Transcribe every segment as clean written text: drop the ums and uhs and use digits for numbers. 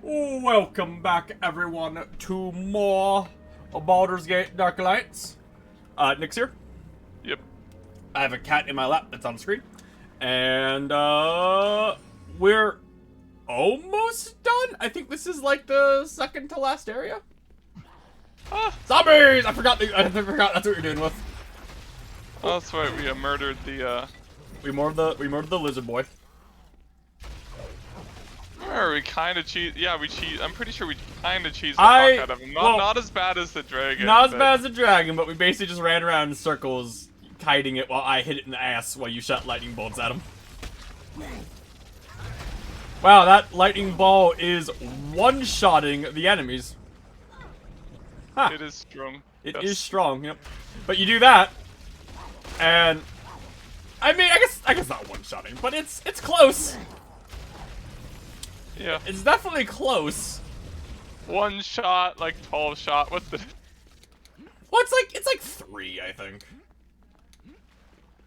Welcome back, everyone, to more Baldur's Gate Dark Alliance. Nick's here. Yep. I have a cat in my lap that's on the screen. And, we're almost done. I think this is, like, the second to last area. Zombies! I forgot that's what you're doing with. Oh, that's right, we murdered the, We murdered the lizard boy. we kinda cheat. Yeah, we cheat. I'm pretty sure we kinda cheesed the fuck out of him. Not as bad as the dragon. Not as bad as the dragon, but we basically just ran around in circles, kiting it while I hit it in the ass while you shot lightning bolts at him. Wow, that lightning ball is one-shotting the enemies. Huh. It is strong. It is strong, yep. But you do that, and I mean, I guess not one-shotting, but it's close. Yeah. It's definitely close. One shot, like 12 shot. What's the? Well, it's like 3, I think.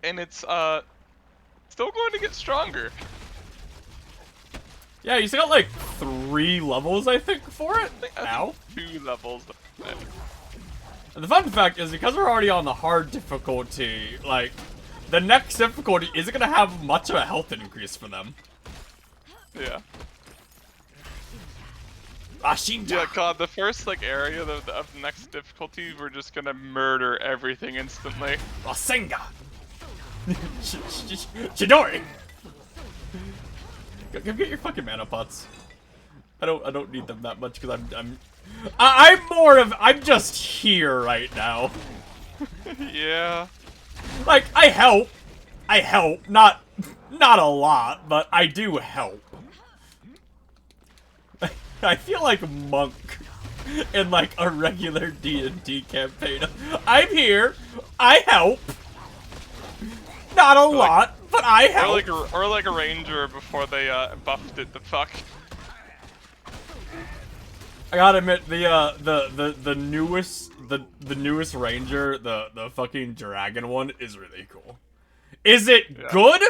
And it's still going to get stronger. Yeah, you still got like 3 levels, I think, for it. I think 2 levels. And the fun fact is, because we're already on the hard difficulty, like, the next difficulty isn't gonna have much of a health increase for them. Yeah. Ashinja. Yeah, God, the first like area of the next difficulty, we're just gonna murder everything instantly. Rasengan. Chidori. Go get your fucking mana pots. I don't need them that much because I'm just here right now. Yeah. Like, I help, not a lot, but I do help. I feel like Monk in like a regular D&D campaign. I'm here, I help. Not a lot, but I help. Or like a ranger before they buffed it the fuck. I gotta admit, the newest ranger, the fucking dragon one, is really cool. Is it good?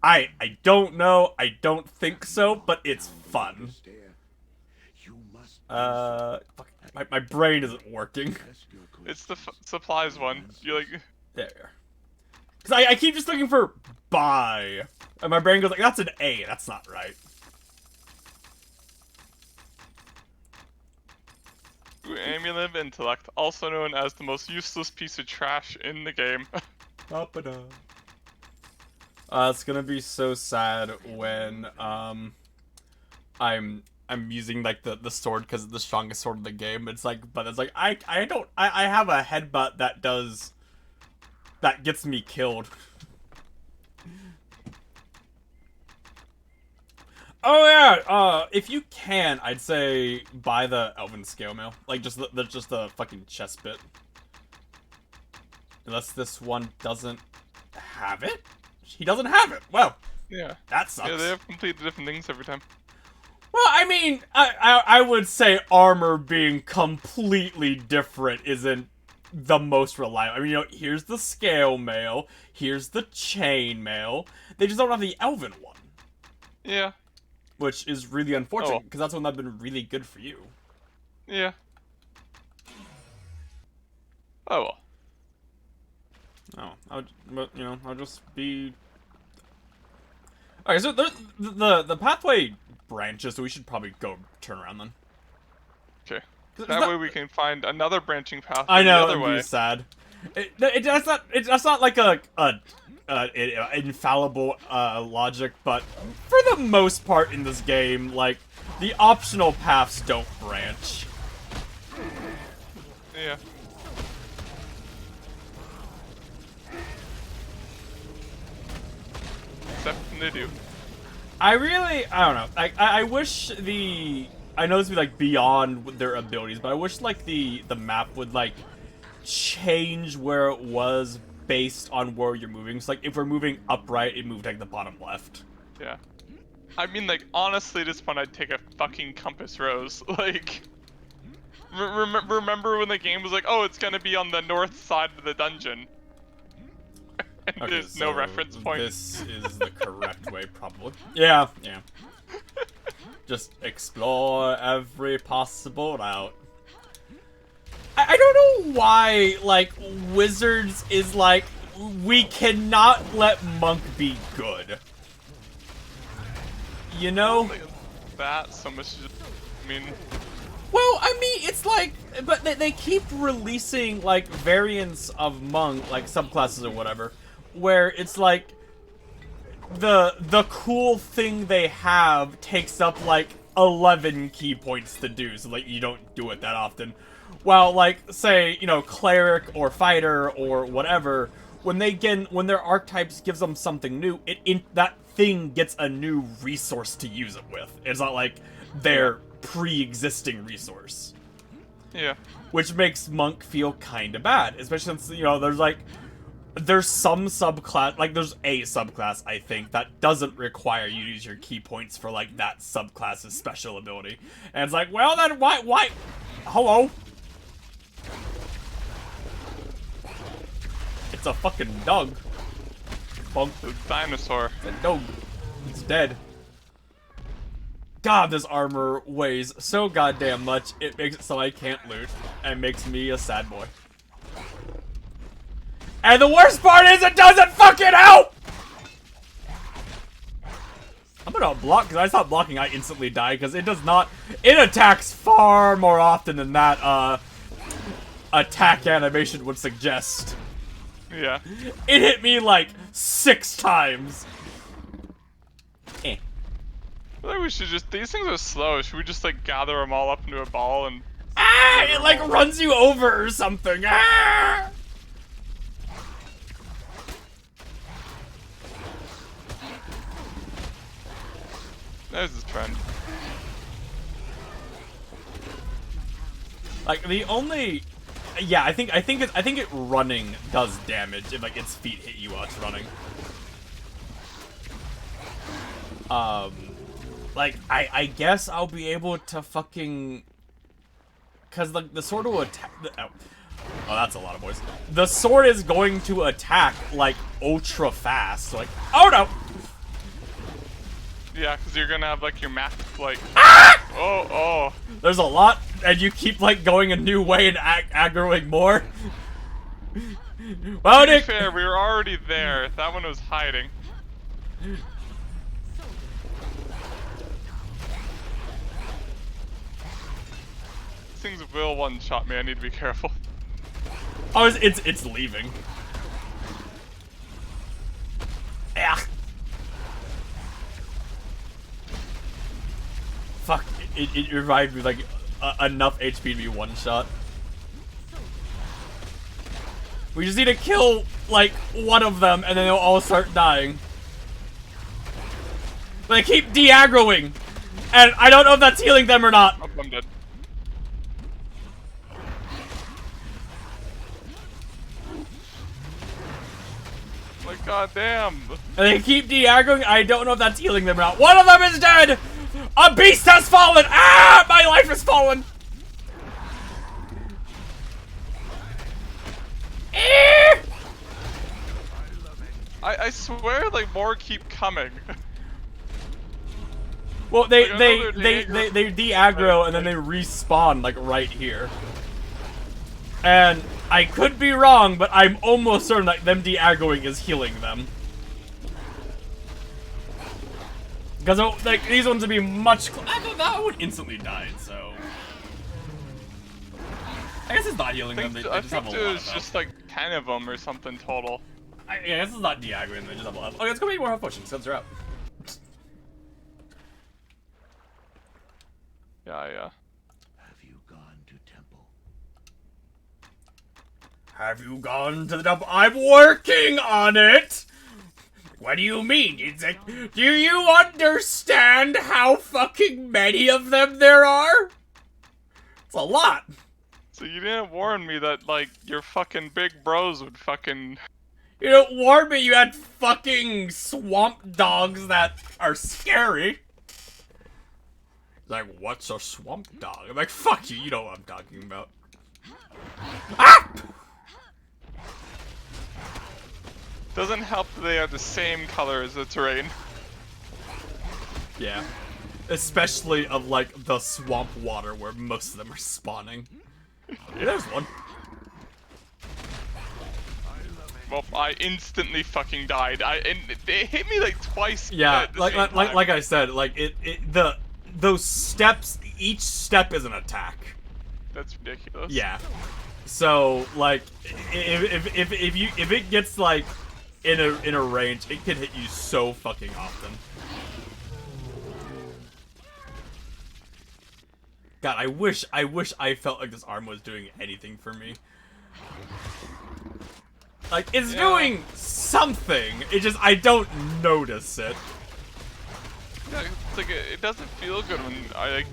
I don't know. I don't think so, but it's fun. Fuck, my brain isn't working. It's the supplies one. You like? There. Cause I keep just looking for buy, and my brain goes like, that's an A. That's not right. Amulet intellect, also known as the most useless piece of trash in the game. It's gonna be so sad when I'm using like the sword because it's the strongest sword in the game. It's like, but it's like I have a headbutt that gets me killed. Oh yeah, if you can, I'd say buy the Elven Scale Mail, like just the fucking chest bit. Unless this one doesn't have it. He doesn't have it. Well, Yeah. that sucks. Yeah, they have completely different things every time. Well, I mean, I would say armor being completely different isn't the most reliable. I mean, you know, here's the Scale Mail, here's the Chain Mail. They just don't have the Elven one. Yeah. Which is really unfortunate, because that's one that'd been really good for you. Yeah. Oh well. Oh, I'll just be... Okay, so the pathway branches, so we should probably go turn around then. Okay. That way we can find another branching path. I know, the other way. It'd be sad. That's not like a infallible logic, but for the most part in this game, like, the optional paths don't branch. Yeah. Except when they do. I don't know. I wish I know this would be like beyond their abilities, but I wish like the map would like change where it was based on where you're moving. So like if we're moving upright, it moved like the bottom left. Yeah. I mean, like, honestly, at this point, I'd take a fucking compass rose. Like, remember when the game was like, oh, it's gonna be on the north side of the dungeon? And Okay, there's no reference point. This is the correct way, probably. Yeah, yeah. Just explore every possible route. I don't know why, like, Wizards is like, we cannot let Monk be good. You know? That so much. I mean. Well, I mean, it's like, but they keep releasing, like, variants of Monk, like, subclasses or whatever, where it's like, the cool thing they have takes up, like, 11 key points to do, so, like, you don't do it that often. While, like, say, you know, Cleric or Fighter or whatever, when their archetypes gives them something new, that thing gets a new resource to use it with. It's not like their pre-existing resource. Yeah. Which makes Monk feel kind of bad, especially since, you know, there's some subclass, like there's a subclass, I think, that doesn't require you to use your key points for, like, that subclass's special ability. And it's like, well then, why? Hello? It's a fucking dog. Bonk. The dinosaur. The dog. It's dead. God, this armor weighs so goddamn much, it makes it so I can't loot, and makes me a sad boy. And the worst part is it doesn't fucking help! I'm gonna block, because I stop blocking, I instantly die, because it does not... It attacks far more often than that, attack animation would suggest. Yeah. It hit me, like, 6 times. Eh. I feel like we should just... These things are slow. Should we just, like, gather them all up into a ball and... Ah! It, like, runs you over or something. Ah! There's this trend. Like, the only... Yeah, I think it running does damage if, like, its feet hit you while it's running. Like, I guess I'll be able to fucking... Because, like, the sword will attack... Oh, that's a lot of boys. The sword is going to attack, like, ultra fast. So, like, oh no! Yeah, because you're gonna have, like, your map, like... Ah! Oh. There's a lot, and you keep, like, going a new way and aggroing more. Well, to be fair, we were already there. That one was hiding. These things will one-shot me. I need to be careful. Oh, it's leaving. Yeah. Fuck, it revived me, like, enough HP to be one-shot. We just need to kill, like, one of them, and then they'll all start dying. They keep de-aggroing, and I don't know if that's healing them or not. Oh, I'm dead. Like, goddamn. And they keep de-aggroing, I don't know if that's healing them or not. One of them is dead! A beast has fallen! Ah! My life has fallen! I swear, like, more keep coming. Well, they like, de-aggro and then they respawn, like, right here. And I could be wrong, but I'm almost certain that them de-aggroing is healing them. Because, like, these ones would be much... I thought that one instantly died, so... I guess it's not healing them, they just have a lot of it's just, like, 10 of them or something total. Yeah, this is not de-aggroing, they just have a lot of... Okay, let's go make more health potions, since they're out. Yeah. Have you gone to temple? Have you gone to the temple? I'm working on it! What do you mean? It's like, do you understand how fucking many of them there are? It's a lot. So you didn't warn me that, like, your fucking big bros would fucking... You don't warn me you had fucking swamp dogs that are scary. Like, what's a swamp dog? I'm like, fuck you, you know what I'm talking about. Ah! Doesn't help that they are the same color as the terrain. Yeah. Especially of, like, the swamp water where most of them are spawning. Yeah, there's one. Well, I instantly fucking died. And it hit me like twice. Yeah, at the like same time. I said, like those steps, each step is an attack. That's ridiculous. Yeah. So like, if it gets like in a range, it can hit you so fucking often. God, I wish I felt like this arm was doing anything for me. Like, it's doing something. It just, I don't notice it. Yeah, it's like it doesn't feel good when I like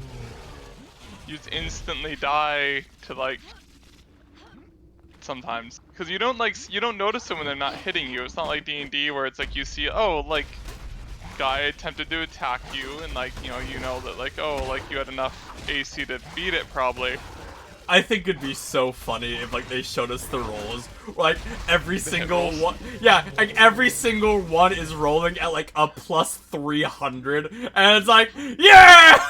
you just instantly die to like sometimes because you don't notice them when they're not hitting you. It's not like D&D where it's like you see like guy attempted to attack you and like you know that like like you had enough AC to beat it probably. I think it'd be so funny if like they showed us the rolls. Like every single one, yeah, like every single one is rolling at like a plus 300, and it's like, yeah,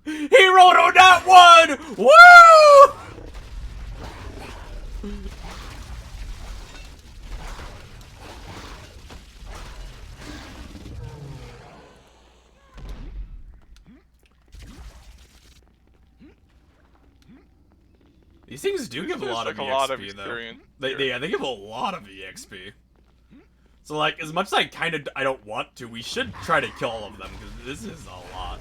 he rolled on that one, woo! These things do give a lot of EXP, though. They give a lot of EXP. So, like, as much as I don't want to, we should try to kill all of them, because this is a lot.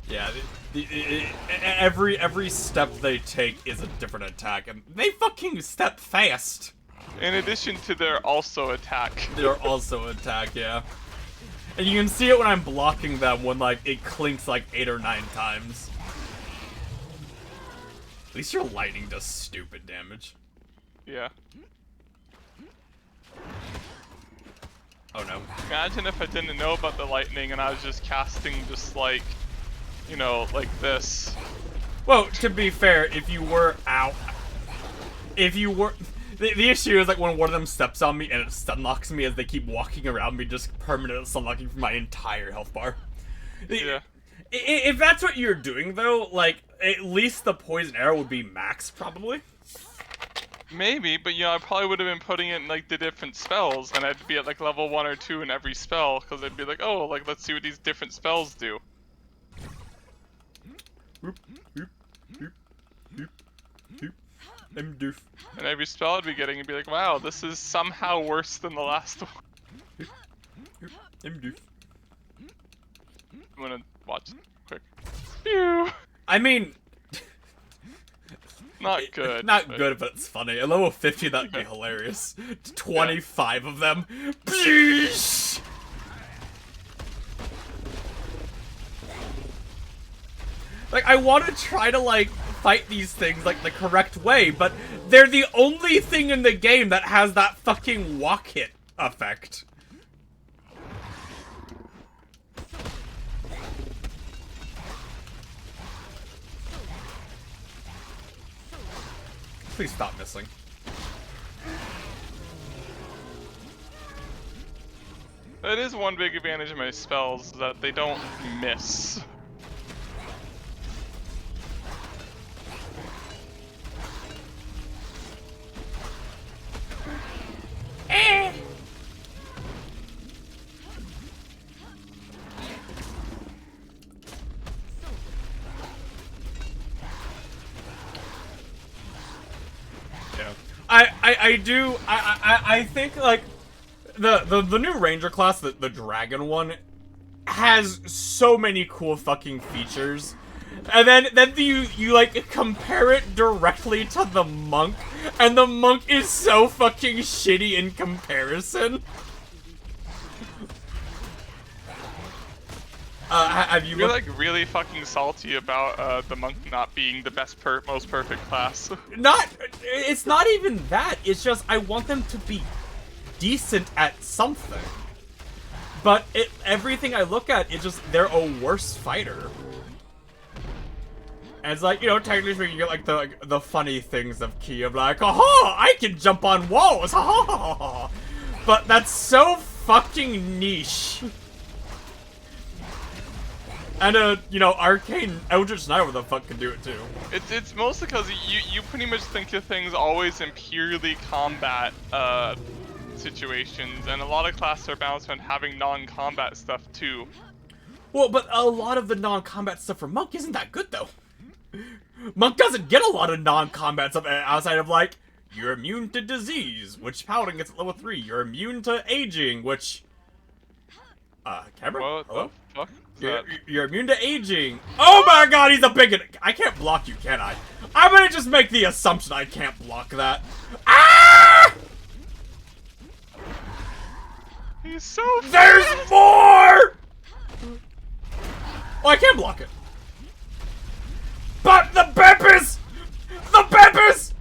Yeah, every step they take is a different attack, and they fucking step fast. In addition to their also attack. They're also attack, yeah. And you can see it when I'm blocking them when, like, it clinks, like, 8 or 9 times. At least your lightning does stupid damage. Yeah. Oh, no. Imagine if I didn't know about the lightning and I was just casting just, like, like this. Well, to be fair, if you were out... If you were... The issue is, like, when one of them steps on me and it stun locks me as they keep walking around me, just permanent stun locking for my entire health bar. Yeah. If that's what you're doing, though, like, at least the poison arrow would be max, probably. Maybe, but, I probably would have been putting it in, like, the different spells, and I'd be at, like, level 1 or 2 in every spell, because I'd be like, oh, like, let's see what these different spells do. I'm doof. And every spell I'd be getting, I'd be like, wow, this is somehow worse than the last one. I'm doof. I'm gonna watch it quick. Phew. I mean... Not good. Not good, but it's funny. At level 50, that'd be hilarious. 25 of them. Psh! Like, I want to try to, like, fight these things, like, the correct way, but they're the only thing in the game that has that fucking walk hit effect. Please stop missing. That is one big advantage of my spells, that they don't miss. I think, like, the new ranger class, the dragon one, has so many cool fucking features. And then you like compare it directly to the monk, and the monk is so fucking shitty in comparison. Have you? You're like really fucking salty about the monk not being the best, most perfect class. It's not even that. It's just I want them to be decent at something. But everything I look at is just they're a worse fighter. And it's like, you know, technically speaking, you get like the funny things of Key of like, aha, I can jump on walls, ha ha ha ha. But that's so fucking niche. And you know, Arcane Eldritch Knight, what the fuck, can do it too. It's mostly because you pretty much think of things always in purely combat situations, and a lot of classes are balanced on having non-combat stuff too. Well, but a lot of the non-combat stuff for Monk isn't that good though. Monk doesn't get a lot of non-combat stuff outside of like, you're immune to disease, which Paladin gets at level 3. You're immune to aging, which camera? What Hello? the fuck? You're immune to aging. Oh my god, he's a bigot! I can't block you, can I? I'm gonna just make the assumption I can't block that. Ah! He's so There's fast. more! Oh, I can block it. But the peppers! The peppers!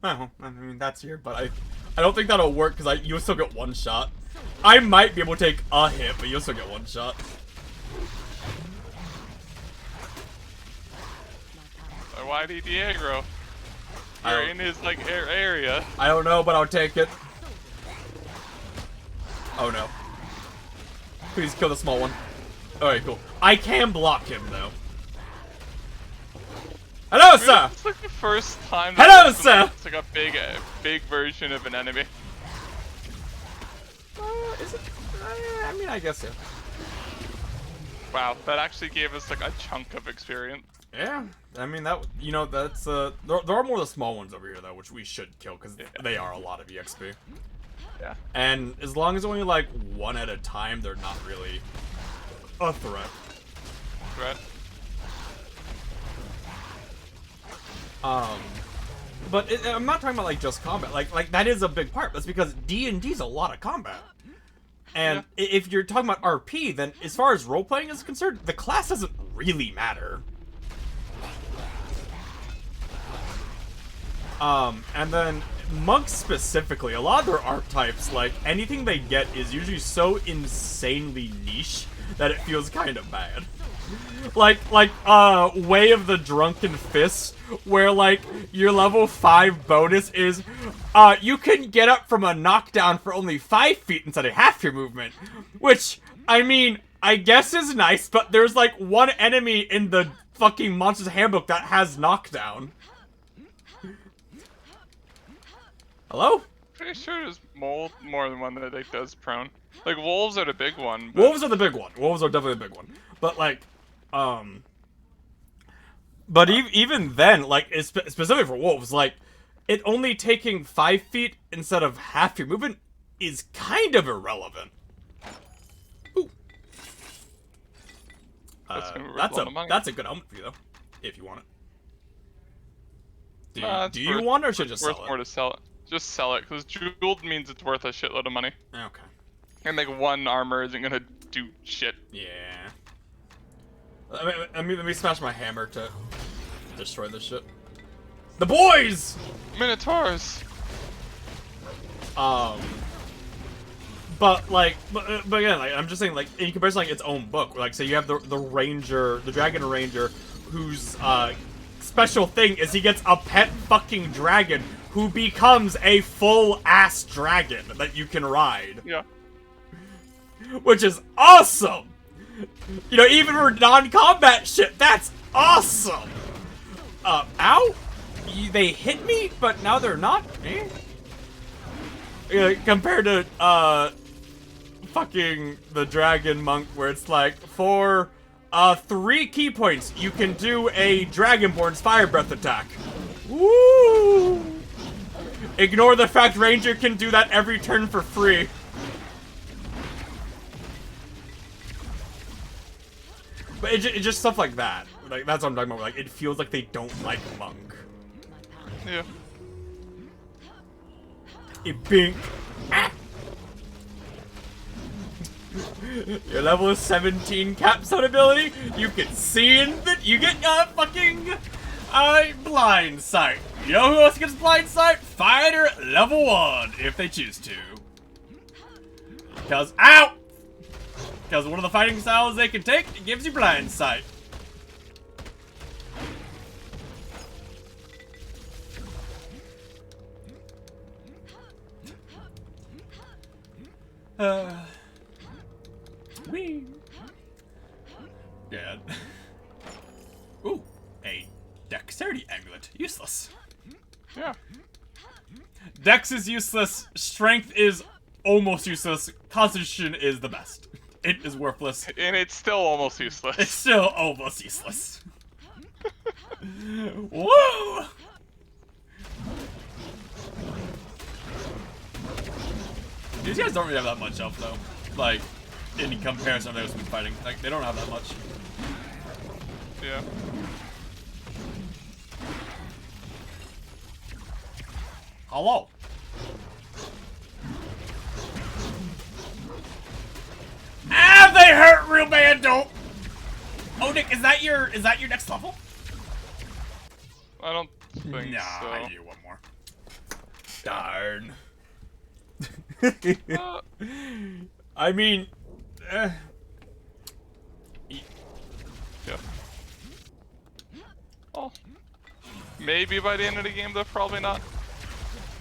Oh, I mean, that's here, but I don't think that'll work because you'll still get one shot. I might be able to take a hit, but you'll still get one shot. Why did he aggro? You're in his like area. I don't know, but I'll take it. Oh no. Please kill the small one. Alright, cool. I can block him though. Hello, sir! It's like the first time. Hello, sir! It's like a big version of an enemy. Is it? I mean, I guess so. Wow, that actually gave us like a chunk of experience. Yeah, I mean that. You know, that's there are more of the small ones over here though, which we should kill because they are a lot of EXP. Yeah. And as long as only like one at a time, they're not really a threat. Right. But I'm not talking about like just combat. Like that is a big part. That's because D&D's a lot of combat. And if you're talking about RP, then as far as role playing is concerned, the class doesn't really matter. And then monks specifically, a lot of their archetypes, like anything they get is usually so insanely niche that it feels kind of bad. Like Way of the Drunken Fist, where like your level 5 bonus is you can get up from a knockdown for only 5 feet instead of half your movement. Which, I mean, I guess is nice, but there's like one enemy in the fucking Monster's Handbook that has knockdown. Hello? Pretty sure there's more than one that like does prone. Like wolves are the big one. Wolves are the big one. Wolves are definitely the big one. But like, but even then, like, specifically for wolves, like, it only taking 5 feet instead of half your movement is kind of irrelevant. Ooh. That's a good helmet for you though, if you want it. Do you want it, or should I just sell it? More to sell it. Just sell it, because jeweled means it's worth a shitload of money. Okay. And like one armor isn't gonna do shit. Yeah. Let me smash my hammer to destroy this shit. The boys! Minotaurs! But again, like, I'm just saying, like, in comparison, like, its own book, like, so you have the ranger, the dragon ranger, whose, special thing is he gets a pet fucking dragon who becomes a full-ass dragon that you can ride. Yeah. Which is awesome! You know, even for non-combat shit, that's awesome! Ow? They hit me, but now they're not? Compared to, fucking the Dragon Monk, where it's like, for, 3 key points, you can do a Dragonborn's Fire Breath attack. Woo! Ignore the fact Ranger can do that every turn for free. But it's just stuff like that. Like, that's what I'm talking about. Like, it feels like they don't like Monk. Yeah. Bink. Ah! Your level is 17 capstone ability. You can see in that you get fucking blind sight. You know who else gets blind sight? Fighter level 1 if they choose to. Because ow! Because one of the fighting styles they can take, it gives you blind sight. Wee. Yeah. Ooh, a dexterity amulet. Useless. Yeah. Dex is useless. Strength is almost useless. Constitution is the best. It is worthless. And it's still almost useless. It's still almost useless. Whoa! These guys don't really have that much health, though. Like, in comparison to those we've been fighting. Like, they don't have that much. Yeah. Hello. Ah, they hurt real bad, don't. Oh, Nick, is that your next level? I don't think Nah, so. I need one more. Darn. I mean, Yeah. Oh. Maybe by the end of the game, though, probably not.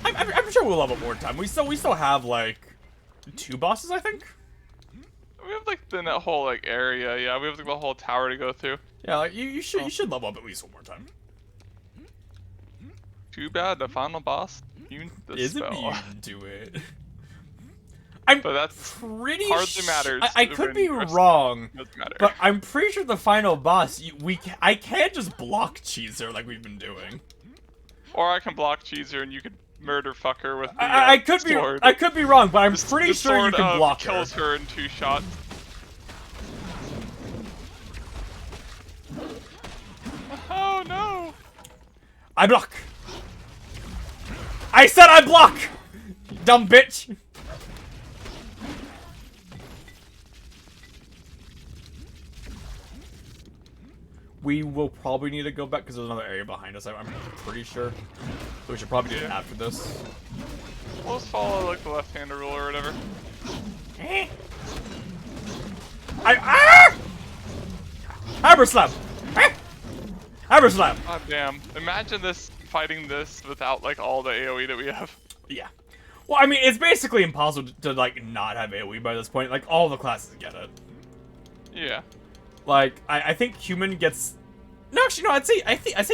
I'm sure we'll level more time. We still have like 2 bosses, I think. We have like that whole like area. Yeah, we have like the whole tower to go through. Yeah, like you should level up at least one more time. Too bad the final boss. You the Isn't spell. you do it? I'm But that's pretty hardly matters. I could be when- wrong, Doesn't matter. but I'm pretty sure the final boss, I can't just block Cheezer like we've been doing. Or I can block Cheezer and you could murder fuck her with the I could sword. be I could be wrong, but I'm The pretty sure you sword, can block her. kills her in 2 shots. Oh no! I block. I said I block. You dumb bitch. We will probably need to go back because there's another area behind us. I'm pretty sure. So we should probably do it after this. We'll just follow like the left-hander rule or whatever. Hammer slam! Hammer slam! God damn. Imagine this fighting this without like all the AoE that we have. Yeah. Well, I mean, it's basically impossible to like not have AoE by this point. Like all the classes get it. Yeah. Like I think human gets. No, actually, no. I say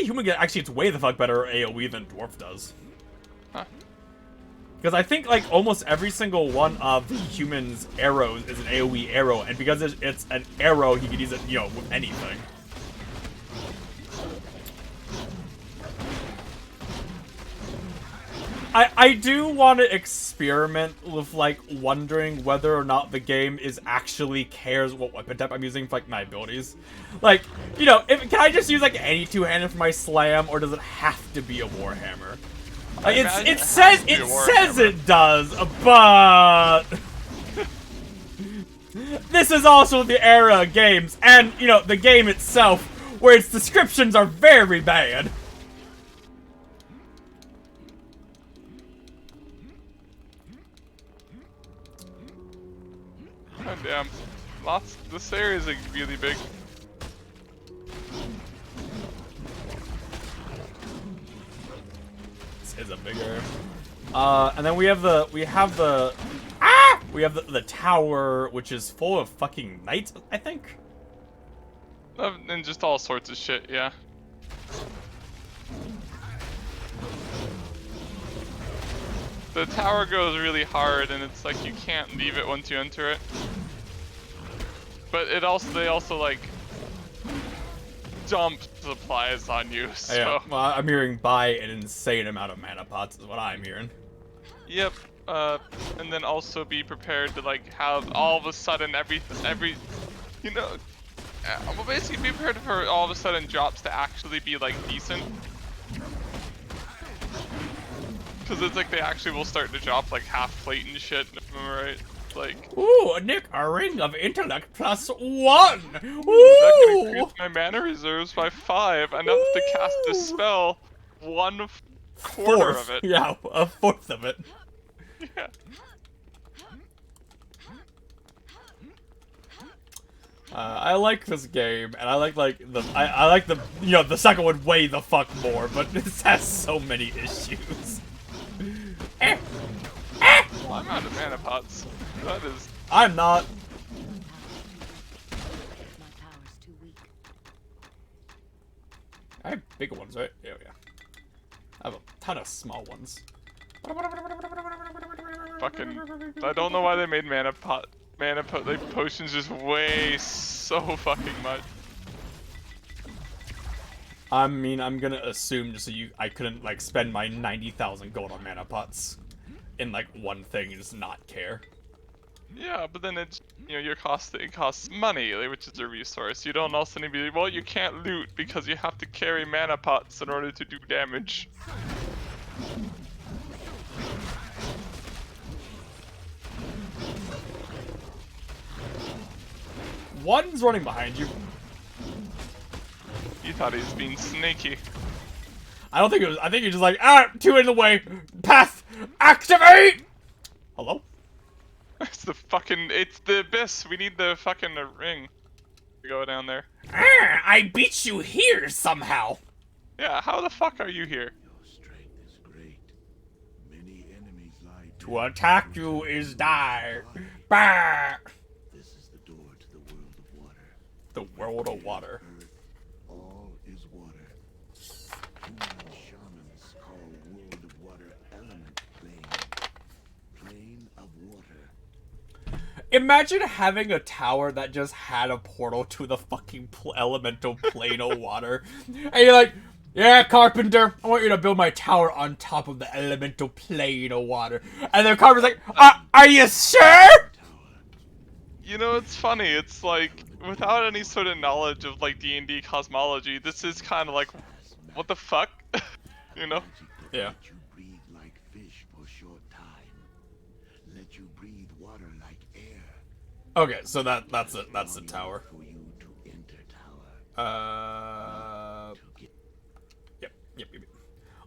human actually gets way the fuck better AoE than dwarf does. Huh. Because I think like almost every single one of the human's arrows is an AoE arrow, and because it's an arrow, he can use it, you know, with anything. I do want to experiment with like wondering whether or not the game actually cares what weapon type I'm using for like my abilities. Like, you know, can I just use like any 2-handed for my slam, or does it have to be a warhammer? Like, it says it does, but this is also the era of games, and you know the game itself, where its descriptions are very bad. God damn. This area is like really big. This is a bigger. And then we have the tower, which is full of fucking knights, I think. And just all sorts of shit, yeah. The tower goes really hard, and it's like you can't leave it once you enter it. But they also like dump supplies on you. So. Yeah, well, I'm hearing buy an insane amount of mana pots is what I'm hearing. Yep. And then also be prepared to like have all of a sudden every you know, well basically be prepared for all of a sudden drops to actually be like decent. Because it's like they actually will start to drop like half plate and shit, if I'm right. Like, ooh, Nick, a ring of intellect +1. That can Ooh, increase my mana reserves by 5, enough to cast the spell 1/4 of it. Yeah, a fourth of it. Yeah. I like this game, and I like the I like the the second one way the fuck more, but this has so many issues. Well, I'm out of mana pots. That is. I'm not. My power's too weak. I have big ones, right? Yeah. I have a ton of small ones. Fucking. I don't know why they made like potions just weigh so fucking much. I mean, I'm gonna assume just so I couldn't like spend my 90,000 gold on mana pots in like one thing and just not care. Yeah, but then it's it costs money, like, which is a resource. You don't also need to be like, well, you can't loot because you have to carry mana pots in order to do damage. One's running behind you. He thought he was being sneaky. I don't think it was. I think you're just like, two in the way. Path activate. Hello? It's the abyss. We need the fucking ring to go down there. I beat you here somehow. Yeah, how the fuck are you here? Your strength is great. Many enemies lie To dead. attack you is die. Bah! This is the door to the world of water. The world of water. Earth, all is water. Human shamans call world of water element plane. Plane of water. Imagine having a tower that just had a portal to the fucking elemental plane of water. And you're like, yeah, carpenter, I want you to build my tower on top of the elemental plane of water. And the carpenter's like, are you sure? You know, it's funny. It's like, without any sort of knowledge of like D&D cosmology, this is kind of like, what the fuck? You know? Yeah. Let you breathe like fish for a short time. Let you breathe water like air. Okay, so that's it. That's the tower. For you to enter tower. Yep.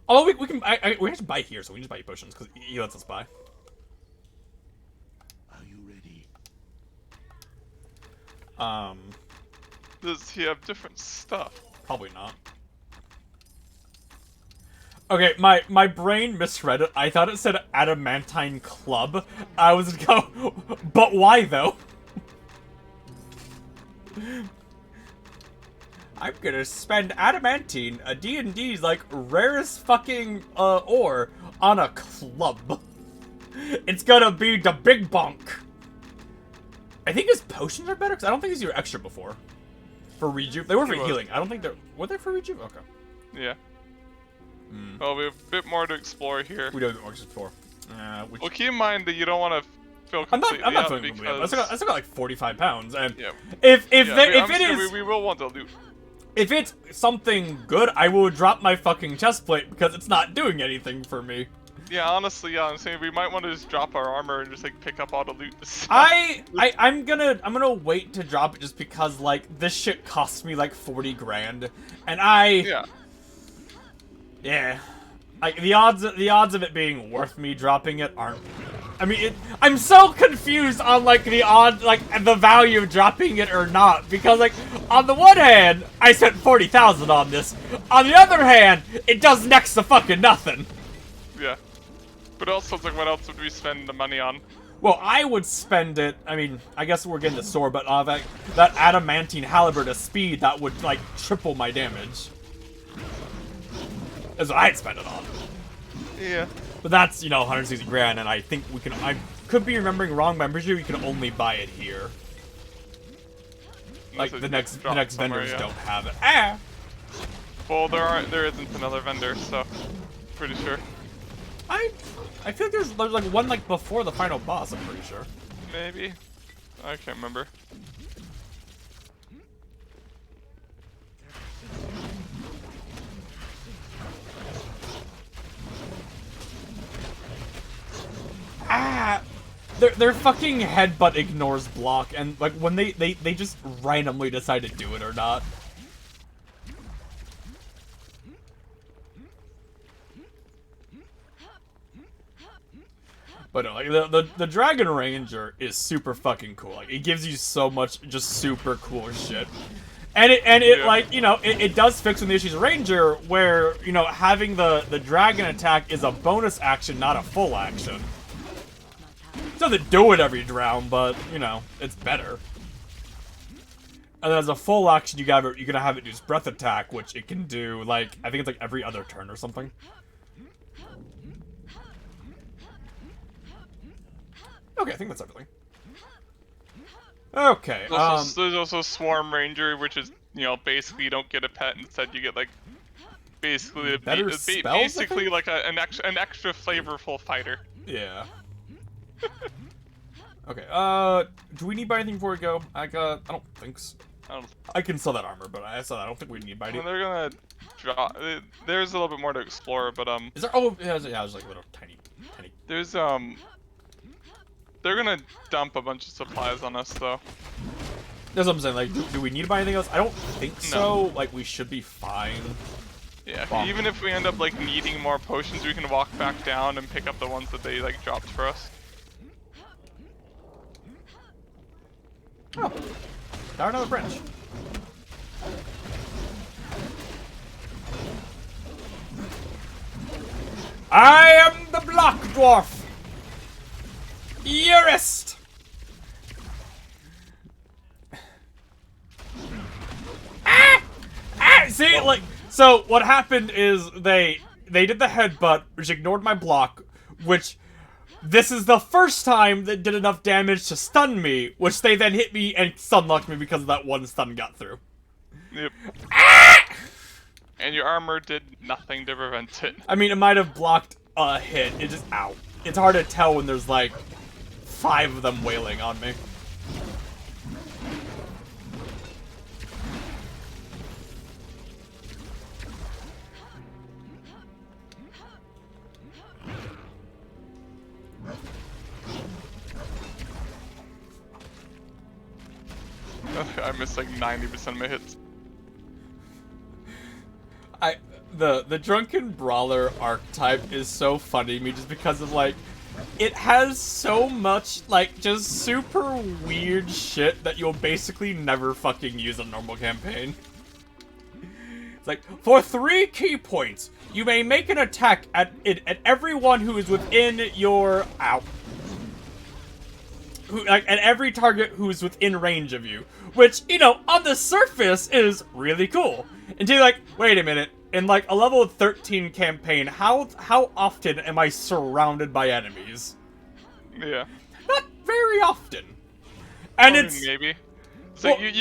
Oh, we can. We have to buy here, so we can just buy potions because he lets us buy. Are you ready? Does he have different stuff? Probably not. Okay, my brain misread it. I thought it said Adamantine Club. I was gonna go, but why though? I'm gonna spend adamantine, a D&D's like rarest fucking ore, on a club. It's gonna be the big bonk. I think his potions are better because I don't think these were extra before. For rejuve, they were for healing. I don't think were they for rejuve. Okay. Yeah. Well, we have a bit more to explore here. We do have the more explore. Well, keep in mind that you don't want to feel I'm completely not up feeling completely up. because... I still got like 45 pounds, and Yeah. if we will want to loot. if it's something good, I will drop my fucking chest plate because it's not doing anything for me. Yeah, honestly, I'm saying we might want to just drop our armor and just like pick up all the loot. I'm gonna wait to drop it just because like this shit cost me like 40 grand, and yeah, like the odds of it being worth me dropping it aren't. I mean, I'm so confused on like the odds, like the value of dropping it or not, because like on the one hand, I spent 40,000 on this. On the other hand, it does next to fucking nothing. Yeah. But also, it's like, what else would we spend the money on? Well, I would spend it. I mean, I guess we're getting the sword, but that adamantine halberd of speed that would like triple my damage. That's what I'd spend it on. Yeah. But that's 160 grand, and I think we can. I could be remembering wrong, but I'm pretty sure you can only buy it here. Like the next vendors don't have it. Ah. Well, there isn't another vendor, so pretty sure. I feel like there's like one like before the final boss. I'm pretty sure. Maybe. I can't remember. Their fucking headbutt ignores block, and like when they just randomly decide to do it or not. But no, like the Dragon Ranger is super fucking cool. Like it gives you so much just super cool shit. And it Yeah. like, you know, it does fix some of the issues of Ranger where, you know, having the dragon attack is a bonus action, not a full action. It doesn't do it every round, but, you know, it's better. And then as a full action, you're gonna have it do breath attack, which it can do, like, I think it's like every other turn or something. Okay, I think that's everything. Okay, There's also Swarm Ranger, which is, you know, basically you don't get a pet, instead you get, like, basically better spells, I basically think? like an extra flavorful fighter. Yeah. Okay, do we need to buy anything before we go? I don't think so. I can sell that armor, but I don't think we need to buy anything. They're gonna drop. There's a little bit more to explore, but Is there? Oh, yeah, there's like little tiny. there's they're gonna dump a bunch of supplies on us though. That's what I'm saying. Like, do we need to buy anything else? I don't think so. Like, we should be fine. Yeah. Wow. Even if we end up like needing more potions, we can walk back down and pick up the ones that they like dropped for us. Oh, got another branch. I am the Block Dwarf. Eurist. See, like, so what happened is they did the headbutt, which ignored my block, which this is the first time that did enough damage to stun me, which they then hit me and stun-locked me because of that one stun got through. Yep. And your armor did nothing to prevent it. I mean, it might have blocked a hit. It just, ow. It's hard to tell when there's like 5 of them wailing on me. I missed like 90% of my hits. The Drunken Brawler archetype is so funny to me just because of like, it has so much like just super weird shit that you'll basically never fucking use in a normal campaign. It's like, for 3 key points, you may make an attack at everyone who is within your at every target who's within range of you. Which, you know, on the surface is really cool. Until you're like, wait a minute, in like a level 13 campaign, how often am I surrounded by enemies? Yeah. Not very often. And it's maybe. So well,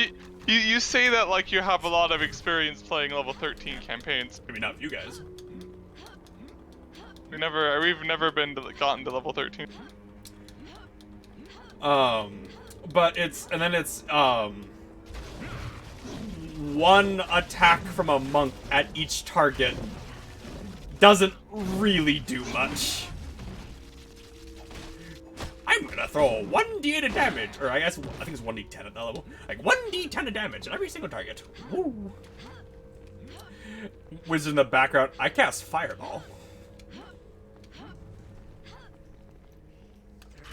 you say that like you have a lot of experience playing level 13 campaigns. maybe not you guys. We've never gotten to level 13. But it's one attack from a monk at each target doesn't really do much. I'm gonna throw 1d8 of damage, or I think it's 1d10 at that level. Like 1d10 of damage at every single target. Woo! Wizard in the background, I cast Fireball.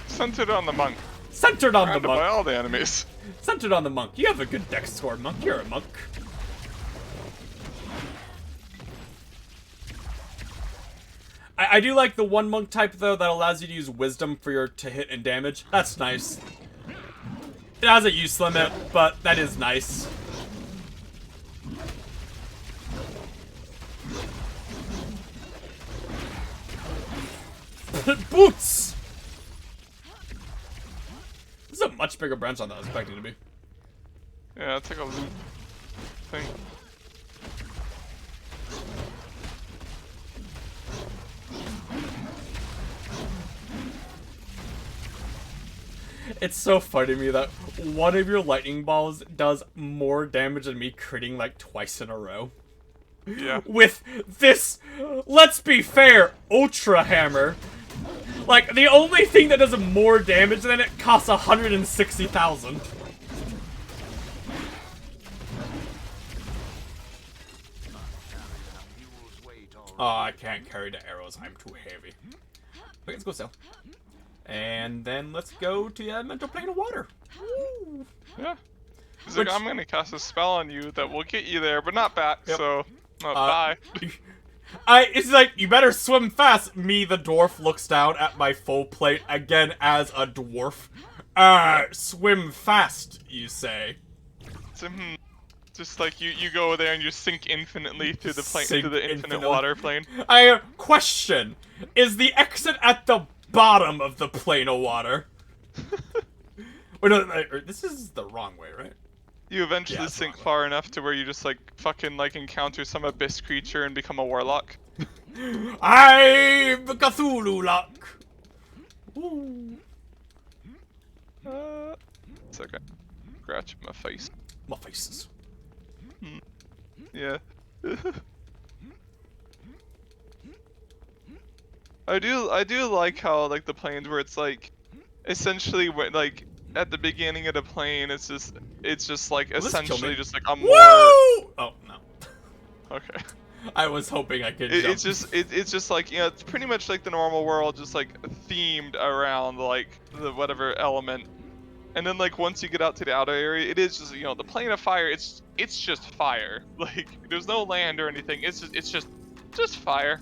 Centered on the monk. Centered on the Surrounded by monk. all the enemies. Centered on the monk. You have a good dex score, monk. You're a monk. I do like the one monk type, though, that allows you to use wisdom for your to hit and damage. That's nice. It has a use limit, but that is nice. Boots! This is a much bigger branch than I was expecting it to be. Yeah, it's like a loot thing. It's so funny to me that one of your lightning balls does more damage than me critting like twice in a row. Yeah. With this, let's be fair, Ultra Hammer. Like, the only thing that does more damage than it costs 160,000. Oh, I can't carry the arrows. I'm too heavy. Okay, let's go sell. And then let's go to the elemental plane of water. Yeah. He's Which- like, I'm gonna cast a spell on you that will get you there, but not back. Yep. So, bye. It's like, you better swim fast. Me, the dwarf, looks down at my full plate again as a dwarf. Swim fast, you say. So, just like you go there and you sink infinitely through the plane, Sink through the infinite infinitely. water plane. I question: is the exit at the bottom of the plane of water? Or no, this is the wrong way, right? You eventually Yeah, that's sink wrong. far enough to where you just like fucking like encounter some abyss creature and become a warlock. I'm Cthulhu luck. Ooh. It's okay. Scratch my face. My faces. Yeah. I do like how like the planes where it's like essentially when like at the beginning of the plane it's just like Will this kill essentially me? just like a Woo! more Oh no. okay. I was hoping I could jump. It's just like, you know, it's pretty much like the normal world, just like themed around like the whatever element. And then like once you get out to the outer area, it is just, you know, the plane of fire. It's just fire. Like there's no land or anything. It's just fire.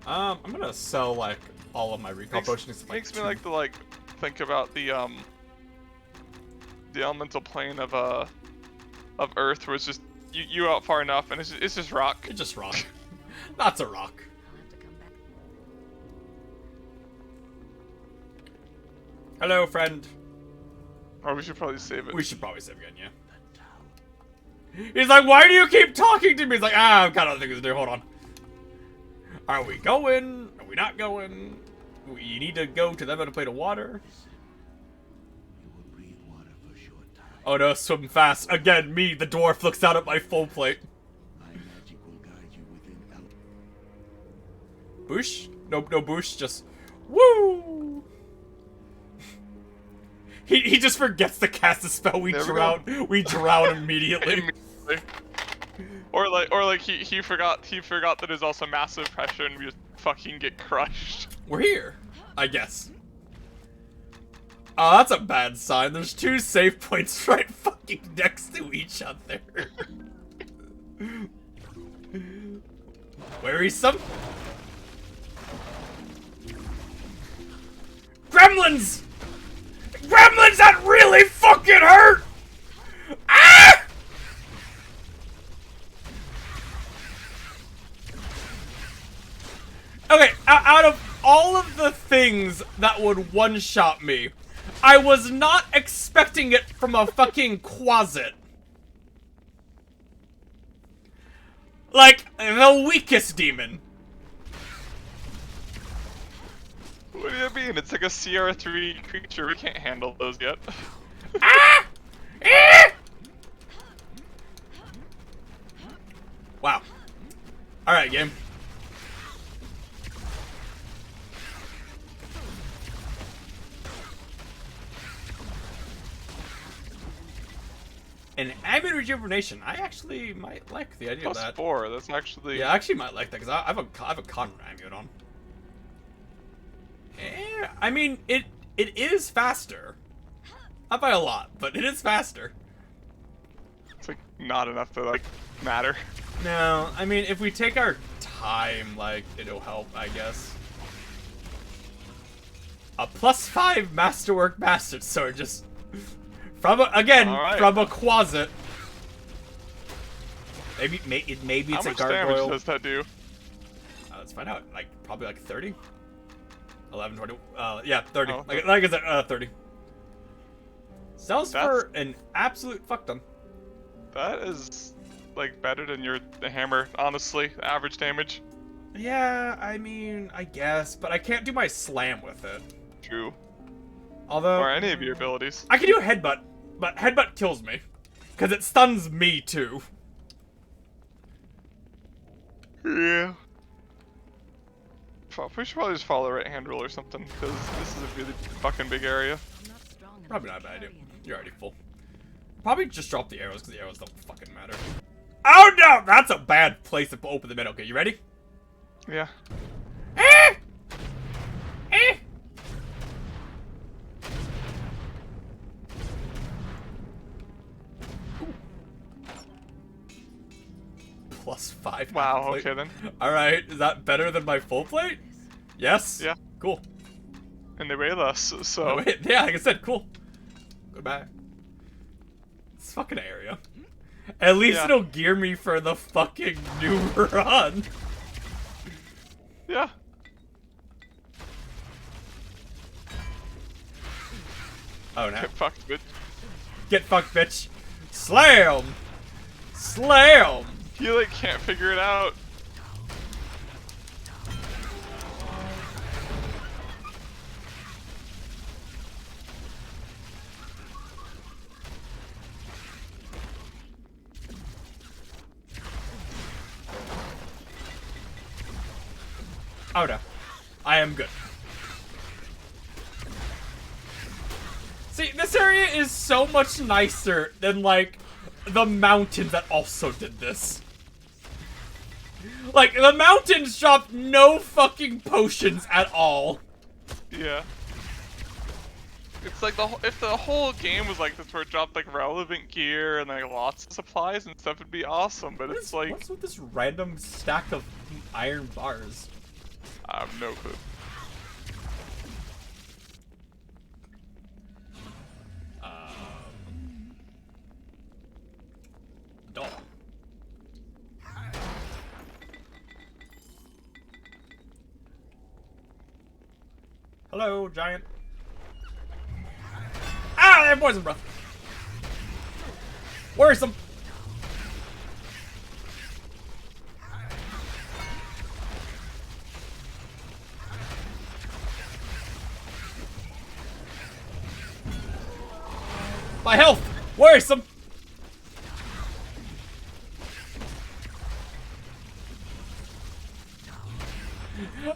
I'm gonna sell like all of my recall potions. to, Makes me two- like to like think about the elemental plane of Earth, where it's just you out far enough and it's just rock. It's just rock. That's a rock. I'll have to come back. Hello, friend. Or we should probably save it. We should probably save again, yeah. He's like, why do you keep talking to me? He's like, I've got other things to do. Hold on. Are we going? Are we not going? We need to go to them and a plate of water. You will breathe water for a short time. Oh no, swim fast. Again, me, the dwarf, looks out at my full plate. My magic will guide you within Boosh? Nope, no boosh, just woo! He just forgets to cast a spell. We There we drown. We drown immediately. Or like he forgot that there's also massive pressure and we just fucking get crushed. We're here, I guess. Oh, that's a bad sign. There's two save points right fucking next to each other. Wearisome. Gremlins! Gremlins, that really fucking hurt! Ah! Okay, out of all of the things that would one-shot me, I was not expecting it from a fucking quasit. Like, the weakest demon. What do you mean? It's like a CR3 creature. We can't handle those yet. Ah! Eh! Wow. Alright, game. An avid rejuvenation. I actually might like the idea of Plus that. 4. That's actually. Yeah, I actually might like that because I have a con amulet on. I mean, it is faster. Not by a lot, but it is faster. It's like not enough to like matter. No, I mean, if we take our time, like, it'll help, I guess. A +5 masterwork bastard sword, just from again Alright. from a quasit. Maybe How it's a much damage gargoyle. does that do? Let's find out. Like probably like 30. 11, 20. Yeah, 30. Oh, like I said, 30. Sells for an absolute fuck ton. That is like better than the hammer, honestly. Average damage. Yeah, I mean, I guess, but I can't do my slam with it. True. Although Or any of your abilities. I can do a headbutt, but headbutt kills me because it stuns me too. Yeah. We should probably just follow right hand rule or something, because this is a really fucking big area. I'm not strong enough Probably to not a bad idea. carry anything. You're already full. Probably just drop the arrows because the arrows don't fucking matter. Oh no, that's a bad place to open the mid. Okay, you ready? Yeah. Eh! +5. Wow. half plate. Okay then. All right, is that better than my full plate? Yes. Yeah. Cool. And they weigh less, so. Oh, wait, yeah, like I said, cool. Goodbye. This fucking area. At least Yeah. it'll gear me for the fucking new run. Yeah. Oh no. Get fucked, bitch. Get fucked, bitch. Slam! Slam! He like can't figure it out. Oh no. I am good. See, this area is so much nicer than, like, the mountains that also did this. Like, the mountains dropped no fucking potions at all. Yeah. It's like if the whole game was like this, where it dropped like relevant gear and like lots of supplies and stuff, it'd be awesome. But it's like What's with this random stack of iron bars? I have no clue. Duh. Hello, giant. Ah, I have poison breath. Worrisome. My health. Worrisome.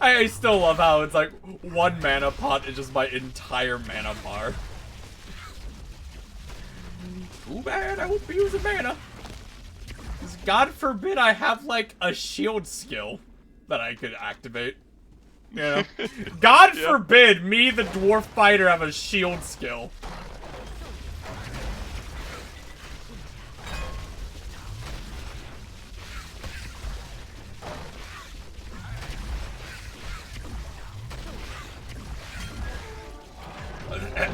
I still love how it's like one mana pot is just my entire mana bar. Too bad I won't be using mana. 'Cause God forbid I have like a shield skill that I could activate. You know? God Yeah. forbid me, the dwarf fighter, have a shield skill.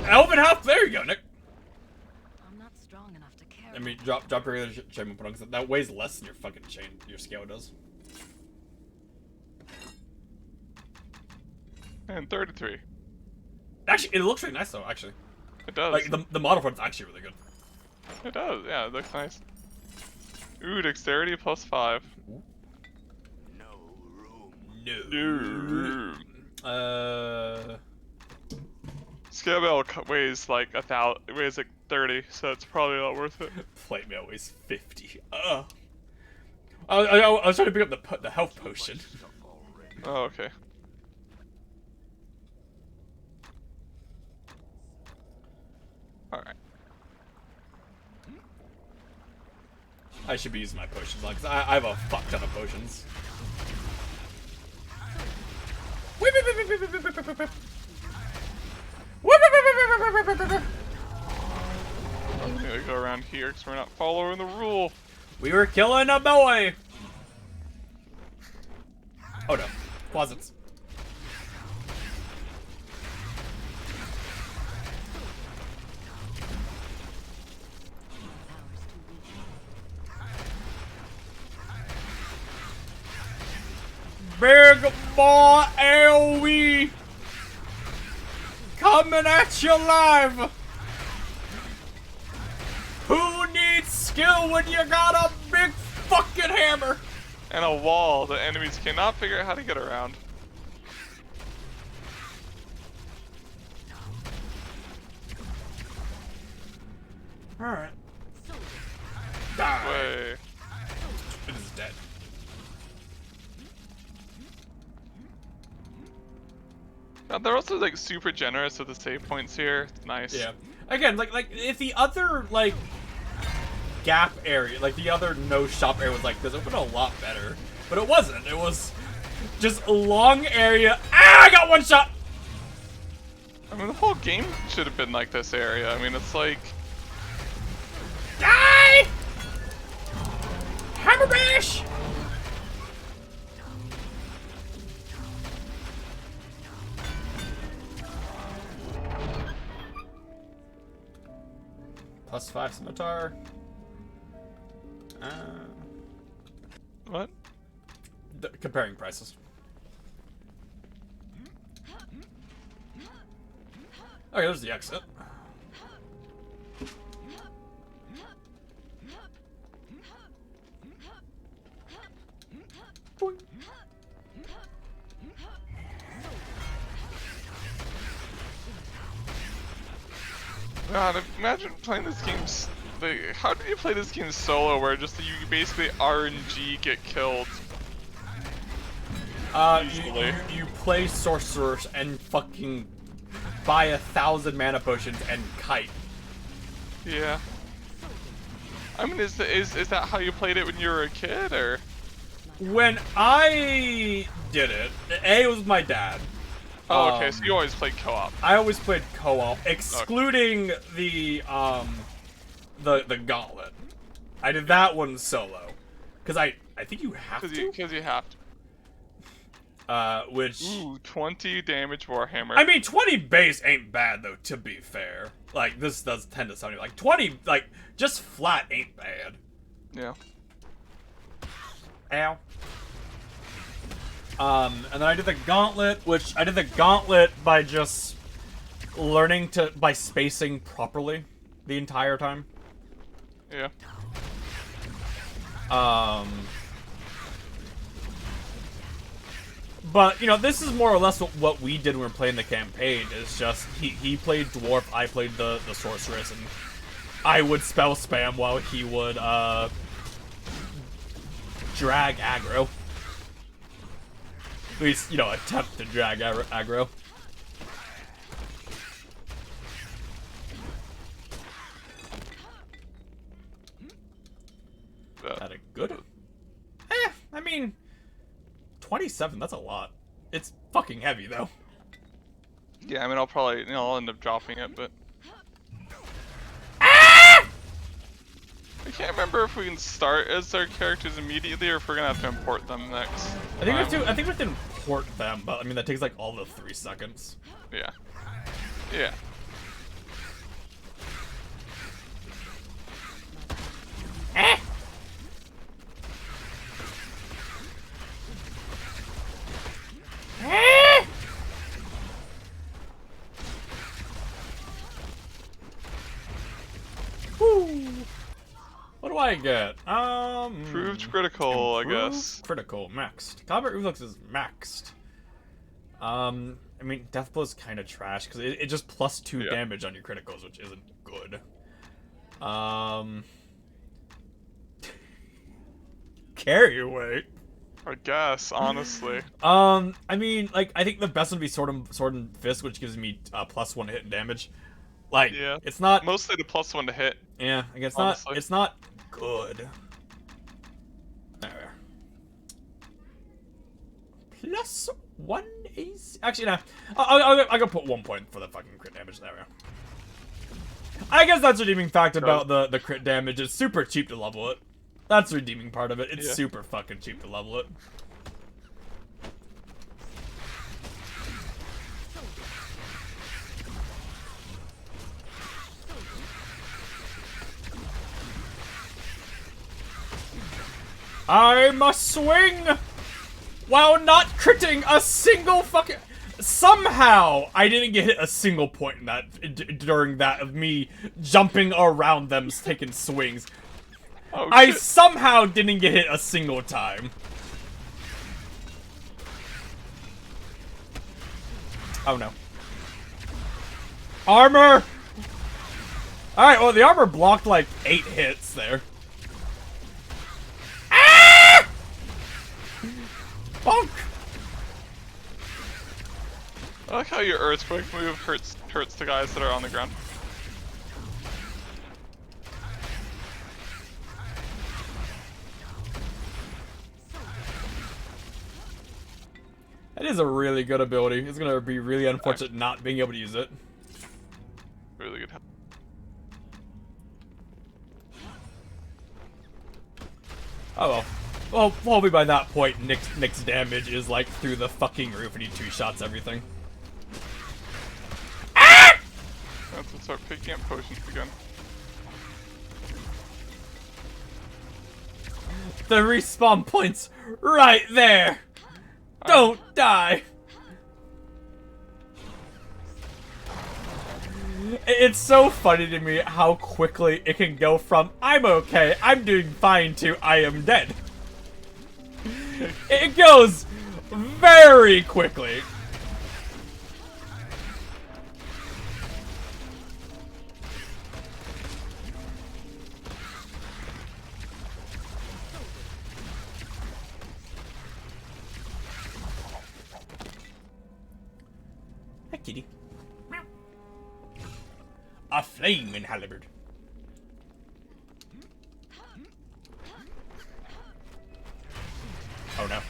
Elven half, there you go, Nick. I'm not strong enough to carry. I mean, drop your regular chain and put on, 'cause that weighs less than your fucking chain, your scale does. And 33. Actually, it looks really nice though, actually. It does. Like, the model for it's actually really good. It does. Yeah, it looks nice. Ooh, dexterity +5. No room. No. Scale mail weighs like 1,000. It weighs like 30, so it's probably not worth it. Plate mail weighs 50. I was trying to pick up the health potion. Oh, okay. Alright. I should be using my potions, like, 'cause I have a fuck ton of potions. I'm gonna go around here because we're not following the rule. We were killing a boy! Oh no. Closets. Big boy AoE! Coming at you live! Who needs skill when you got a big fucking hammer? And a wall that enemies cannot figure out how to get around. Alright. Die! Way. It is dead. They're also like super generous with the save points here. It's nice. Yeah. Again, like if the other like gap area, like the other no shop area was like this, it would have been a lot better. But it wasn't. It was just a long area. Ah, I got one shot. I mean, the whole game should have been like this area. I mean, it's like Die! Hammer bash! +5 scimitar. What? Comparing prices. Okay, there's the exit. Boing. God, imagine playing this game. Like, how do you play this game solo, where just you basically RNG get killed? You play sorcerers and fucking buy 1,000 mana potions and kite. Yeah. I mean, is that how you played it when you were a kid, or? When I did it, it was with my dad. Oh, okay. So you always played co-op. I always played co-op, excluding the gauntlet. I did that one solo, cause I think you have to. Because you have to. Which. Ooh, 20 damage Warhammer. I mean, 20 base ain't bad though. To be fair, like this does 10 to 70. Like 20, like just flat ain't bad. Yeah. Ow. And then I did the gauntlet, which I did the gauntlet by just learning by spacing properly the entire time. Yeah. But, you know, this is more or less what we did when we were playing the campaign. It's just, he played Dwarf, I played the Sorceress, and I would spell spam while he would, drag aggro. At least, you know, attempt to drag aggro. That a good? I mean, 27, that's a lot. It's fucking heavy, though. Yeah, I mean, I'll probably, you know, I'll end up dropping it, but... I can't remember if we can start as our characters immediately, or if we're gonna have to import them next. I think we have to import them, but I mean, that takes like all the 3 seconds. Yeah. Yeah. What do I get? Improved critical, I guess. Critical, maxed. Combat reflex is maxed. I mean, death blow is kind of trash because it just +2 damage on your criticals, which isn't good. Carry weight. I guess, honestly. I mean, like, I think the best would be Sword and Fist, which gives me +1 hit and damage. Like, Yeah. it's not Mostly the +1 to hit. Yeah, I guess honestly. it's not good. There. +1 AC. Actually, no. I'll go put 1 point for the fucking crit damage. There we go. I guess that's the redeeming fact about the crit damage. It's super cheap to level it. That's the redeeming part of it. It's super fucking cheap to level it. I must swing while not critting a single fucking... Somehow, I didn't get hit a single point in that during that of me jumping around them, taking swings. Oh, I shit. somehow didn't get hit a single time. Oh no. Armor! Alright, well the armor blocked like 8 hits there. Ah! Bonk! I like how your earthquake move hurts the guys that are on the ground. That is a really good ability. It's gonna be really unfortunate not being able to use it. Really good help. Oh well. Well, probably by that point, Nick's damage is like through the fucking roof and he 2-shots everything. Let's start picking up potions again. The respawn point's right there. Don't die. It's so funny to me how quickly it can go from I'm okay, I'm doing fine to I am dead. It goes very quickly. Hi, kitty. A flaming halberd. Oh no.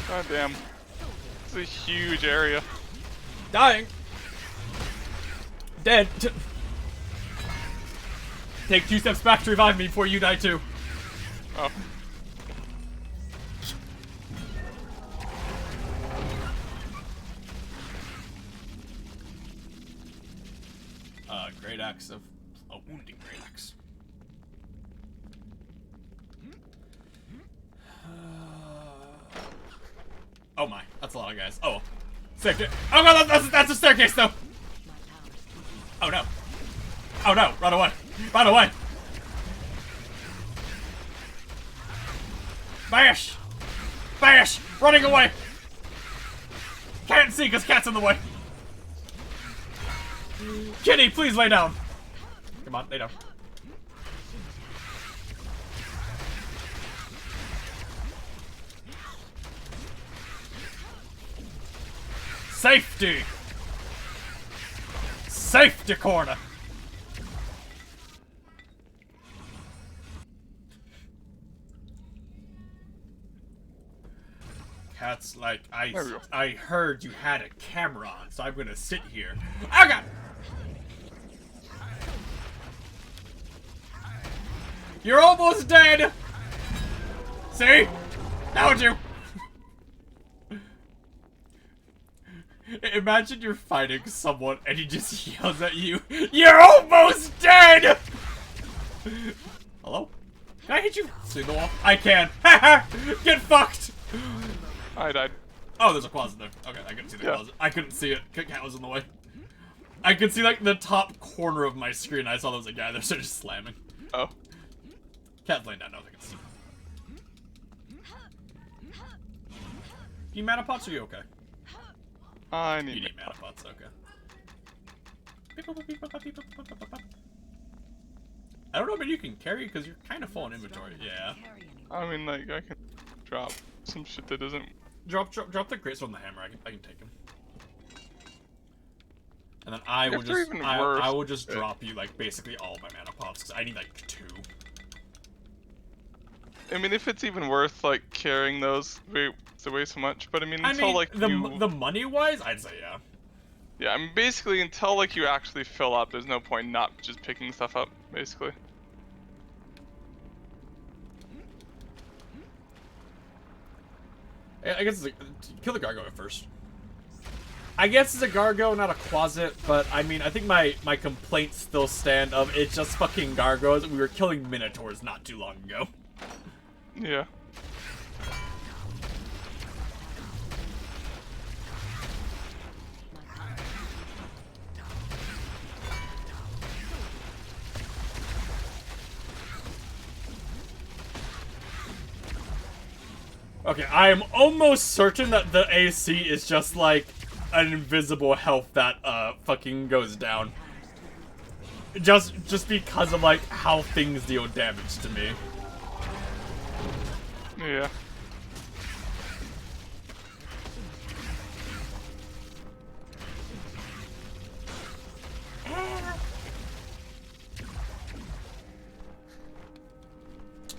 God damn. It's a huge area. Dying. Dead. Take 2 steps back to revive me before you die too. Oh. Great axe of a wounding great axe. Oh my, that's a lot of guys. Oh, staircase. Oh god, that's a staircase though. Oh no. Oh no, run away. Run away. Bash. Bash. Running away. Can't see because cat's in the way. Kitty, please lay down. Come on, lay down. Safety! Safety corner! Cat's like, I heard you had a camera on, so I'm gonna sit here. Oh god! You're almost dead! See? Told you! Imagine you're fighting someone and he just yells at you, "You're almost dead!" Hello? Can I hit you through the wall? I can. Haha! Get fucked! I died. Oh, there's a closet there. Okay, I couldn't see the closet. I couldn't see it. Cat was in the way. I could see like the top corner of my screen. I saw there was a guy there, so just slamming. Oh. Cat's laying down now. I can see. You mana pots? Are you okay? I You need need mana pots. Okay. I don't know, but you can carry because you're kind of full on inventory. Yeah. I mean, like, I can drop some shit that doesn't... Drop the great sword and the hammer. I can take them. And then I will If they're just even I worth will just it. drop you like basically all of my mana pots because I need like 2. I mean, if it's even worth, like, carrying those, it's way so much. But I mean, until, like, the you... the money wise, I'd say yeah. Yeah, I mean, basically, until, like, you actually fill up, there's no point not just picking stuff up, basically. I guess it's kill the gargoyle first. I guess it's a gargoyle, not a closet, but I mean, I think my complaints still stand of it's just fucking gargoyles. We were killing minotaurs not too long ago. Yeah. Okay, I am almost certain that the AC is just like an invisible health that fucking goes down. Just because of like how things deal damage to me. Yeah.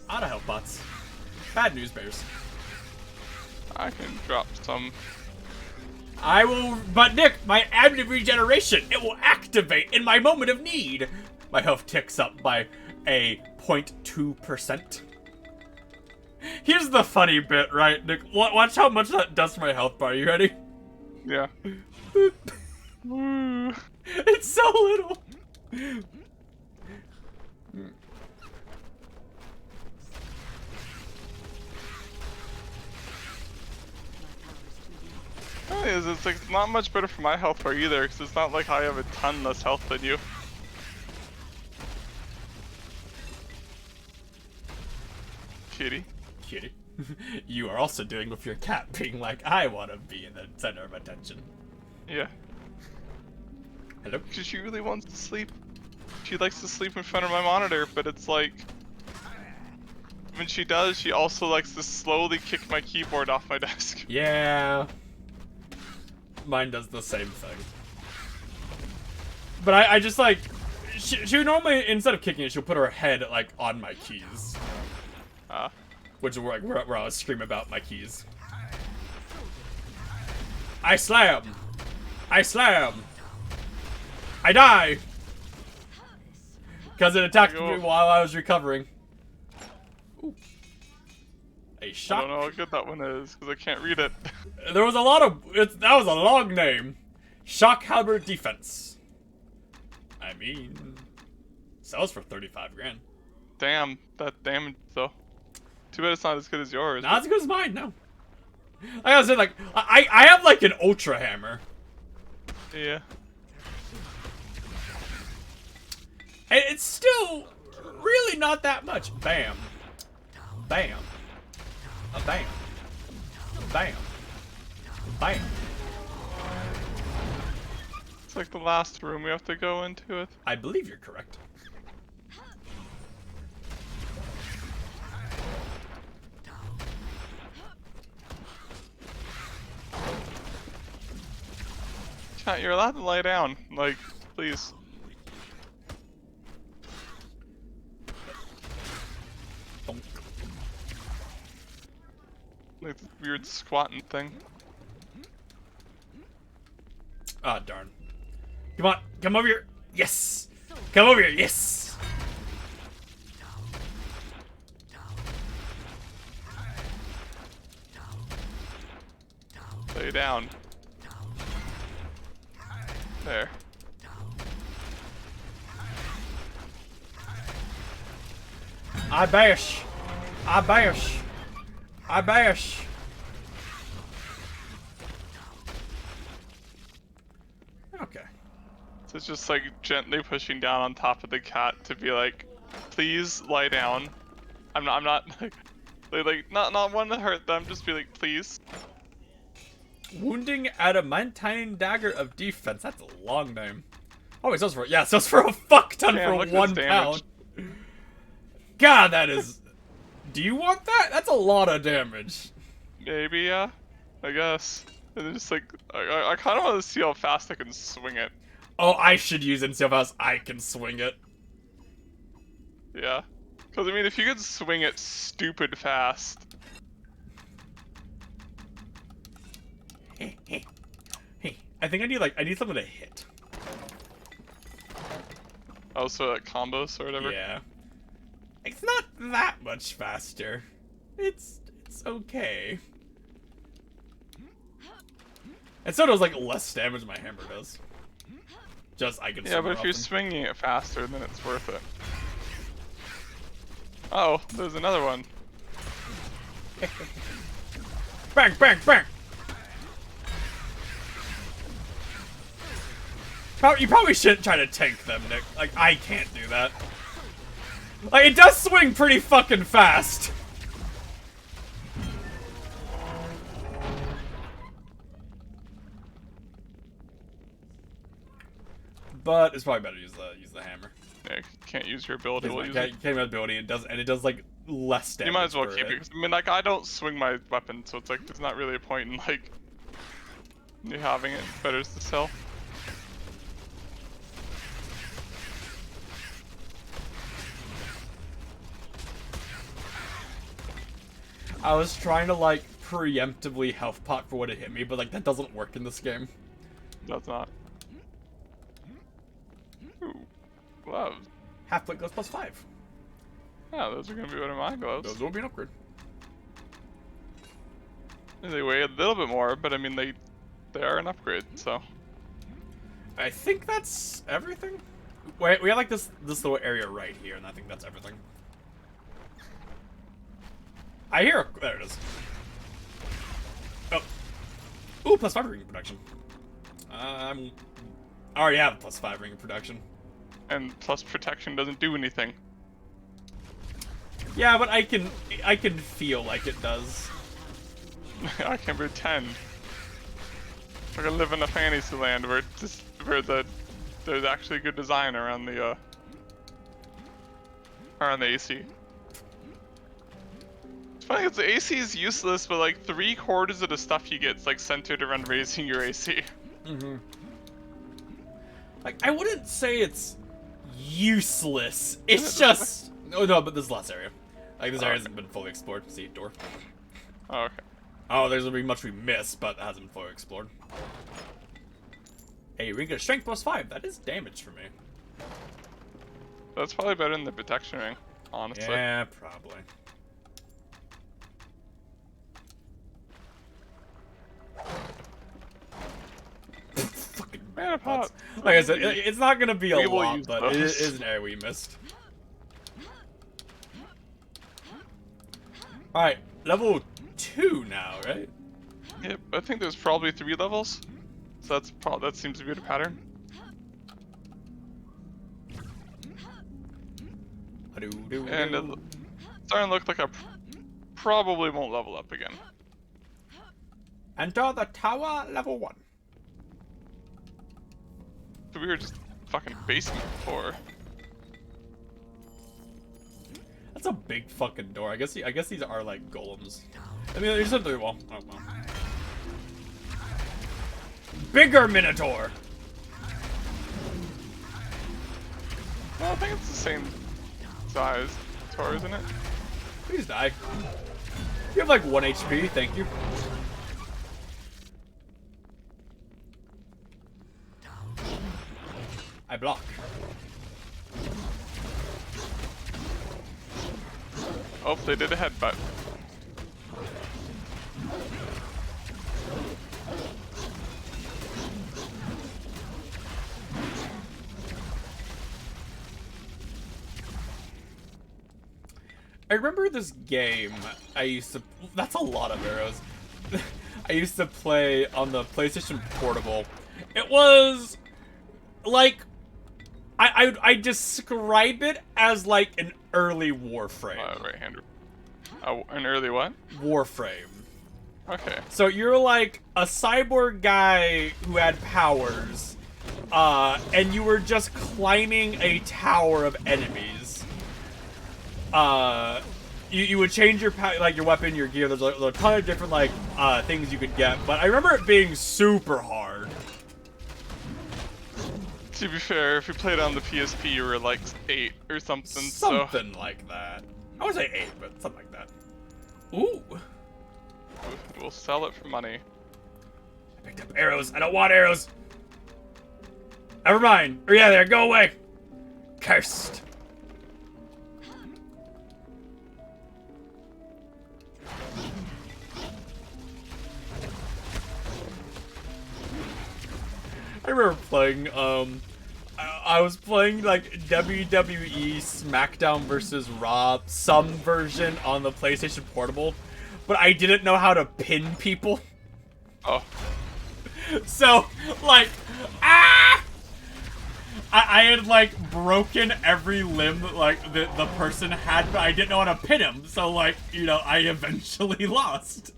Out of health bots. Bad news bears. I can drop some. I will, but Nick, my additive regeneration, it will activate in my moment of need. My health ticks up by a 0.2%. Here's the funny bit, right, Nick? Watch how much that does for my health bar. You ready? Yeah. Woo. It's so little. is, it's like not much better for my health bar either, because it's not like I have a ton less health than you. Kitty. Kitty. You are also doing with your cat being like, I want to be in the center of attention. Yeah. Hello? Because she really wants to sleep. She likes to sleep in front of my monitor, but it's like... when she does, she also likes to slowly kick my keyboard off my desk. Yeah. Mine does the same thing. But I just like... She would normally, instead of kicking it, she'll put her head, like, on my keys. Which is like where I was screaming about my keys. I slam! I slam! I die! Because it attacked me while I was recovering. Ooh. A I shock. don't know how good that one is, because I can't read it. There was a lot of... that was a long name. Shock Halberd Defense. I mean... sells for 35 grand. Damn, that damage though. Too bad it's not as good as yours. Not as good as mine, no. I gotta say, like, I have, like, an Ultra Hammer. Yeah. And it's still really not that much. Bam. Bam. A bam. Bam. Bam. It's like the last room we have to go into it. I believe you're correct. Chat, you're allowed to lie down. Like, please. Like this weird squatting thing. Ah, darn. Come on, come over here. Yes! Come over here, yes! Lay down. There. I bash. I bash. I bash. Okay. So it's just like gently pushing down on top of the cat to be like, please lie down. I'm not like not wanting to hurt them, just be like, please. Wounding adamantine dagger of defense. That's a long name. Oh, it sells for it sells for a fuck ton Damn, for look at £1. this damage. God, that is. Do you want that? That's a lot of damage. Maybe, yeah. I guess. And it's just like I kind of want to see how fast I can swing it. Oh, I should use it and see how fast I can swing it. Yeah. Because I mean, if you could swing it stupid fast. Hey, I think I need something to hit. Oh, so like combos or whatever. Yeah. It's not that much faster. It's okay. It still does like less damage than my hammer does. Just I can. Yeah, but if you're swinging it faster, then it's worth it. Oh, there's another one. Bang, bang, bang. You probably shouldn't try to tank them, Nick. Like, I can't do that. Like, it does swing pretty fucking fast. But it's probably better to use the hammer. Yeah, you can't use your ability. You We'll use can't it. use ability. It does like less damage. You might as well per keep it. hit. 'Cause, I mean, like, I don't swing my weapon, so it's like there's not really a point in like you having it. It's better to sell. I was trying to like preemptively health pot for what it hit me, but like that doesn't work in this game. That's not. Ooh, gloves. Half plate goes +5. Yeah, those are gonna be one of my gloves. Those will be an upgrade. They weigh a little bit more, but I mean they are an upgrade, so. I think that's everything. Wait, we have like this little area right here, and I think that's everything. I hear there it is. Oh. Ooh, +5 ring of production. I already have a +5 ring of production. And plus protection doesn't do anything. Yeah, but I can feel like it does. I can pretend. We're gonna live in a fantasy land where there's actually good design around the AC. It's funny because the AC is useless, but like 3/4 of the stuff you get is like centered around raising your AC. Mm-hmm. Like, I wouldn't say it's useless. It's just... Oh, no, but there's less area. Like, this area hasn't been fully explored. See, door. Oh, okay. Oh, there's gonna be much we missed, but that hasn't been fully explored. Hey, we get a strength +5. That is damage for me. That's probably better than the protection ring, honestly. Yeah, probably. Fucking Man, butts. Like I said, it's not gonna be a We will lot, use but it those. is an area we missed. Alright, level 2 now, right? Yep, I think there's probably 3 levels. So that seems to be the pattern. And it's starting to look like I probably won't level up again. Enter the tower, level 1. So we were just fucking basement before. That's a big fucking door. I guess these are like golems. I mean, there's something well. Oh well. Bigger Minotaur. Well, I think it's the same size Tor, isn't it? Please die. You have like 1 HP. Thank you. I block. Oh, they did a headbutt. I remember this game I used to... That's a lot of arrows. I used to play on the PlayStation Portable. It was... like... I describe it as like an early Warframe. Right-hander. An early what? Warframe. Okay. So you're like a cyborg guy who had powers, and you were just climbing a tower of enemies. You would change your your weapon, your gear. There's a ton of different like things you could get, but I remember it being super hard. To be fair, if you played on the PSP, you were like 8 or something. Something like that. I would say 8, but something like that. Ooh. We'll sell it for money. I picked up arrows. I don't want arrows. Never mind. Or yeah, there. Go away. Cursed. I remember playing, I was playing, like, WWE SmackDown vs. Raw, some version on the PlayStation Portable, but I didn't know how to pin people. Oh. So, like, I had, like, broken every limb that, like, the person had, but I didn't know how to pin him, so, like, you know, I eventually lost.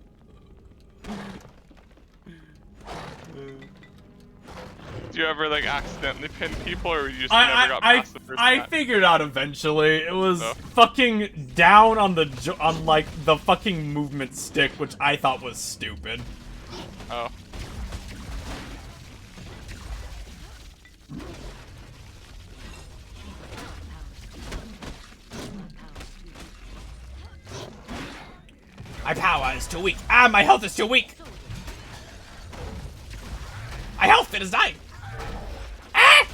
Do you ever like accidentally pin people, or you just never got past the first I match? figured out eventually. It was fucking down on like the fucking movement stick, which I thought was stupid. Oh. My power is too weak. Ah, my health is too weak. My health is dying. Ah!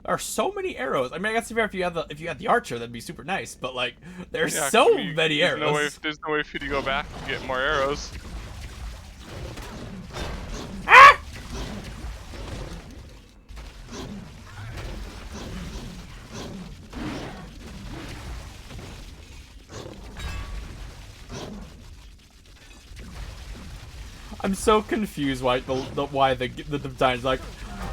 There are so many arrows. I mean, I guess if you had the archer, that'd be super nice. But like, there's so many arrows. There's no way for you to go back and get more arrows. Ah! I'm so confused why the design's like,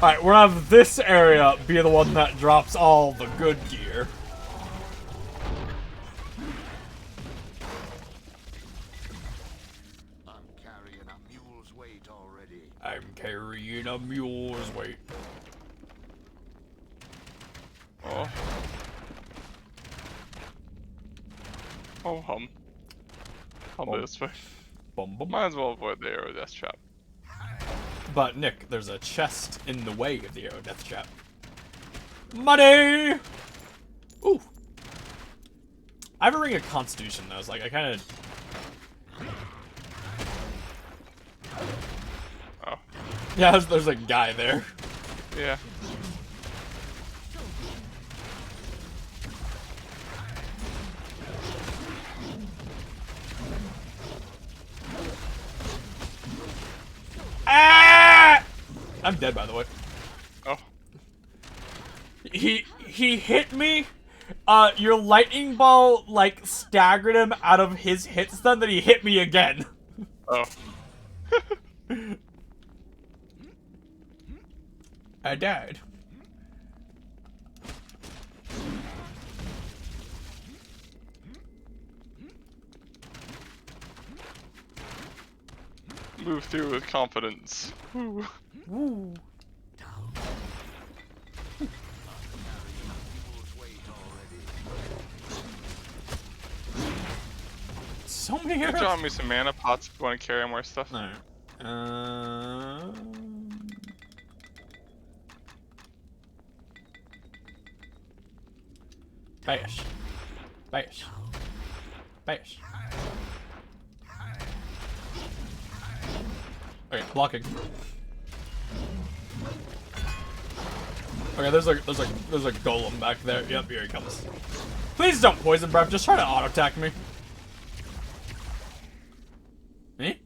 all right, we're gonna have this area be the one that drops all the good gear. I'm carrying a mule's weight already. I'm carrying a mule's weight. Oh. Oh hum. I'll do this way. Bum, bum. Might as well avoid the arrow death trap. But Nick, there's a chest in the way of the arrow death trap. Money! Ooh. I have a ring of constitution though, so like I kinda... Oh. Yeah, there's a guy there. Yeah. Ah! I'm dead, by the way. Oh. He hit me. Your lightning ball like staggered him out of his hit stun. Then he hit me again. Oh. I died. Move through with confidence. Woo. Woo. So many Can you arrows. draw me some mana pots if you want to carry more stuff? Alright. Bash. Bash. Bash. Okay, blocking. Okay, there's a golem back there. Yep, here he comes. Please don't poison breath, just try to auto attack me. Me?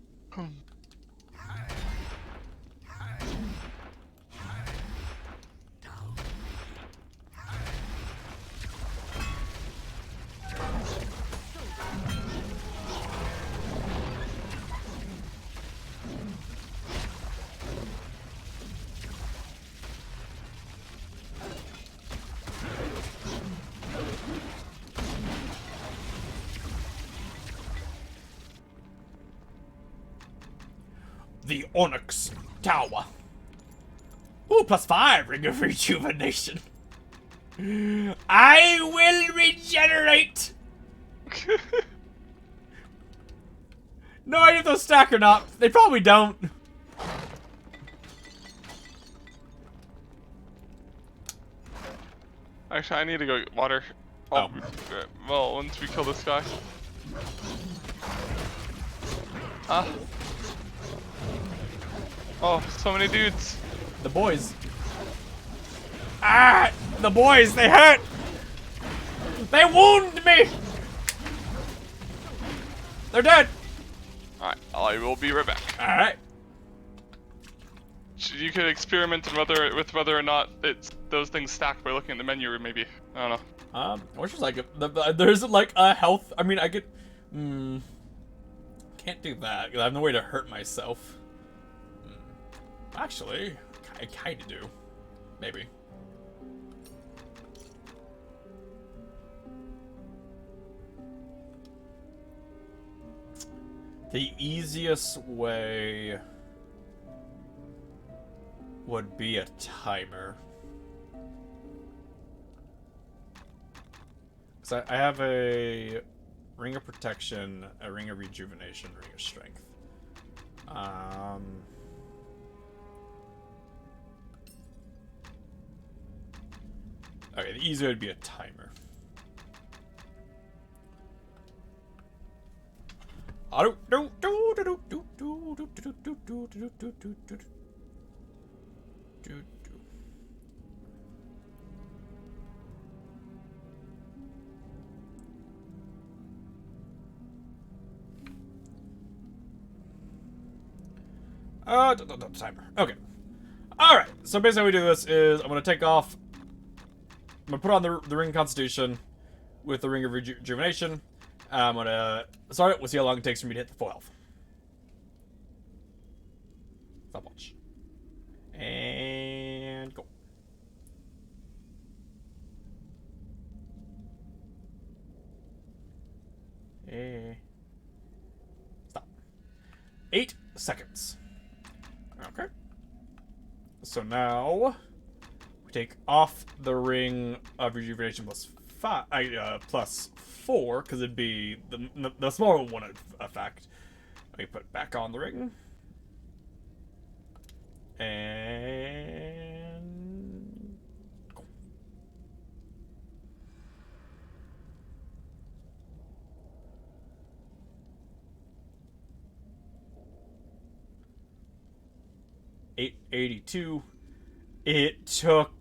The Onyx Tower. Ooh, +5 Ring of Rejuvenation. I will regenerate! No idea if those stack or not. They probably don't. Actually, I need to go get water. Oh. Well, once we kill this guy. Ah. Oh, so many dudes. The boys. Ah! The boys, they hurt! They wound me! They're dead! Alright, I will be right back. Alright. You could experiment with whether or not those things stack by looking at the menu, or maybe. I don't know. I wish there's like there's like a health. I mean, I could. Can't do that because I have no way to hurt myself. Actually, I kind of do. Maybe. The easiest way would be a timer. So I have a Ring of Protection, a Ring of Rejuvenation, Ring of Strength. Okay, the easier would be a timer. Timer. Okay. Alright, so basically how we do this is I'm going to take off. I'm going to put on the Ring of Constitution with the Ring of Rejuvenation. I'm going to start it. We'll see how long it takes for me to hit the full health. Stopwatch. And go. Stop. 8 seconds. Okay. So now we take off the ring of rejuvenation plus 4 because it'd be the smaller one effect. We put it back on the ring. And go. $882. It took.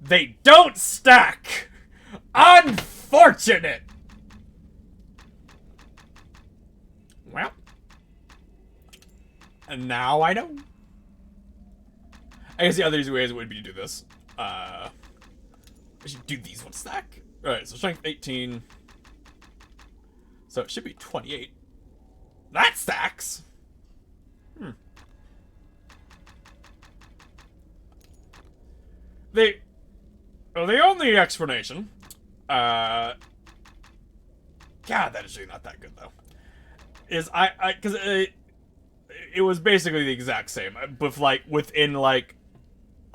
They don't stack. Unfortunate. Well, and now I know. I guess the other easy ways would be to do this. I should do these one stack. Alright, so strength 18. So it should be 28. That stacks! The only explanation, God, that is really not that good though, is because it was basically the exact same, with like within like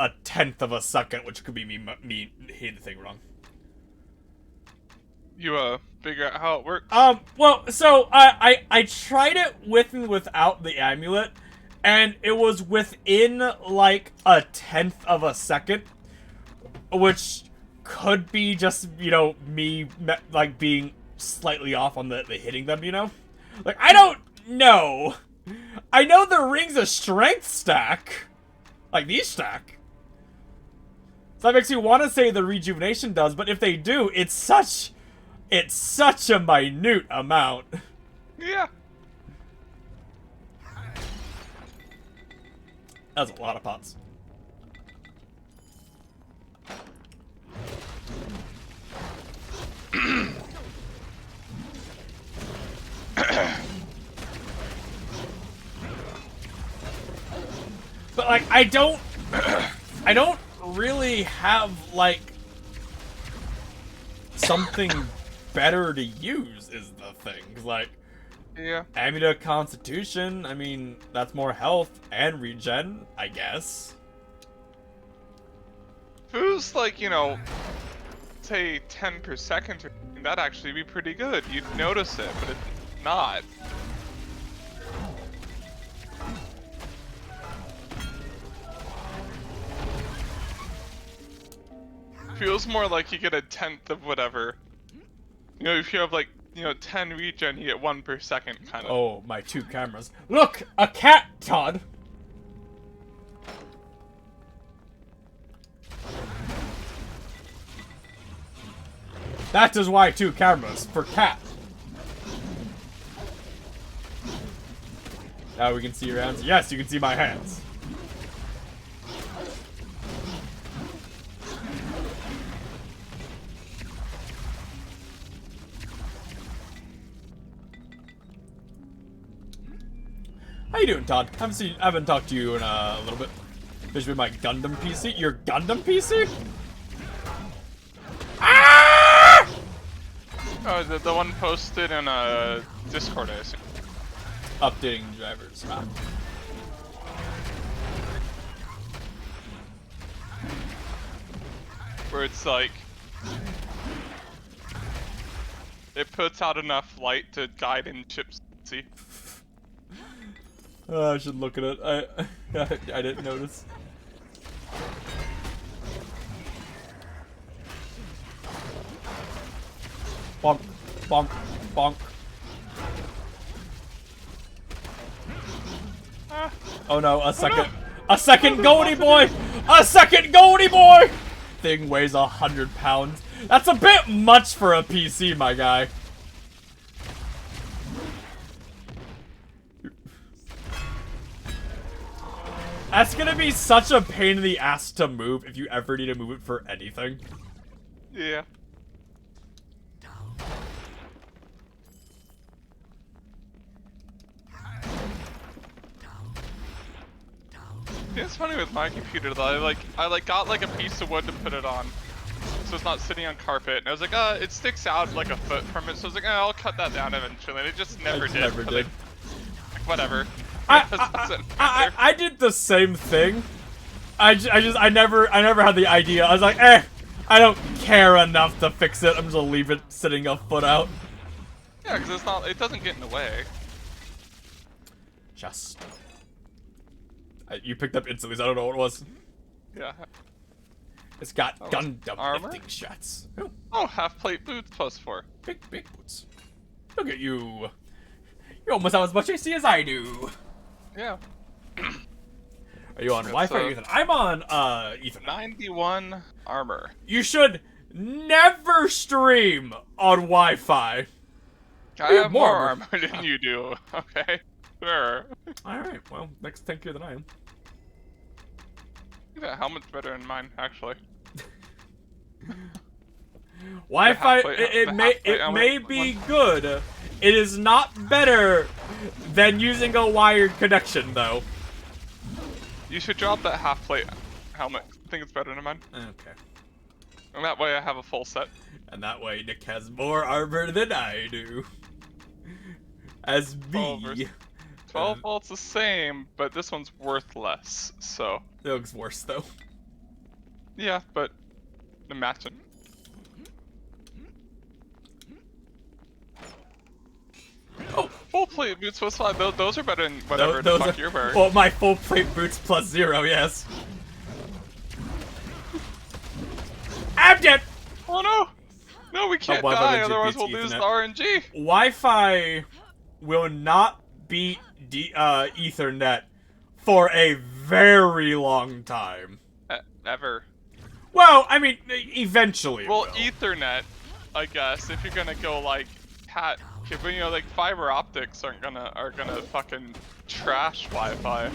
a 1/10 of a second, which could be me hitting the thing wrong. You figure out how it works? Well, so I tried it with and without the amulet, and it was within like a 1/10 of a second, which could be just, you know, me like being slightly off on the hitting them, you know? Like, I don't know. I know the ring's a strength stack. Like, these stack. So that makes me want to say the rejuvenation does, but if they do, it's such a minute amount. Yeah. That's a lot of pots. But like, I don't really have like something better to use is the thing. 'Cause, like, Yeah. Amulet Constitution, I mean, that's more health and regen, I guess. If it was like, you know, say 10 per second, that'd actually be pretty good. You'd notice it, but it's not. Feels more like you get a 1/10 of whatever. You know, if you have like, you know, 10 regen, you get 1 per second, kind of. Oh, my 2 cameras. Look! A cat, Todd! That is why 2 cameras, for cat. Now we can see your hands. Yes, you can see my hands. How you doing, Todd? Haven't talked to you in a little bit. Especially with my Gundam PC. Your Gundam PC? Ah! Oh, the one posted in Discord, I assume. Updating drivers. Ah. Where it's like, it puts out enough light to guide in chips. See? I should look at it. I didn't notice. Bonk, bonk, bonk. Oh no, a second Goldie boy! A second Goldie boy! Thing weighs 100 pounds. That's a bit much for a PC, my guy. That's gonna be such a pain in the ass to move if you ever need to move it for anything. Yeah. It's funny with my computer though. I got like a piece of wood to put it on, so it's not sitting on carpet. And I was like, it sticks out like a foot from it. So I was like, I'll cut that down eventually. And it just never did. Never did. Like, whatever. I did the same thing. I never had the idea. I was like, I don't care enough to fix it. I'm just gonna leave it sitting a foot out. Yeah, because it doesn't get in the way. Just. You picked up instantly, so I don't know what it was. Yeah. It's got Oh, Gundam armor? lifting shots. Oh, half plate boots +4. Big boots. Look at you. You almost have as much AC as I do. Yeah. Are you on That's, Wi-Fi or Ethernet? I'm on Ethernet. 91 armor. You should never stream on Wi-Fi. I You have more armor. armor than you do. Okay. Sure. Alright, well, next tankier than I am. That helmet's better than mine, actually. Wi-Fi, halfway- it the may halfway be good. It is not better than using a wired connection, though. You should drop that half plate helmet. I think it's better than mine. Okay. And that way I have a full set. And that way Nick has more armor than I do. As Oh, me. versus- 12 volts the same, but this one's worth less, so. It looks worse, though. Yeah, but imagine. Oh, full plate boots plus 5. Those are better than whatever the fuck you're wearing. Well, my full plate boots plus 0, yes. I'm dead! Oh no! No, we can't Wi-Fi die, legit otherwise beats we'll lose the Ethernet. RNG. Wi-Fi will not beat Ethernet for a very long time. Ever. Well, I mean, eventually. it Well, will. Ethernet, I guess, if you're gonna go like but you know, like fiber optics are gonna fucking trash Wi-Fi,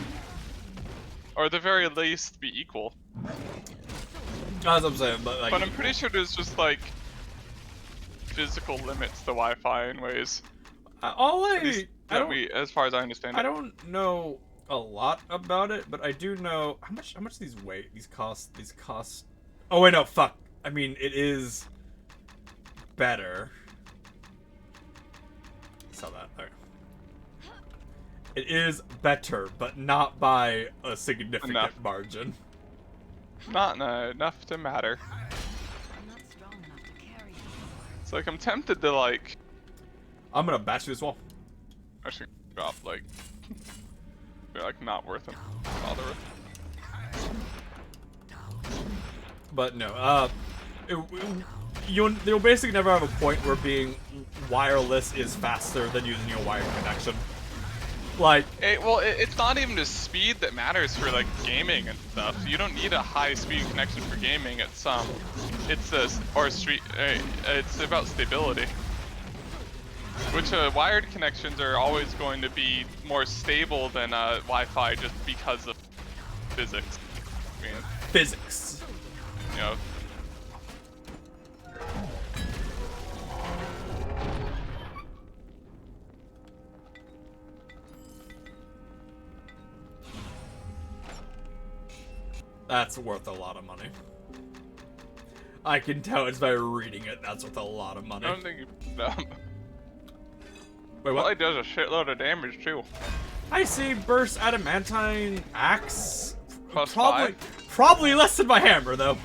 or at the very least be equal. That's what I'm saying, but like. But I'm pretty sure there's just like physical limits to Wi-Fi in ways. At least as far as I understand it. I don't know a lot about it, but I do know how much these weigh. These cost. Oh wait, no, fuck. I mean, it is better. Saw that. Okay. It is better, but not by a significant margin. Not enough to matter. I'm not strong enough to carry you. It's like I'm tempted to like I'm gonna bash through this wall. actually drop like they're like not worth it. Bother with. But no, you'll basically never have a point where being wireless is faster than using a wired connection. Like, It's not even the speed that matters for like gaming and stuff. You don't need a high speed connection for gaming. It's about stability. Which wired connections are always going to be more stable than Wi-Fi just because of physics. I mean, physics. you know. That's worth a lot of money. I can tell it's by reading it. That's worth a lot of money. I don't think you. Wait, Well, what? it does a shitload of damage too. I see burst adamantine axe. Plus Probably less than my hammer though.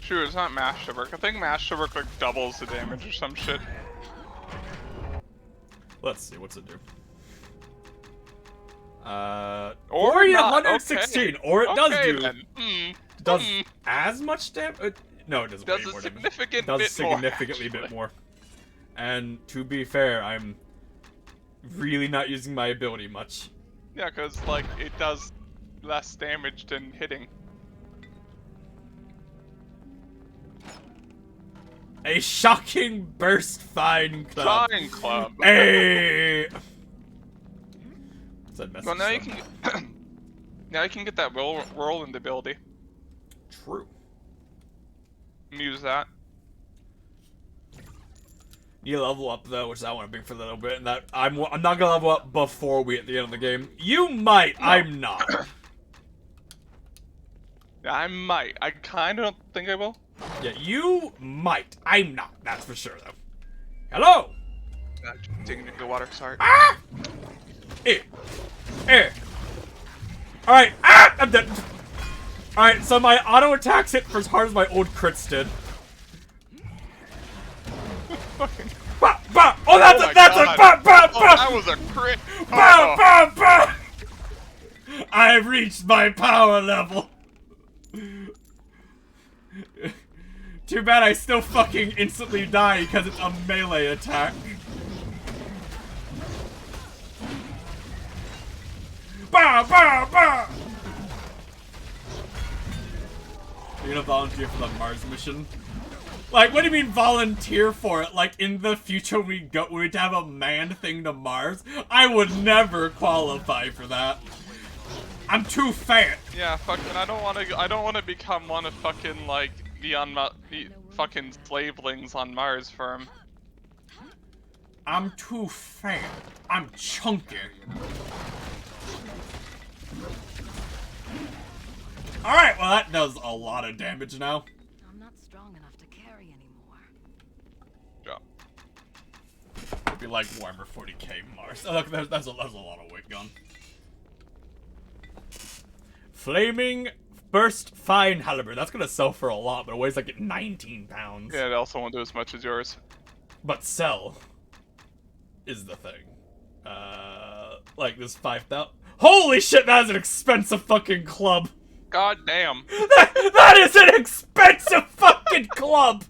Sure, it's not masterwork. I think masterwork like doubles the damage or some shit. Let's see, what's it do? Or not, 116, okay. or it does Okay, do. then. Does as much damage? No, it doesn't. Does way a more damage. significant Does bit more, significantly bit actually. more. And to be fair, I'm really not using my ability much. Yeah, because like it does less damage than hitting. A shocking burst fine club. Flying club. Hey. What's that message? Well, now you from? can now you can get that whirlwind ability. True. And use that. You level up though, which I want to be for a little bit, and that I'm not gonna level up before we at the end of the game. You might, no. I'm not. Yeah, I might. I kind of don't think I will. Yeah, you might. I'm not. That's for sure though. Hello. Digging into the water. Sorry. Ah! Alright, ah! I'm dead. Alright, so my auto attacks hit for as hard as my old crits did. Bah, bah! Oh, that's a bah, bah, bah! Oh, that was a crit! Bah, bah, bah! I've reached my power level. Too bad I still fucking instantly die because it's a melee attack. Bah, bah, bah! You're gonna volunteer for the Mars mission? Like, what do you mean volunteer for it? Like, in the future we'd have a manned thing to Mars? I would never qualify for that. I'm too fat. Yeah, fucking, I don't wanna become one of fucking, like, the fucking slavelings on Mars for him. I'm too fat. I'm chunky. Alright, well that does a lot of damage now. I'm not strong enough to carry anymore. Yeah. It'd be like Warhammer 40k Mars. Oh, look, that's a lot of weight gone. Flaming Burst Fine Halberd. That's gonna sell for a lot, but it weighs like 19 pounds. Yeah, it also won't do as much as yours. But sell is the thing. Like this 5,000. Holy shit, that is an expensive fucking club. God damn. That is an expensive fucking club.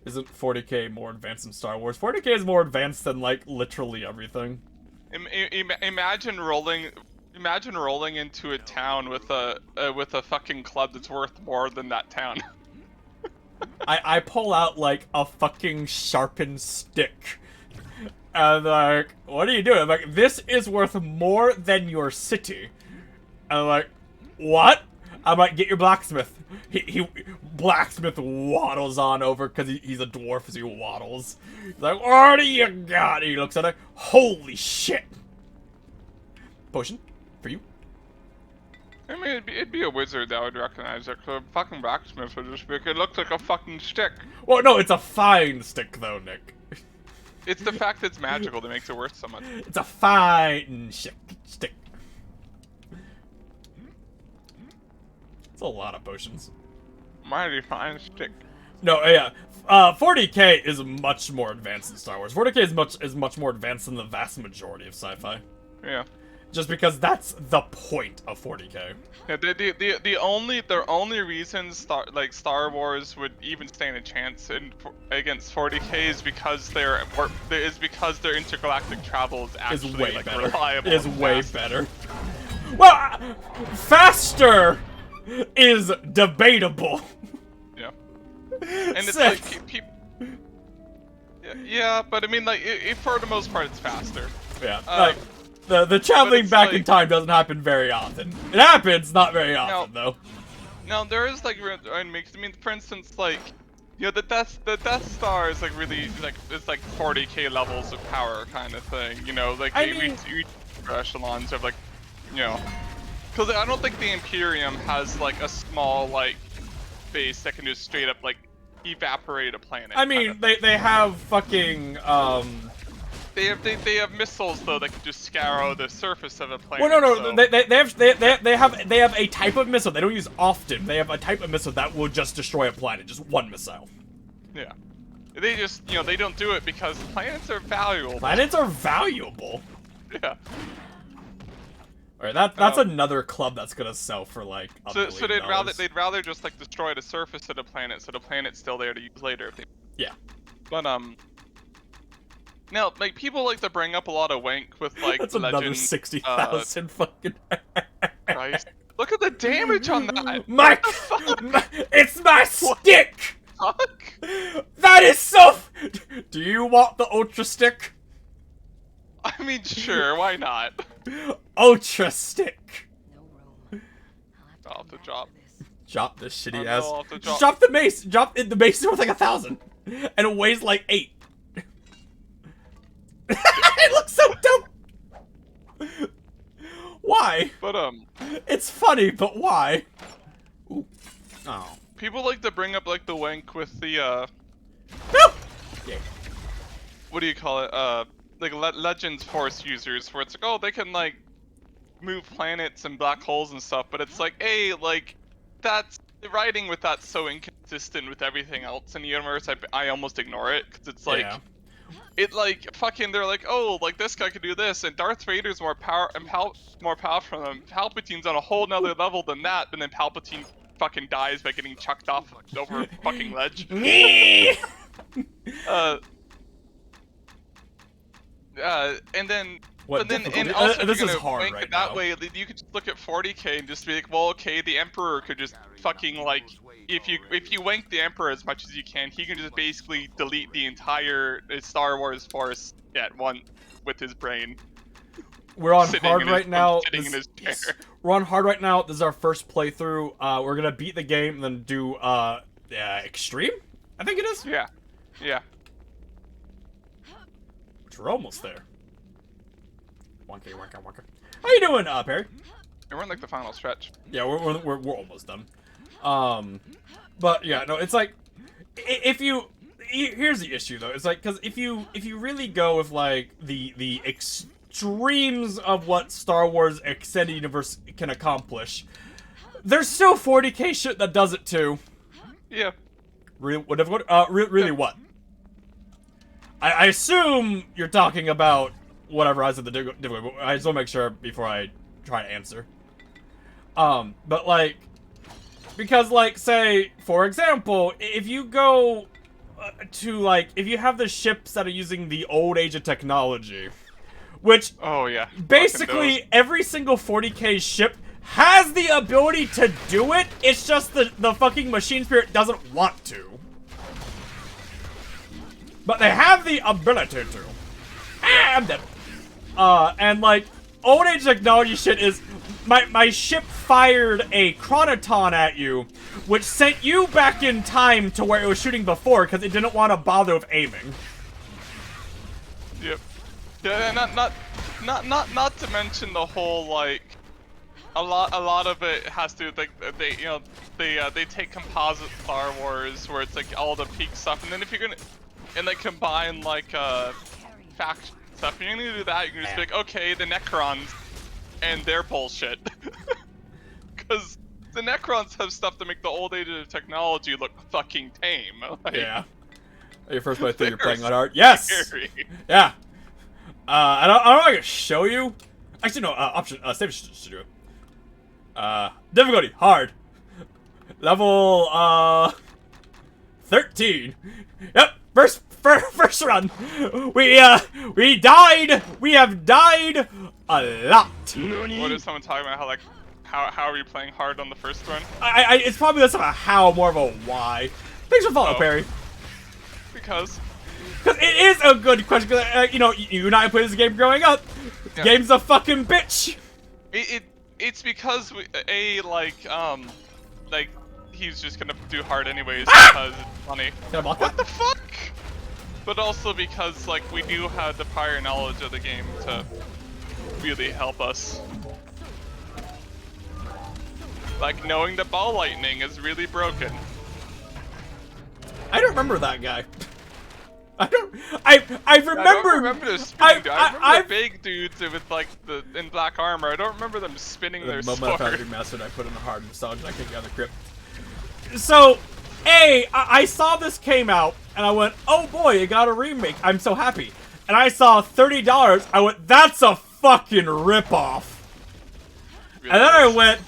Isn't 40k more advanced than Star Wars? 40k is more advanced than like literally everything. Imagine rolling into a town with a fucking club that's worth more than that town. I pull out like a fucking sharpened stick. And like, what are you doing? I'm like, this is worth more than your city. And I'm like, what? I'm like, get your blacksmith. He blacksmith waddles on over because he's a dwarf as he waddles. He's like, what do you got? He looks at it. Holy shit. Potion for you. I mean, it'd be a wizard that would recognize it, so a fucking blacksmith would just be like, it looks like a fucking stick. Well, no, it's a fine stick though, Nick. It's the fact that it's magical that makes it worth so much. It's a fine stick. It's a lot of potions. Mighty fine stick. No, yeah. 40k is much more advanced than Star Wars. 40k is much more advanced than the vast majority of sci-fi. Yeah. Just because that's the point of 40k. Yeah, the only reason Star Wars would even stand a chance against 40k is because their intergalactic travel is actually way like better. reliable. Is way better. Well, faster is debatable. Yeah. And it's Six. like people. Yeah, but I mean, like, for the most part, it's faster. Yeah. Like, the traveling back like, in time doesn't happen very often. It happens, not very often though. No, there is like, I mean, for instance, like, you know, the Death Star is like really like it's like 40k levels of power kind of thing. You know, like we echelons of like, you know, because I don't think the Imperium has like a small like base that can just straight up like evaporate a planet. I mean, they have fucking They have missiles though that can just scour the surface of a planet. Well, no, so. they have a type of missile they don't use often. They have a type of missile that will just destroy a planet, just one missile. Yeah, they just they don't do it because planets are valuable. Planets are valuable. Yeah. All right, that's another club that's gonna sell for like $1 billion. So they'd rather just like destroy the surface of the planet so the planet's still there to use later. If they... Yeah. But now, like, people like to bring up a lot of wank with, like, that's Legend, another 60,000 fucking... Christ. Look at the damage on that! Mike! It's my stick! Fuck? That is so... Do you want the Ultra Stick? I mean, sure, why not? Ultra Stick! No room. I'll have to Off the job. Drop this shitty no, ass. I'll have to Just drop- drop the mace. Drop it. The mace is worth like 1,000, and it weighs like 8. It looks so dumb. Why? But It's funny, but why? Ooh. Oh. people like to bring up like the wank with the No. Yeah. what do you call it? Like Legends Force users, where it's like, oh, they can like move planets and black holes and stuff, but it's like, hey, like that's the writing with that's so inconsistent with everything else in the universe. I almost ignore it because it's like. Yeah. It like fucking they're like, oh, like this guy could do this, and Darth Vader's more more powerful than him. Palpatine's on a whole nother level than that, and then Palpatine fucking dies by getting chucked off over a fucking ledge. And then What but then difficulty? and also This if you're is gonna hard wank right it that now. way, you could just look at 40k and just be like, well, okay, the Emperor could just fucking like if you wank the Emperor as much as you can, he can just basically delete the entire Star Wars force at once with his brain. We're on Sitting hard in his- right now. sitting in his chair. We're on hard right now. This is our first playthrough. We're gonna beat the game and then do extreme. I think it is. Yeah, yeah. Which we're almost there. Wonka, wonka, wonka. How you doing, Perry? And we're in like the final stretch. Yeah, we're almost done. But yeah, no, it's like if you here's the issue though. It's like because if you really go with like the extremes of what Star Wars Extended Universe can accomplish, there's still 40k shit that does it too. Yeah. Really, really what? I assume you're talking about whatever I said the difficulty, but I just want to make sure before I try to answer. But like, because like, say, for example, if you go to like, if you have the ships that are using the old age of technology, which Oh yeah. basically every single 40k ship has the ability to do it, it's just the fucking machine spirit doesn't want to. But they have the ability to. Ah, I'm dead. And like, old age technology shit is, my ship fired a chronoton at you, which sent you back in time to where it was shooting before, because it didn't want to bother with aiming. Yep. Yeah, not to mention the whole like, a lot of it has to do with like they take composite Star Wars where it's like all the peak stuff, and then if you're gonna like combine like faction stuff, if you're gonna do that, you can just be like, okay, the Necrons and their bullshit, because the Necrons have stuff to make the old age of technology look fucking tame. Like, Yeah. Your first playthrough, you're they're playing on hard. Yes. scary. Yeah. I don't know if I can show you. Actually, no. Option. Save should do it. Difficulty hard. Level 13. Yep. First run. We died. We have died a lot. What is someone talking about? How like how are you playing hard on the first one? It's probably less of a how, more of a why. Thanks for following, Oh. Perry. Because It is a good question, because, you know, you and I played this game growing up. Yeah. Game's a fucking bitch. it's because like he's just gonna do hard anyways because it's funny. Can I block What that? the fuck? But also because like we do have the prior knowledge of the game to really help us. Like knowing that ball lightning is really broken. I don't remember that guy. I remember. I don't remember the spinning dude. I remember I've- the big dudes with like in black armor. I don't remember them spinning their The moment I found sword. remastered, I put in a hard nostalgia. I kicked out of the crypt. So, I saw this came out, and I went, oh boy, it got a remake. I'm so happy. And I saw $30. I went, that's a fucking ripoff. Really And then I is. went,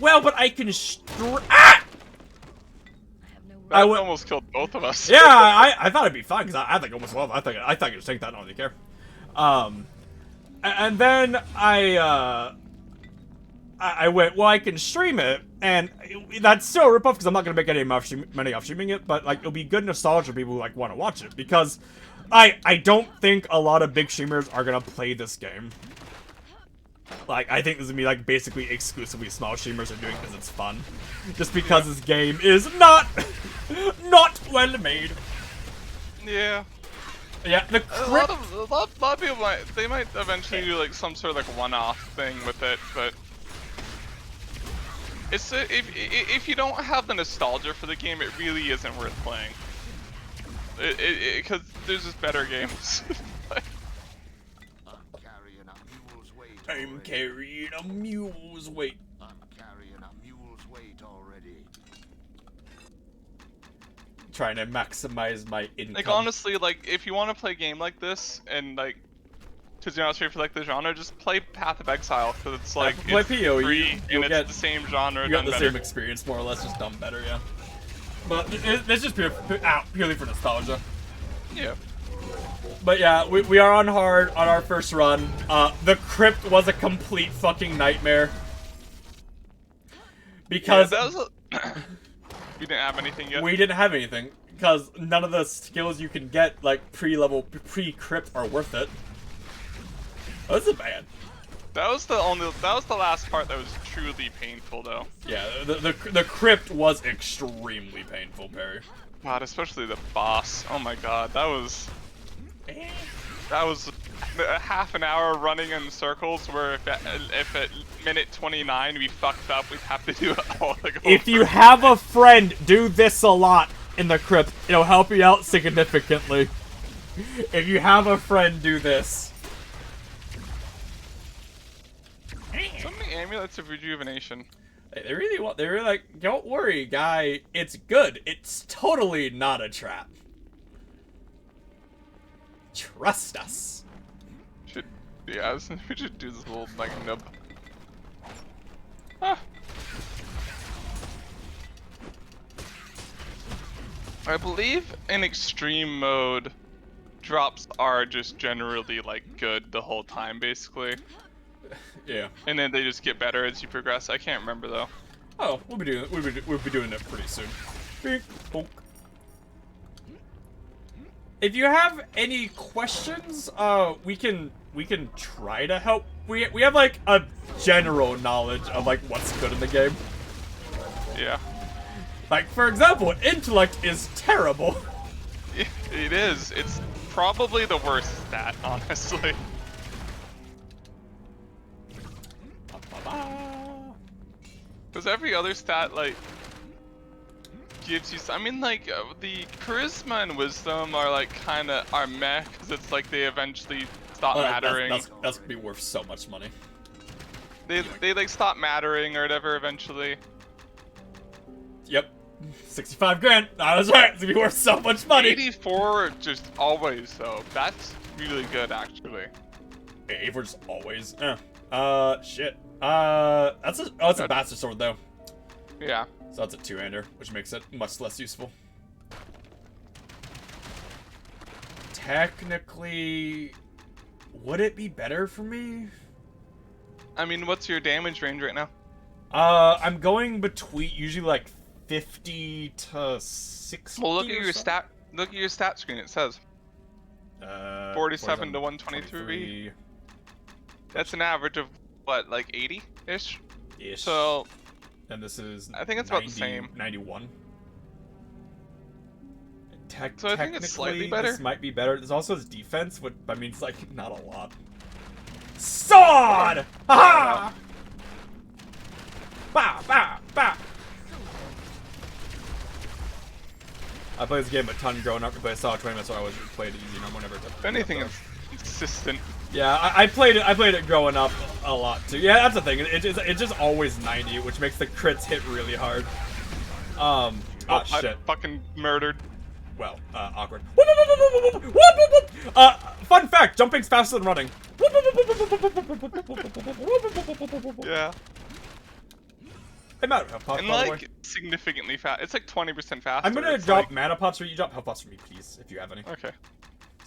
well, but I can I have no That I went- almost killed both of us. Yeah, I thought it'd be fine because I think almost well. I thought I could take that. I don't really care. And then I went, well, I can stream it, and that's still a ripoff because I'm not gonna make any money off streaming it. But like, it'll be good nostalgia for people who like want to watch it because I don't think a lot of big streamers are gonna play this game. Like, I think this is gonna be like basically exclusively small streamers are doing because it's fun. Just because this game is not well made. Yeah. Yeah, the A crit. lot of people might eventually do like some sort of like one-off thing with it, but it's if you don't have the nostalgia for the game, it really isn't worth playing. Because there's just better games. I'm carrying a mule's weight I'm already. carrying a mule's weight. I'm carrying a mule's weight already. Trying to maximize my income. Like honestly, like if you want to play a game like this and like, because you're not straight for like the genre, just play Path of Exile because it's like play it's PoE, free you'll and get- it's the same genre You got done the better. same experience, more or less, just done better, yeah. But it's just purely for nostalgia. Yeah. But yeah, we are on hard on our first run. The crypt was a complete fucking nightmare. Because Yeah, that was we didn't have anything yet. we didn't have anything. Because none of the skills you can get, like, pre-crypt are worth it. Oh, this is bad. That was the last part that was truly painful though. Yeah, the crypt was extremely painful, Perry. God, especially the boss. Oh my god, that was a half an hour running in circles where if at minute 29 we fucked up, we'd have to do it all like If over. you have a friend, do this a lot in the crypt. It'll help you out significantly. If you have a friend, do this. So many amulets of rejuvenation. They really want. They're like, don't worry, guy. It's good. It's totally not a trap. Trust us. Yeah, we should do this little like nub. Ah. I believe in extreme mode, drops are just generally like good the whole time, basically, Yeah. and then they just get better as you progress. I can't remember though. Oh, we'll be doing it pretty soon. Beep, bonk. If you have any questions, we can try to help. We have like a general knowledge of like what's good in the game. Yeah, Like, for example, intellect is terrible. it is. It's probably the worst stat, honestly. Because every other stat like gives you. I mean, like the charisma and wisdom are like kind of are meh, because it's like they eventually stop mattering. That's gonna be worth so much money. They like stop mattering or whatever eventually. Yep. 65 grand. That was right. It's gonna be worth so much money. 84 just always though. That's really good actually. Average always. Shit. It's a bastard sword though. Yeah. So that's a two-hander, which makes it much less useful. Technically, would it be better for me? I mean, what's your damage range right now? I'm going between usually like 50 to 60. Well, look at or your so. stat. Look at your stat screen. It says 47 to 123. That's an average of what, like 80-ish? Ish. So and this is I think it's about the same. 91. So I think it's slightly better. This might be better. There's also his defense, which I mean, it's like not a lot. Sword! Ha! Ba ba ba. I played this game a ton growing up, but I saw 20 minutes, so I always played it easy. Whenever. If anything, it's consistent. Yeah, I played it growing up a lot too. Yeah, that's the thing. It's just always 90, which makes the crits hit really hard. Oh shit. I fucking murdered. Well, awkward. Fun fact: jumping's faster than running. Yeah. I'm out of health pots, And by the way. like significantly fast. It's like 20% faster. I'm gonna It's drop like- mana pots for you. Drop health pots for me, please, if you have any. Okay.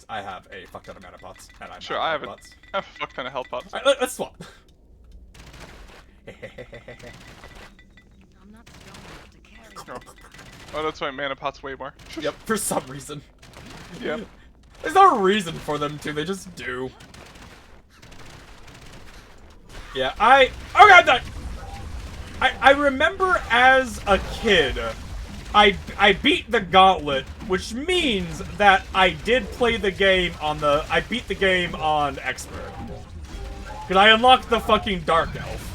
I have a fuck ton of mana pots, and I'm Sure, out of I have health a, pots. I have a fuck ton of health pots. Alright, let's swap. I'm not strong enough to carry. Oh, that's why mana pot's way more. Yep, for some reason. Yeah. There's no reason for them to, they just do. Yeah, oh god, I remember as a kid, I beat the gauntlet, which means that I did play the game on I beat the game on expert. Because I unlocked the fucking Dark Elf.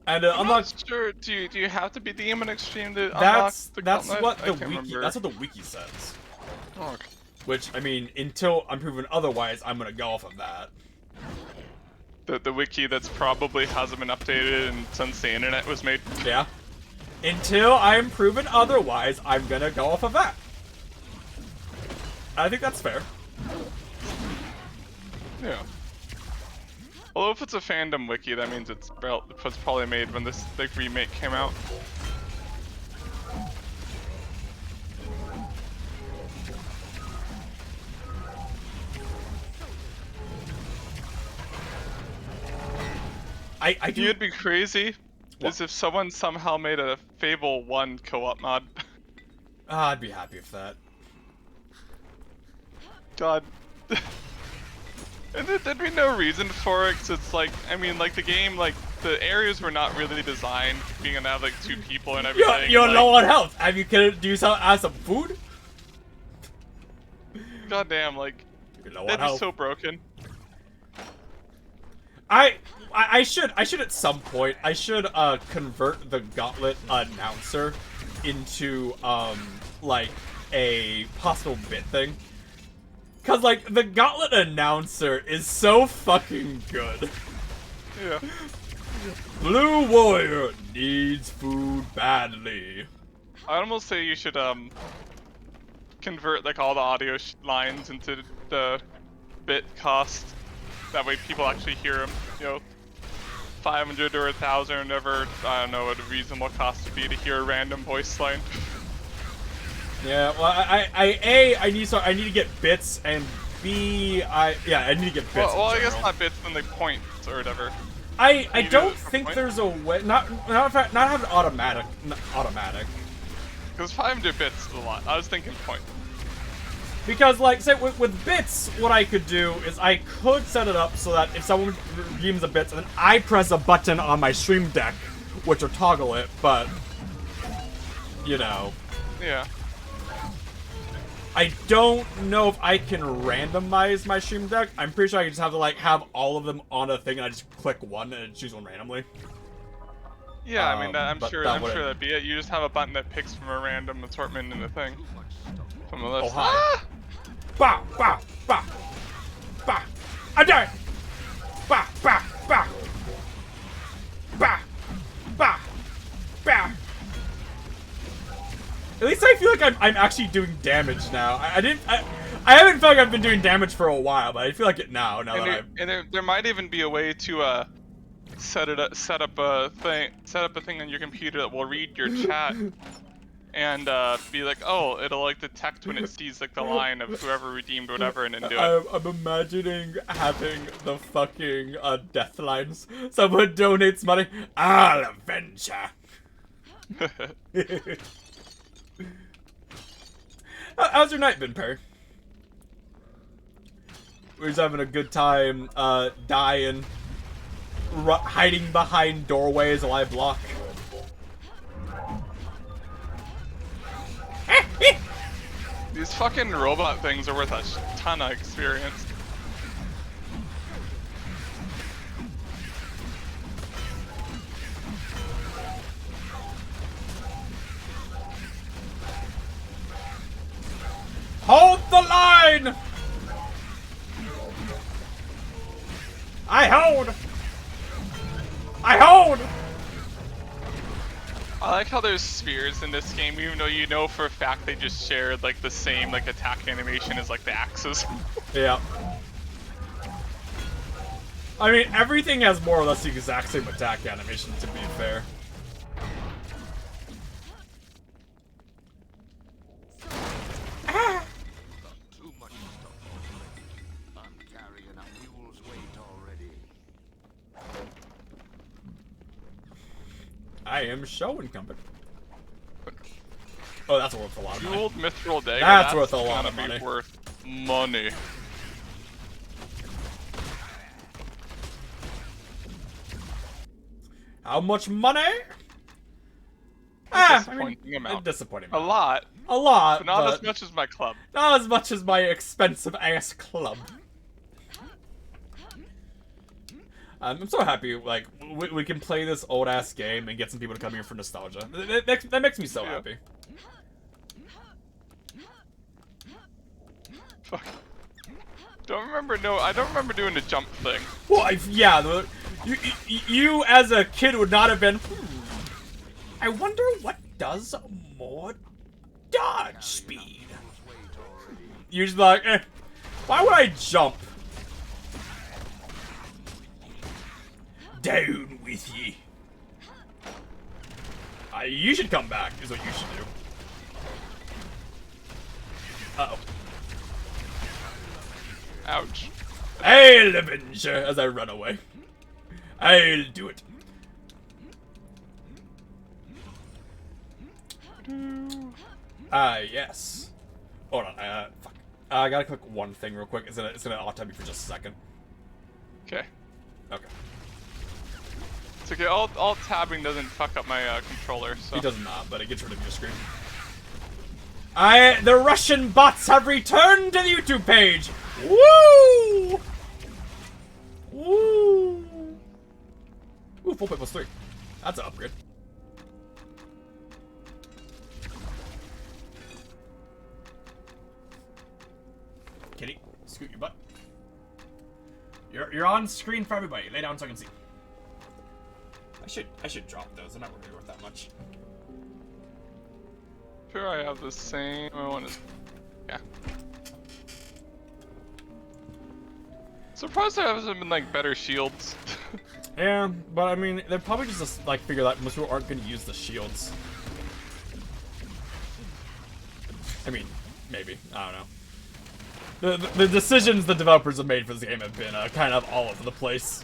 And I'm unlocked... not sure. Do you have to beat the game on extreme to unlock That's the that's gauntlet? what I the can't wiki remember. that's what the wiki says. Oh, okay. Which, I mean, until I'm proven otherwise, I'm gonna go off of that. The wiki that's probably hasn't been updated and since the internet was made. Yeah. Until I am proven otherwise, I'm gonna go off of that. I think that's fair. Yeah. Although if it's a fandom wiki, that means it was probably made when this remake came out. I do. You'd be crazy. What? Is if someone somehow made a Fable 1 co-op mod. I'd be happy with that. God. And there'd be no reason for it, 'cause it's like, I mean, like the game, like the areas were not really designed being gonna have like 2 people and everything. You're like, low on health. Have you can do some add some food? Goddamn, like You're low on that'd be health. so broken. I should at some point I should convert the Gauntlet announcer into like a possible bit thing. Cause like the Gauntlet announcer is so fucking good. Yeah. Blue Warrior needs food badly. I'd almost say you should convert like all the audio lines into the bit cost. That way people actually hear them. You know, 500 or 1,000 or whatever. I don't know what a reasonable cost would be to hear a random voice line. Yeah, well, I need to get bits, and B, I need to get bits. Well, in I guess general. not bits, then like points or whatever. I you do don't it for think point? there's a way not have it automatic. Because 500 bits is a lot. I was thinking point. Because like say with bits, what I could do is I could set it up so that if someone redeems the bits, and then I press a button on my stream deck, which will toggle it, but you know. Yeah. I don't know if I can randomize my stream deck. I'm pretty sure I just have to like have all of them on a thing and I just click one and choose one randomly. Yeah, I mean, I'm but sure that wouldn't- that'd be it. You just have a button that picks from a random assortment in the thing. From the list. Oh, hi. Ah! Bah, bah, bah, bah. I'm dead. Bah, bah, bah. Bah, bah, bah. At least I feel like I'm actually doing damage now. I haven't felt like I've been doing damage for a while, but I feel like it now. Now that I've... And there might even be a way to set up a thing on your computer that will read your chat and be like, oh, it'll like detect when it sees like the line of whoever redeemed whatever and then do it. I'm imagining having the fucking death lines. Someone donates money. I'll avenge her. How's your night been, Perry? We're just having a good time, dying, hiding behind doorways while I block. These fucking robot things are worth a ton of experience. Hold the line! I hold! I hold! I like how there's spheres in this game, even though you know for a fact they just shared like the same like attack animation as like the axes. Yeah. I mean, everything has more or less the exact same attack animation, to be fair. Too much stuff. I'm carrying a mule's weight already. I am showing company. Oh, that's worth a lot of money. Jeweled mithril dagger. That's worth a lot gonna of be money. Worth money. How much money? I disappointing mean, amount. a disappointing A amount. lot, A lot, but not as much as my club. not as much as my expensive ass club. I'm so happy, like, we can play this old ass game and get some people to come here for nostalgia. That makes me so happy. Fuck. I don't remember doing the jump thing. Well, yeah, you as a kid would not have been. I wonder what does more dodge speed. You're just like, why would I jump? Down with ye. You should come back, is what you should do. Uh-oh. Ouch. I'll avenge her as I run away. I'll do it. Yes. Hold on, fuck. I gotta click one thing real quick. It's gonna auto me for just a second. Okay. Okay. It's okay. Alt tabbing doesn't fuck up my controller, so. It does not, but it gets rid of your screen. The Russian bots have returned to the YouTube page! Woo! Woo! Ooh, full pay plus 3. That's an upgrade. Kitty, scoot your butt. You're on screen for everybody. Lay down so I can see. I should drop those. They're not really worth that much. Sure, I have the same. I want to. Yeah. Surprised there hasn't been like better shields. Yeah, but I mean, they're probably just like figure that most people aren't going to use the shields. I mean, maybe. I don't know. The decisions the developers have made for this game have been kind of all over the place.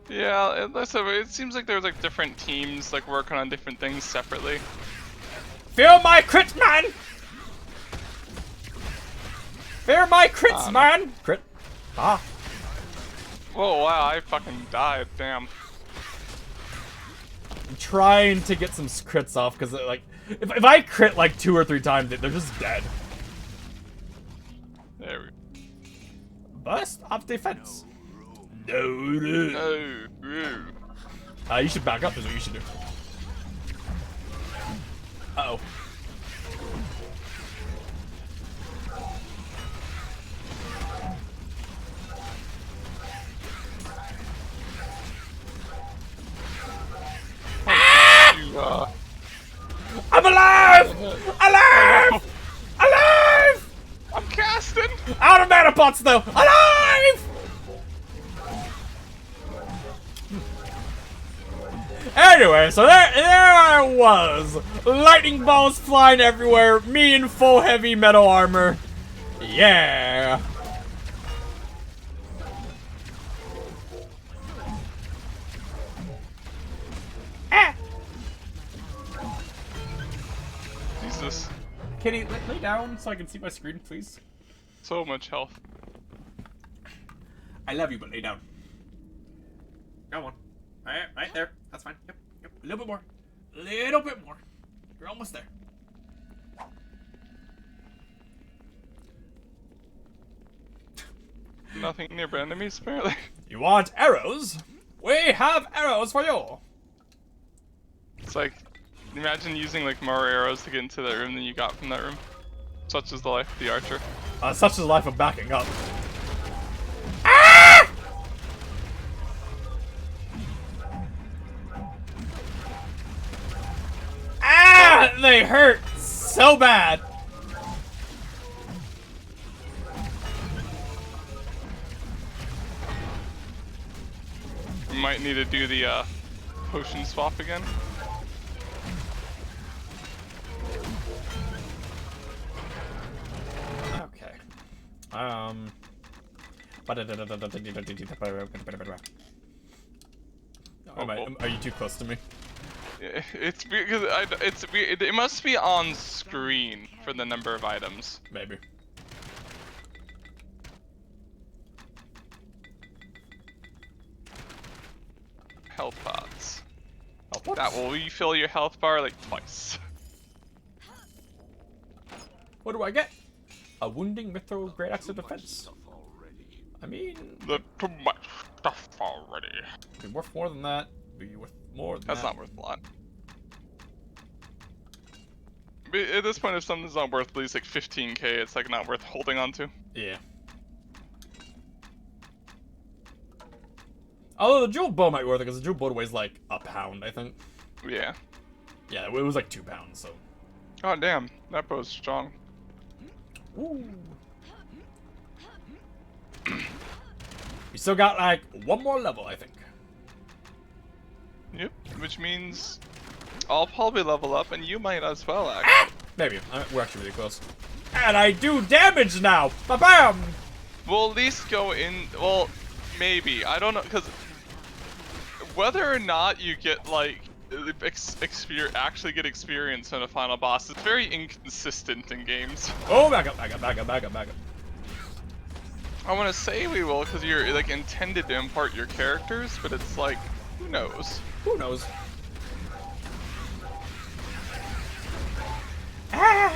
Yeah, it seems like there's like different teams like working on different things separately. Feel my crit, man! Feel my crits, man! Crit. Ah. Whoa, wow, I fucking died, damn. I'm trying to get some crits off, because, like, if I crit, like, 2 or 3 times, they're just dead. There we go. Burst of defense. No. No. You should back up, is what you should do. Uh-oh. I'm alive! Alive! Alive! I'm casting! Out of mana pots, though! Alive! Anyway, so there I was. Lightning balls flying everywhere. Me in full heavy metal armor. Yeah. Jesus. Kitty, lay down so I can see my screen, please. So much health. I love you, but lay down. Go on. Right there. That's fine. Yep. A little bit more. A little bit more. You're almost there. Nothing near enemies, apparently. You want arrows? We have arrows for you. It's like, imagine using like more arrows to get into that room than you got from that room. Such is the life of the archer. Such is the life of backing up. They hurt so bad. We might need to do the potion swap again. Okay. Are you too close to me? It's because it must be on screen for the number of items. Maybe. health pots. Oh, whoops. That will refill your health bar like twice. What do I get? A wounding mithril great axe of defense. I mean, Too much stuff already. be worth more than that. Be worth more than That's that. not worth a lot. But at this point, if something's not worth at least like 15k, it's like not worth holding on to. Yeah. Although the jewel bow might be worth it, because the jewel bow weighs like a pound, I think. Yeah. Yeah, it was like 2 pounds, so. Oh damn, that bow's strong. Ooh. We still got like 1 more level, I think. Yep. Which means I'll probably level up, and you might as well, actually. Maybe. We're actually really close. And I do damage now! Ba-bam! We'll at least go in. Well, maybe. I don't know, because whether or not you get like actually get experience in a final boss is very inconsistent in games. Oh, back up, back up, back up, back up, back up. I want to say we will, because you're like intended to impart your characters, but it's like, who knows? Who knows? Ah!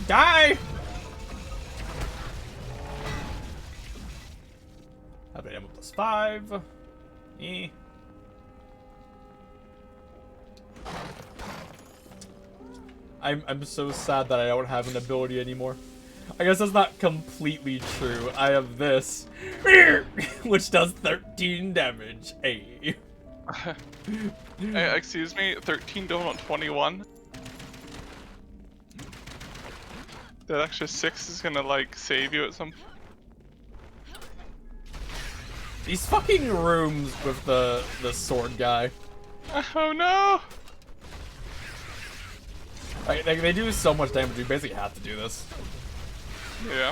Die! Have an ammo +5. Eh. I'm so sad that I don't have an ability anymore. I guess that's not completely true. I have this, which does 13 damage. Hey. Hey, excuse me, 13 don't want 21. That extra 6 is gonna like save you at some. These fucking rooms with the sword guy. Oh no! Like, they do so much damage. You basically have to do this. Yeah.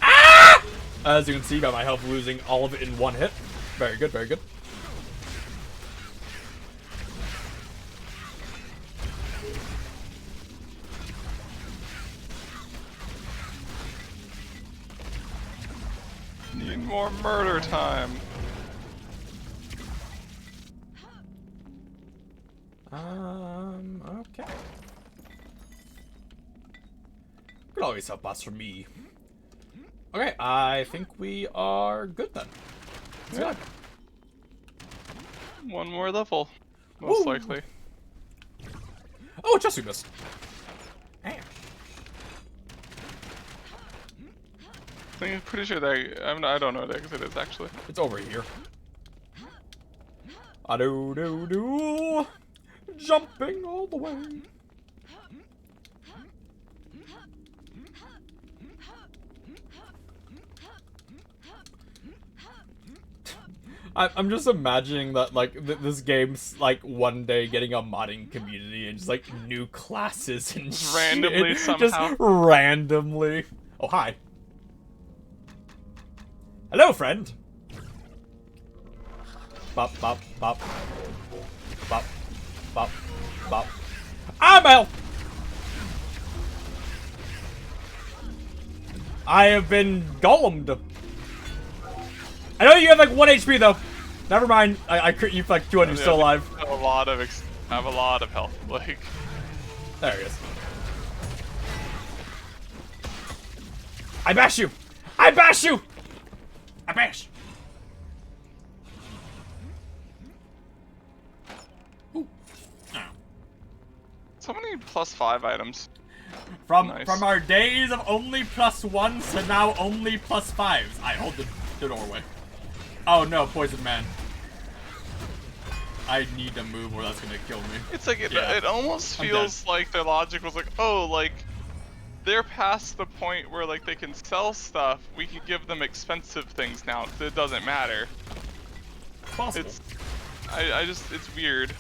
Ah! As you can see by my health losing all of it in 1 hit. Very good, very good. Need more murder time. Okay. Could always help us from me. Okay, I think we are good then. Let's Yeah. go. 1 more level, most Woo. likely. Oh, just we missed. Damn. I'm pretty sure that I don't know what exit is actually. It's over here. A-do-do-do. Jumping all the way. I'm just imagining that, like, this game's, like, one day getting a modding community and just, like, new classes and Just shit. randomly Just somehow. randomly. Oh, hi. Hello, friend. Bop, bop, bop. Bop, bop, bop. I'm out! I have been golemed. I know you have like 1 HP though. Never mind. I crit you for like 200. You're still alive. I have a lot of health. Like, There he is. I bash you. I bash you. I bash. Ooh. Ow. so many +5 items. From Nice. our days of only +1s to now only +5s. I hold the doorway. Oh no, poison man. I need to move or that's gonna kill me. It's like Yeah. it almost I'm feels like their logic was like, oh, like they're past the point where like they can sell stuff. We can give them expensive things now. It doesn't matter. Possible. It's I just it's weird.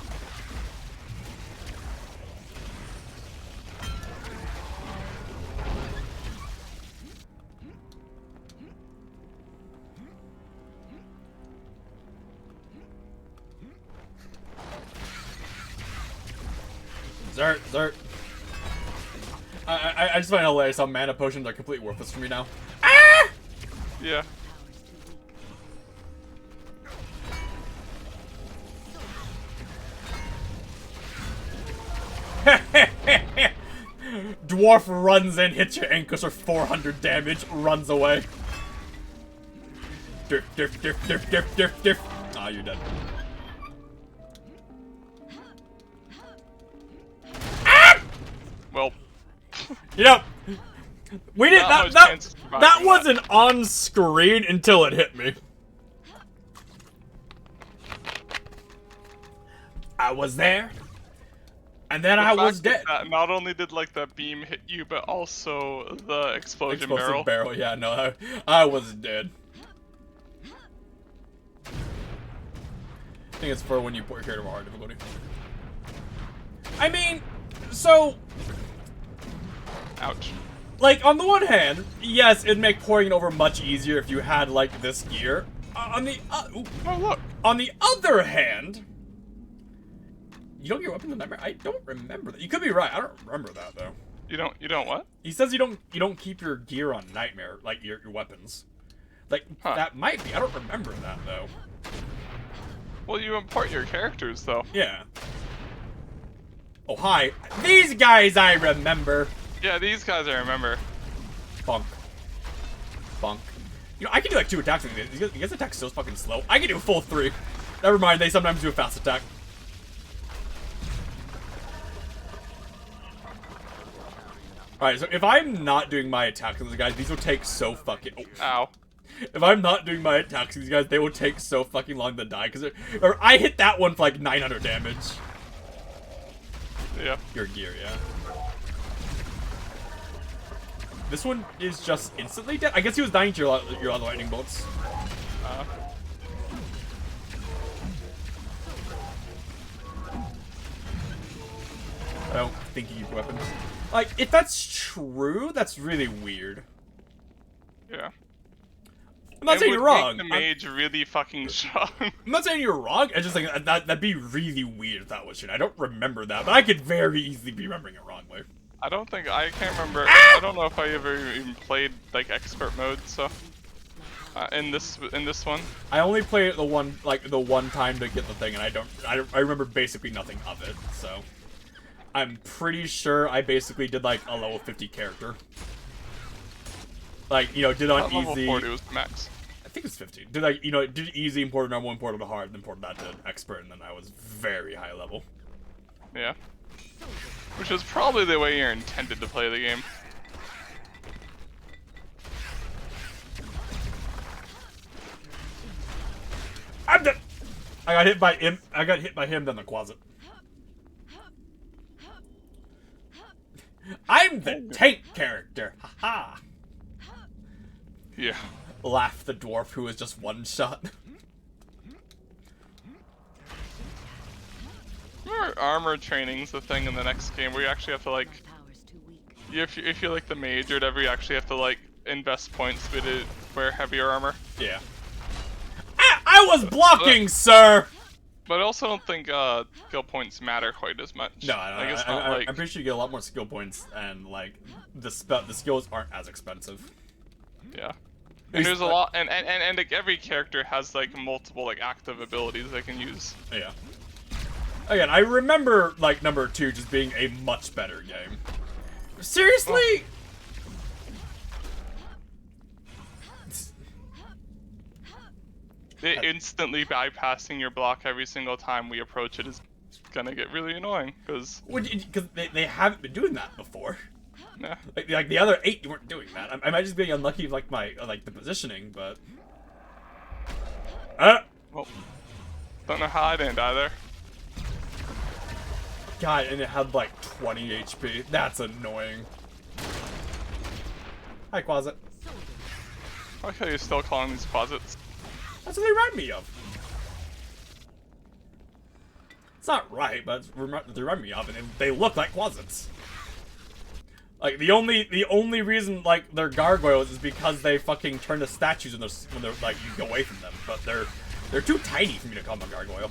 Zert. I just find it hilarious how mana potions are completely worthless for me now. Yeah. Dwarf runs in, hits your ankles for 400 damage, runs away. Diff. Ah, you're dead. Well, You know, we didn't. Not much That chance of surviving that that. wasn't on screen until it hit me. I was there, and then I the was fact dead. That not only did like the beam hit you, but also the explosion barrel. Explosive barrel. Yeah, no, I was dead. I think it's for when you put your character on hard difficulty. I mean, so, Ouch. like, on the one hand, yes, it'd make pouring it over much easier if you had, like, this gear. On the, Oh look. on the other hand, you don't get weapons in Nightmare? I don't remember that. You could be right. I don't remember that, though. You don't what? He says you don't keep your gear on Nightmare, like, your weapons. Like, Huh. that might be. I don't remember that, though. Well, you import your characters though. Yeah. Oh, hi. These guys I remember. Yeah, these guys I remember. Bonk. Bonk. You know, I can do like 2 attacks. You guys attack so fucking slow. I can do a full 3. Never mind, they sometimes do a fast attack. Alright, so if I'm not doing my attacks on these guys, these will take so fucking... Oh. Ow. If I'm not doing my attacks on these guys, they will take so fucking long to die. Because I hit that one for like 900 damage. Yeah. Your gear, yeah. This one is just instantly dead. I guess he was dying to your other lightning bolts. I don't think you use weapons. Like, if that's true, that's really weird. Yeah. I'm not saying It you're would wrong. make the mage really fucking strong. I'm not saying you're wrong. I just think that'd be really weird if that was true. I don't remember that, but I could very easily be remembering it wrongly. I can't remember. I don't know if I ever even played like expert mode. So in this one. I only played it the one time to get the thing, and I remember basically nothing of it. So I'm pretty sure I basically did like a level 50 character. Like, you know, did on Level easy. 40 was max. I think it's 50. Did like, you know, did easy, imported normal, imported to hard, then imported that to expert, and then I was very high level. Yeah. Which is probably the way you're intended to play the game. I'm dead. I got hit by him. I got hit by him, then the closet. I'm the tank character. Haha. Yeah. Laughed the dwarf who was just one shot. Remember armor training's the thing in the next game where you actually have to like, Power's too weak. if you're like the mage or whatever, you actually have to like invest points to wear heavier armor. Yeah. I was blocking, sir. But I also don't think skill points matter quite as much. No, like it's not like I'm pretty sure you get a lot more skill points, and like the skills aren't as expensive. yeah. And there's a lot, and like every character has like multiple like active abilities they can use. Yeah. Again, I remember like number 2 just being a much better game. Seriously? Instantly bypassing your block every single time we approach it is gonna get really annoying, because Because they haven't been doing that before. yeah. Like the other 8 weren't doing that. I might just be unlucky with like my the positioning, but. Well, don't know how I didn't either. God, and it had like 20 HP. That's annoying. Hi, Closet. I like how you're still calling these closets. That's what they remind me of. It's not right, but it's they remind me of, and they look like closets. Like the only reason like they're gargoyles is because they fucking turn to statues when they're like you go away from them. But they're too tiny for me to call them a gargoyle.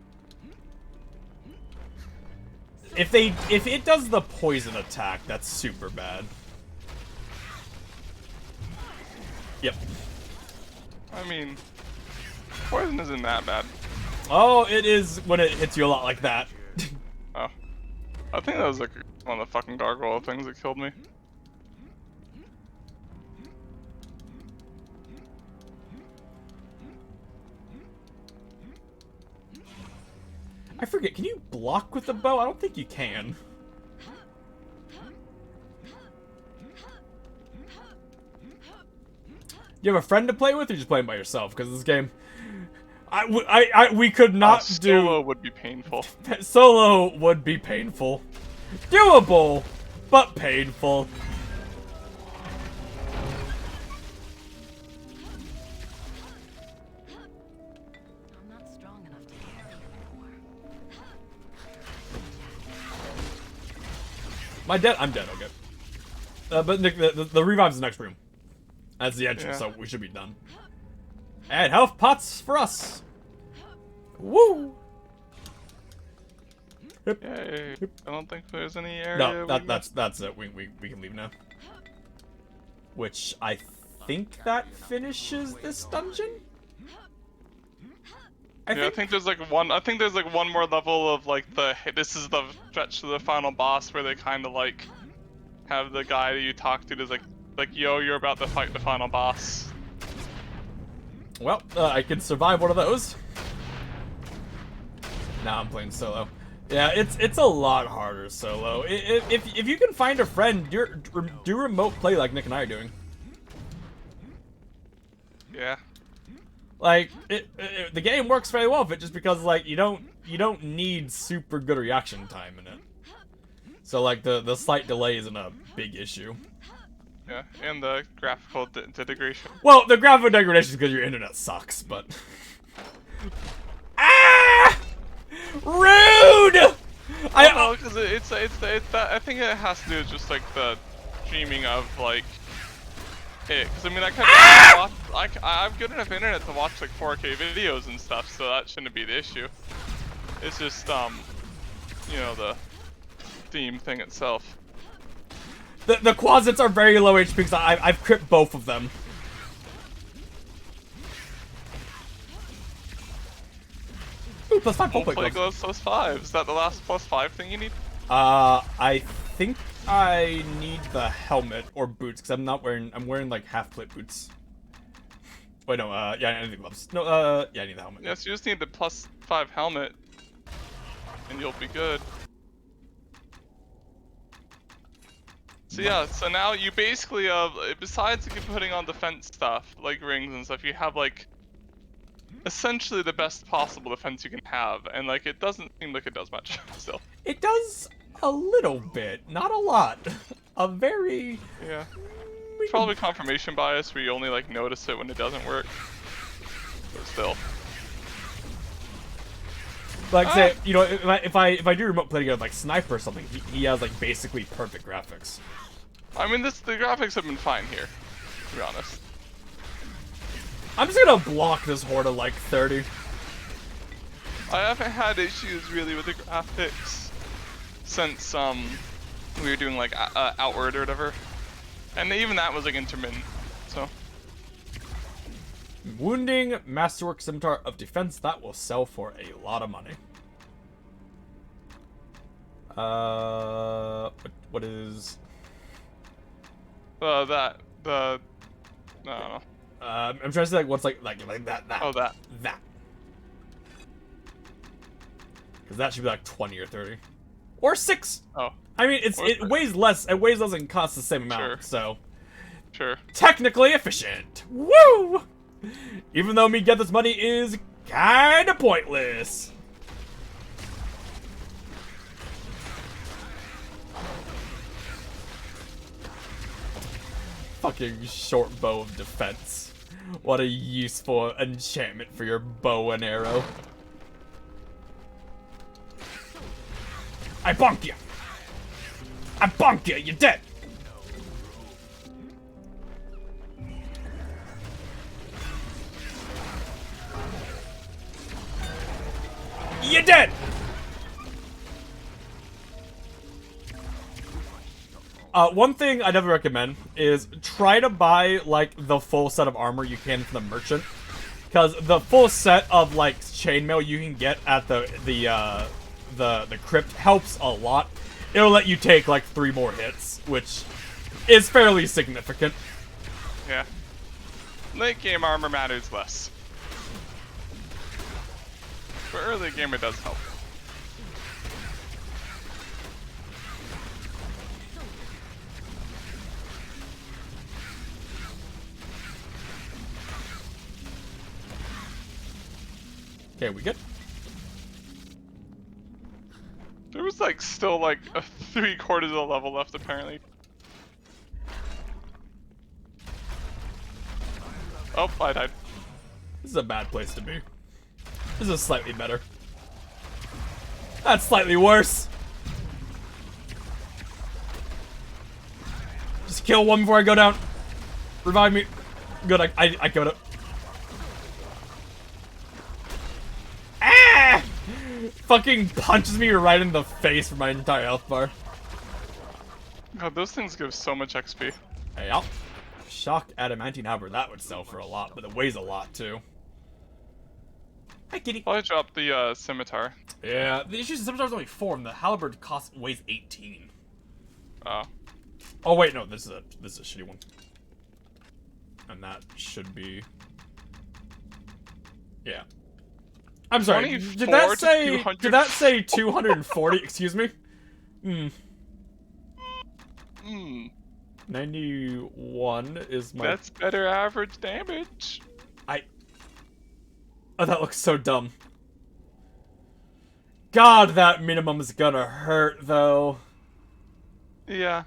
if it does the poison attack, that's super bad. Yep. I mean, poison isn't that bad. Oh, it is when it hits you a lot like that. Oh. I think that was like one of the fucking gargoyle things that killed me. I forget, can you block with the bow? I don't think you can. You have a friend to play with, or you just playing by yourself? Because this game, we could not do. Solo would be painful. Solo would be painful. Doable, but painful. I'm not strong enough to carry anymore. I'm dead, okay. But Nick, the revive's the next room. That's the entrance, so we should be done. And health pots for us. Woo! Yay. I don't think there's any area. No, that's it. We can leave now. Which I think that finishes this dungeon. I think there's like one. I think there's like one more level of like this is the stretch to the final boss where they kind of like have the guy that you talk to is like yo, you're about to fight the final boss. Well, I can survive one of those. Now I'm playing solo. Yeah, it's a lot harder solo. If you can find a friend, do remote play like Nick and I are doing. Yeah. Like the game works very well for it, just because like you don't need super good reaction time in it. So like the slight delay isn't a big issue. Yeah, and the graphical degradation. Well, the graphical degradation is because your internet sucks, but ah, rude. I know, because it's that. I think it has to do with just like the streaming of like it. Because I mean, I've good enough internet to watch like 4K videos and stuff, so that shouldn't be the issue. It's just you know, the theme thing itself. The quasits are very low HP because I've cripped both of them. Ooh, +5 full plate Play gloves. gloves +5. Is that the last +5 thing you need? I think I need the helmet or boots because I'm wearing like half plate boots. Wait, no, yeah, I need the gloves. No, yeah, I need the helmet. Yes, you just need the +5 helmet, and you'll be good. So yeah, so now you basically besides like, putting on defense stuff like rings and stuff, you have like essentially the best possible defense you can have, and like it doesn't seem like it does much still. It does a little bit, not a lot. A very Probably confirmation bias where you only like notice it when it doesn't work. But still. Like say, you know, if I do remote play together like Sniper or something, he has like basically perfect graphics. I mean, the graphics have been fine here, to be honest. I'm just gonna block this horde of like 30. I haven't had issues really with the graphics since we were doing like Outward or whatever, and even that was like intermittent. So. Wounding Masterwork Scimitar of Defense, that will sell for a lot of money. What is? No. I'm trying to say like what's like that. Oh, that. Because that should be like 20 or 30, or 6. Oh. I mean, it weighs less. It weighs less and costs the same amount. Sure. So. Sure. Technically efficient. Woo! Even though me get this money is kinda pointless. Fucking short bow of defense. What a useful enchantment for your bow and arrow. I bonk you! I bonk you! You're dead! You're dead! One thing I definitely recommend is try to buy, like, the full set of armor you can from the merchant. Because the full set of, like, chainmail you can get at the crypt helps a lot. It'll let you take, like, 3 more hits, which is fairly significant. Yeah. Late game armor matters less. But early game it does help. Okay, we good? There was like still like a 3/4 of the level left apparently. Oh, I died. This is a bad place to be. This is slightly better. That's slightly worse. Just kill one before I go down. Revive me. Good, I killed it. Ah! Fucking punches me right in the face for my entire health bar. God, those things give so much XP. Hey, I'll shock adamantine halberd. That would sell for a lot, but it weighs a lot too. Hi, kitty. Probably drop the scimitar. Yeah, the issue is the scimitar's only 4, and the halberd weighs 18. Oh. Oh wait, no, this is a shitty one. And that should be. Yeah. I'm sorry. Did that say 240? Excuse me. 91 is my. That's better average damage. Oh, that looks so dumb. God, that minimum is gonna hurt though. Yeah.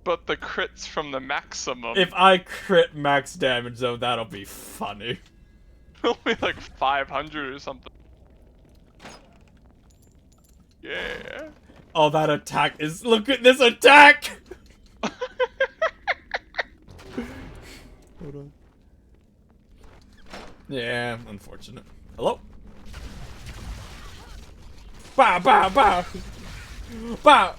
But the crits from the maximum. If I crit max damage though, that'll be funny. Only like 500 or something. Yeah. Oh, that attack is. Look at this attack! Hold on. Yeah, unfortunate. Hello? Bah, bah, bah! Bah!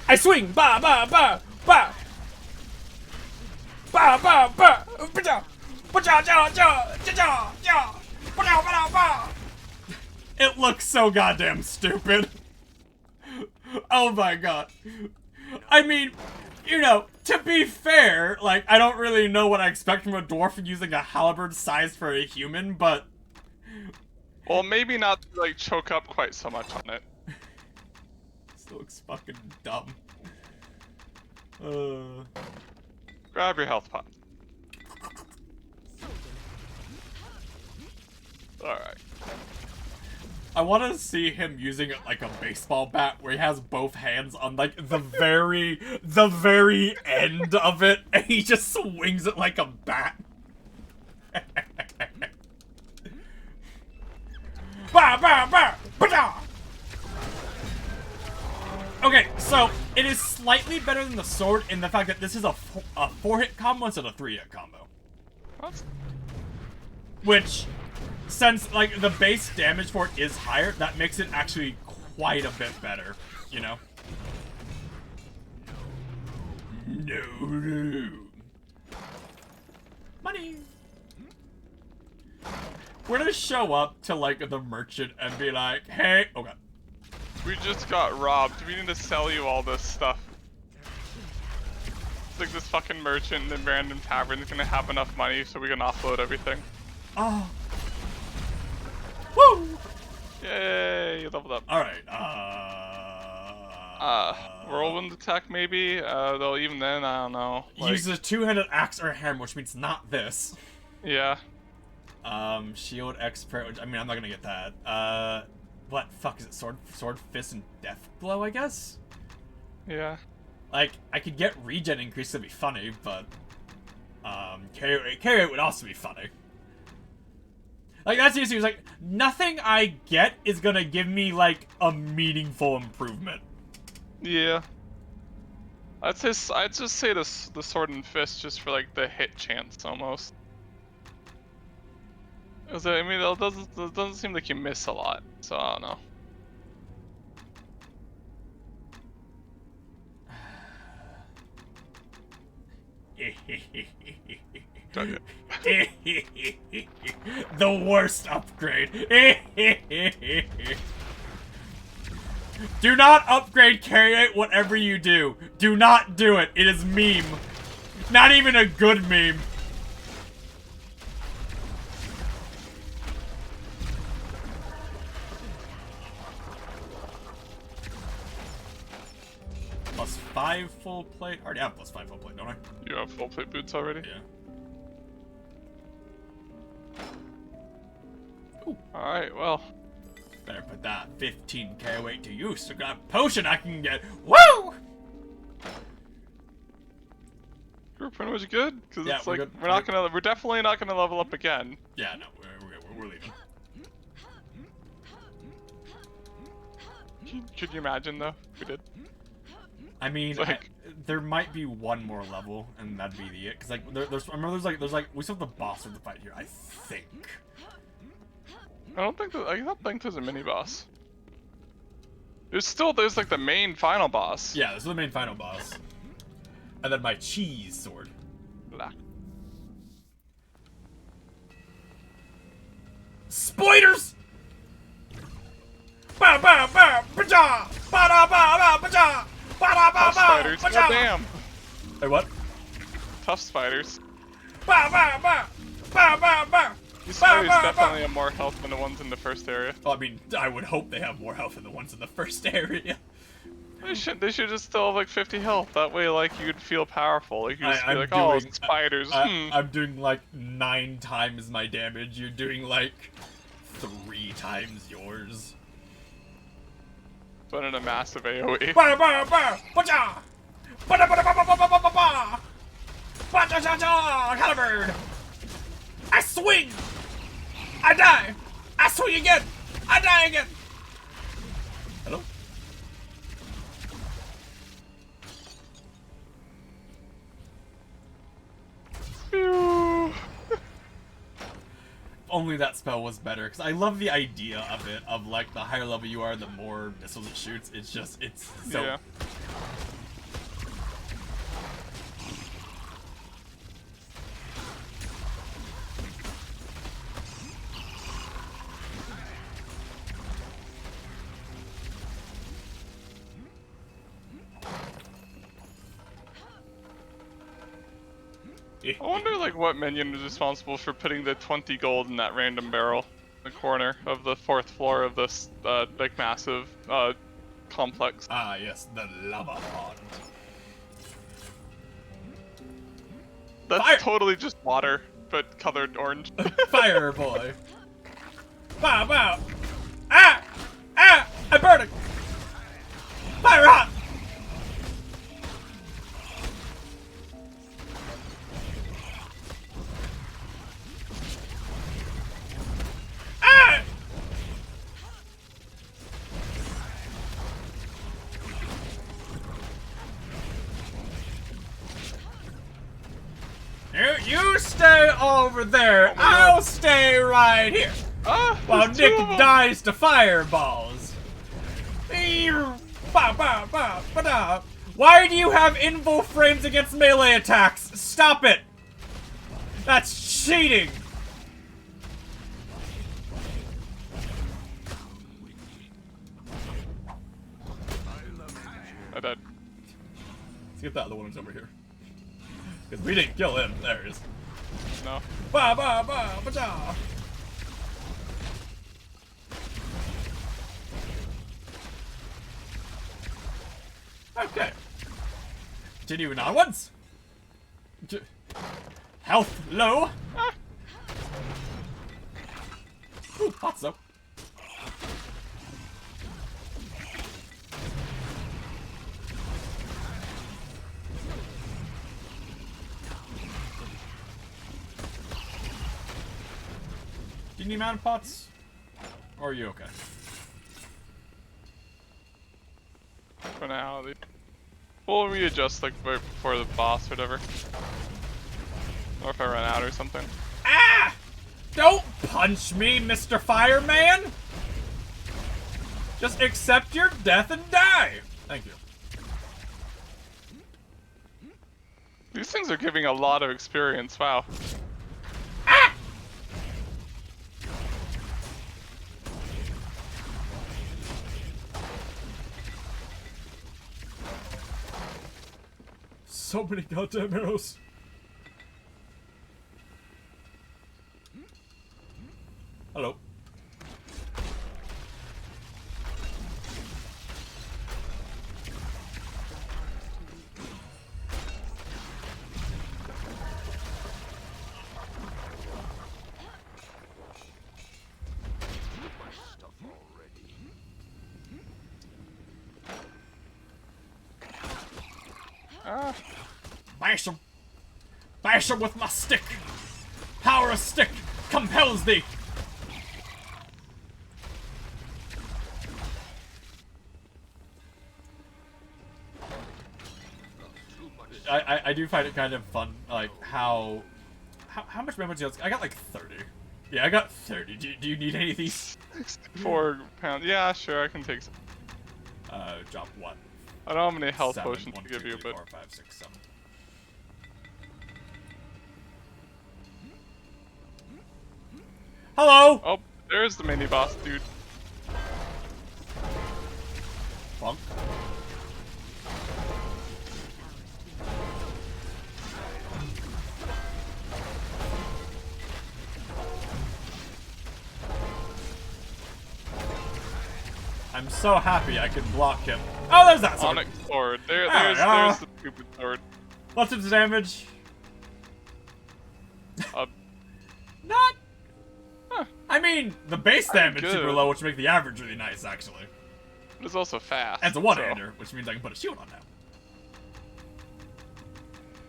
I swing! Bah, bah, bah! Bah! Bah, bah, bah! Ba-ja! Ba-ja, ja, ja! Ja, ja, ja! Ba-ja, ba-ja, ba! It looks so goddamn stupid. Oh my god. I mean, you know, to be fair, like, I don't really know what I expect from a dwarf using a halberd sized for a human, but... Well, maybe not, like, choke up quite so much on it. This looks fucking dumb. Grab your health pot. Alright. I want to see him using it like a baseball bat, where he has both hands on like the very end of it, and he just swings it like a bat. Bah, bah, bah, bah. Okay, so it is slightly better than the sword in the fact that this is a 4-hit combo instead of a 3-hit combo. What? Which, since like the base damage for it is higher, that makes it actually quite a bit better, you know? No. Money. We're gonna show up to like the merchant and be like, hey, oh god. We just got robbed. We need to sell you all this stuff. It's like this fucking merchant in the random tavern is gonna have enough money so we can offload everything. Oh. Woo! Yay, you leveled up. Alright, whirlwind attack maybe? Though even then, I don't know. Like, use a 2-handed axe or hammer, which means not this. yeah. Shield expert, which, I mean, I'm not gonna get that. What fuck is it? Sword, fist, and death blow, I guess? Yeah. Like, I could get regen increase, that'd be funny, but, carry rate would also be funny. Like, that's the issue, is like, nothing I get is gonna give me, like, a meaningful improvement. Yeah. I'd just say the sword and fist just for, like, the hit chance, almost. Cause, I mean, it doesn't seem like you miss a lot, so I don't know. Done The worst upgrade. Do not upgrade carry it whatever you do. Do not do it. It is meme. Not even a good meme. +5 full plate. I already have +5 full plate, don't I? You have full plate boots already? Yeah. Alright, well. Better put that 15k weight to use. I got a potion I can get. Woo! We're pretty much good, because Yeah, it's we're like good. we're definitely not gonna level up again. Yeah, no, we're leaving. Could you imagine though if we did? I mean, It's like- there might be one more level, and that'd be the it. Cause like, there's we still have the boss of the fight here. I think. I don't think there's a mini boss. There's like the main final boss. Yeah, this is the main final boss. And then my cheese sword. Blah. Spoilers! Ba ba ba ba ba da ba ba ba ba ba ba Tough spiders. ba God damn. Hey, what? Tough spiders. Ba ba ba ba ba ba. These spiders definitely have more health than the ones in the first area. Well, I mean, I would hope they have more health than the ones in the first area. They should just still have like 50 health. That way, like, you'd feel powerful. Like, you'd just be I'm like, oh, doing- spiders. I'm doing like 9 times my damage. You're doing like 3 times yours. But in a massive AoE. Ba ba ba ba ba ba ba ba ba ba ba ba ba. Ba cha cha cha. Halberd. I swing. I die. I swing again. I die again. Hello. Phew. Only that spell was better, because I love the idea of it, of like the higher level you are, the more missiles it shoots. It's just, it's so... Yeah. I wonder, like, what minion is responsible for putting the 20 gold in that random barrel in the corner of the 4th floor of this, like, massive, complex. Ah, yes, the lava pond. That's Fire! totally just water, but colored orange. Fire boy. Bow, bow. Ah! Ah! I'm burning! Fire hot! Ah! You stay over there. Oh my I'll God. stay right here. Ah! While there's Nick two of 'em. dies to fireballs. Ba, ba, ba, ba, da. Why do you have invo frames against melee attacks? Stop it! That's cheating! I died. Let's get that other one who's over here. Because we didn't kill him. There he is. No. Ba, ba, ba, ba, da. Okay. Continuing onwards. Health low. Ah. Ooh, hot soap. Do you need mountain pots? Or are you okay? For now, we'll readjust like right before the boss or whatever. Or if I run out or something. Ah! Don't punch me, Mr. Fireman! Just accept your death and die! Thank you. These things are giving a lot of experience. Wow. So many goddamn arrows. Hello. Bash him! Bash him with my stick! Power of stick compels thee! I do find it kind of fun, like, how much memory do you have? I got like 30. Yeah, I got 30. Do you need any of these? 4 pounds. Yeah, sure, I can take some. Drop what? I don't have any health 7, potions 1, to 2, give you, 3, but... 4, 5, 6, 7. Hello! Oh, there's the mini boss, dude. Bonk. I'm so happy I can block him. Oh, there's that sword. Onyx sword. There's the stupid sword. Lots of damage. Not. Huh. I mean, the base damage good. super low, which make the average really nice, actually. But it's also fast. And it's a one-hander, which means I can put a shield on now.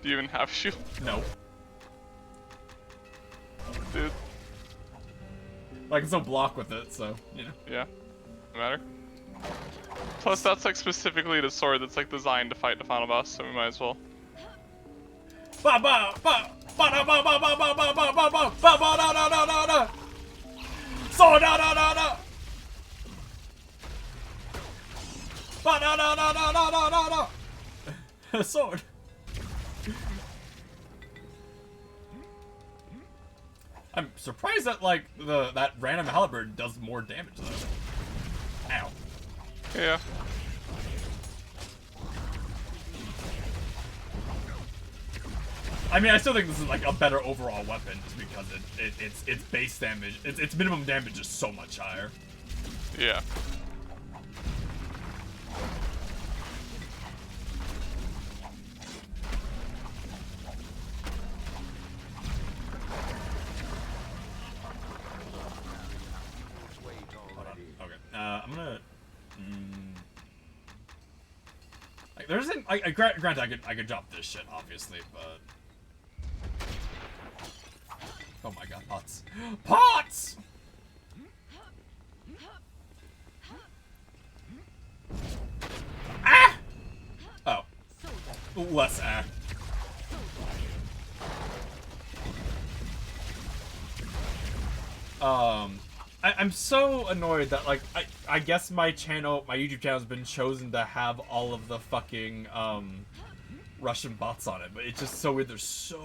Do you even have a shield? No. Dude. I can still block with it, so, you know. Yeah. No matter. Plus, that's like specifically the sword that's like designed to fight the final boss, so we might as well. Ba ba ba ba da ba ba ba ba ba ba ba ba ba ba da da da da da. So da da da da. Ba da da da da da da da da. Sword. I'm surprised that like that random halberd does more damage though. Ow. Yeah. I mean, I still think this is like a better overall weapon just because its base damage, its minimum damage is so much higher. Yeah. Hold on. Okay. I'm gonna. Like, there isn't. Granted, I could drop this shit, obviously, but. Oh my god, pots. Pots! Ah! Oh. Less ah. I'm so annoyed that, like, I guess my YouTube channel has been chosen to have all of the fucking, Russian bots on it, but it's just so weird. There's so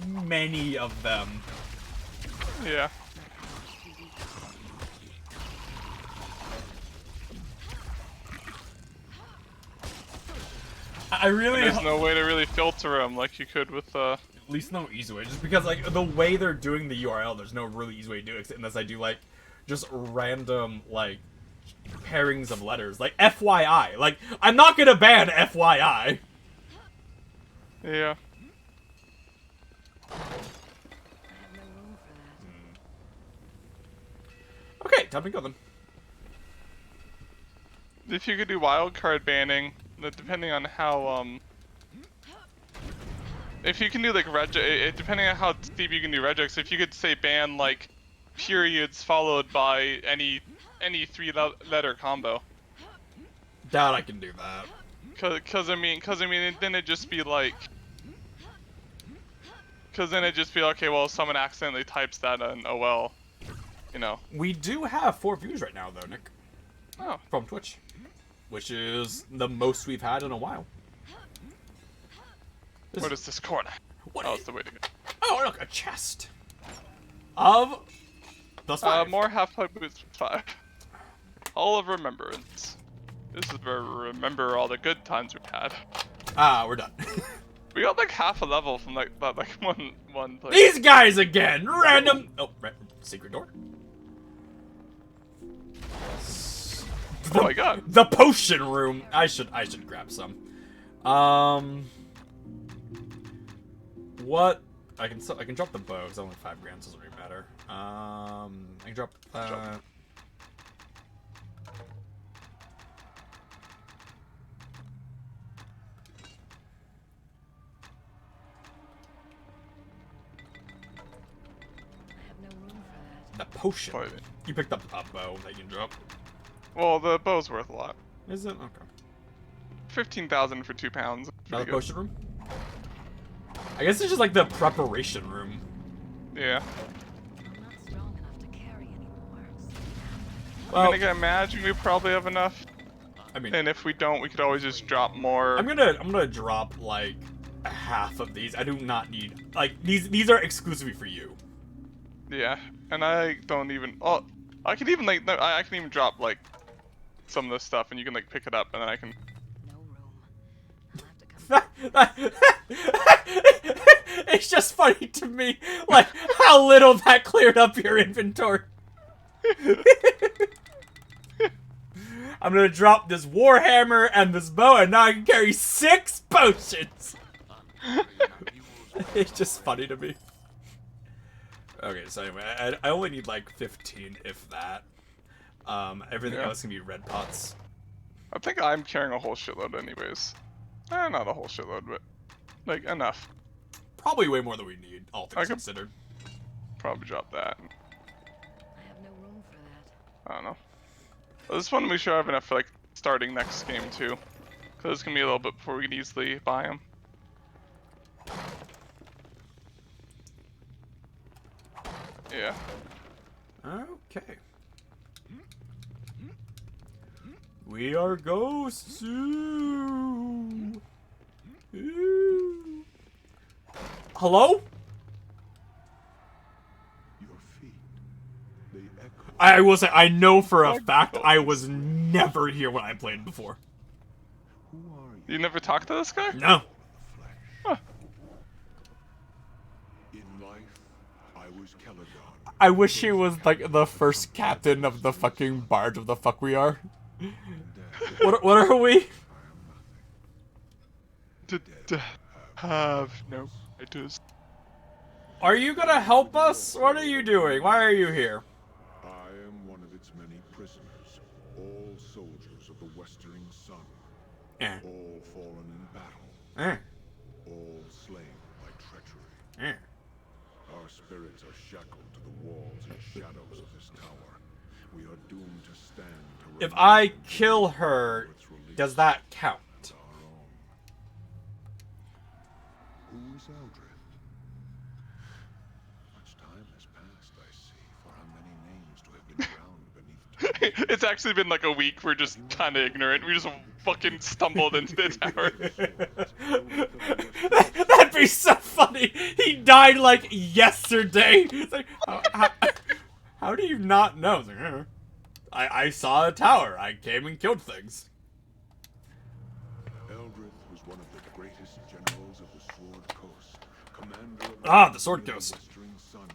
many of them. Yeah. I really. And there's no way to really filter them like you could with At least no easy way, just because like the way they're doing the URL, there's no really easy way to do it unless I do like just random like pairings of letters, like FYI. Like I'm not gonna ban FYI. Yeah. Okay, time to go then. If you could do wildcard banning, depending on how if you can do like depending on how deep you can do regex, if you could say ban like periods followed by any 3-letter combo. Doubt I can do that. Cause I mean, then it'd just be like, okay, well, someone accidentally types that in OL, you know. We do have 4 views right now, though, Nick. Oh. From Twitch, which is the most we've had in a while. What is this corner? What Oh, is- it's the way to go. Oh, look, a chest. Of... Plus 5. More Half-Pipe Boots 5. Hall of Remembrance. This is where we remember all the good times we had. Ah, we're done. We got like half a level from like that, like one place. These guys again! Random... Oh, secret door. Oh my god. The potion room. I should grab some. What? I can drop the bow because only 5 grand, so it doesn't really matter. I can drop. I have no room for that. The potion. Fight. You picked up a bow that you can drop. Well, the bow's worth a lot. Is it? Okay. 15,000 for 2 pounds. Another Pretty good. potion room? I guess it's just like the preparation room. Yeah. I'm not strong enough to carry anymore. Well, I imagine we probably have enough. I mean, And if we don't, we could always just drop more. I'm gonna drop like half of these. I do not need like these are exclusively for you. Yeah, and I don't even. Oh, I can even like I can even drop like some of this stuff, and you can like pick it up, and then I can. No room. I'll have to come. It's just funny to me, like how little that cleared up your inventory. I'm gonna drop this warhammer and this bow, and now I can carry 6 potions. It's just funny to me. Okay, so anyway, I only need like 15, if that. Everything Yeah. else can be red pots. I think I'm carrying a whole shitload, anyways. Not a whole shitload, but like enough. Probably way more than we need, all things I could- considered. Probably drop that. I have no room for that. I don't know. I just want to make sure I have enough for like starting next game too, because it's gonna be a little bit before we can easily buy them. Yeah. Okay. We are ghosts. Ooh. Ooh. Hello? Your feet, they echo. I will say, I know for a fact I was never here when I played before. Who are you? You never talked to this guy? No. Flesh. Huh. In life, I was Celagon. I wish he was like the first captain of the fucking barge of the fuck we are. What are we? Have no ideas. Are you gonna help us? What are you doing? Why are you here? I am one of its many prisoners, all soldiers of the Westering Sun, Eh. all fallen in battle, Eh. all slain by treachery. Eh. Our spirits are shackled to the walls and shadows of this tower. We are doomed to stand to If I kill her, does that count? our own. Who is Eldred? Much time has passed, I see, for how many names to have been drowned beneath time. It's actually been like a week. We're just kind of ignorant. We just fucking stumbled into the tower. That'd be so funny. He died like yesterday. It's like, how do you not know? It's like, I saw a tower. I came and killed things. Eldred was one of the greatest generals of the Sword Coast, commander of The Sword Coast. Westering Sun,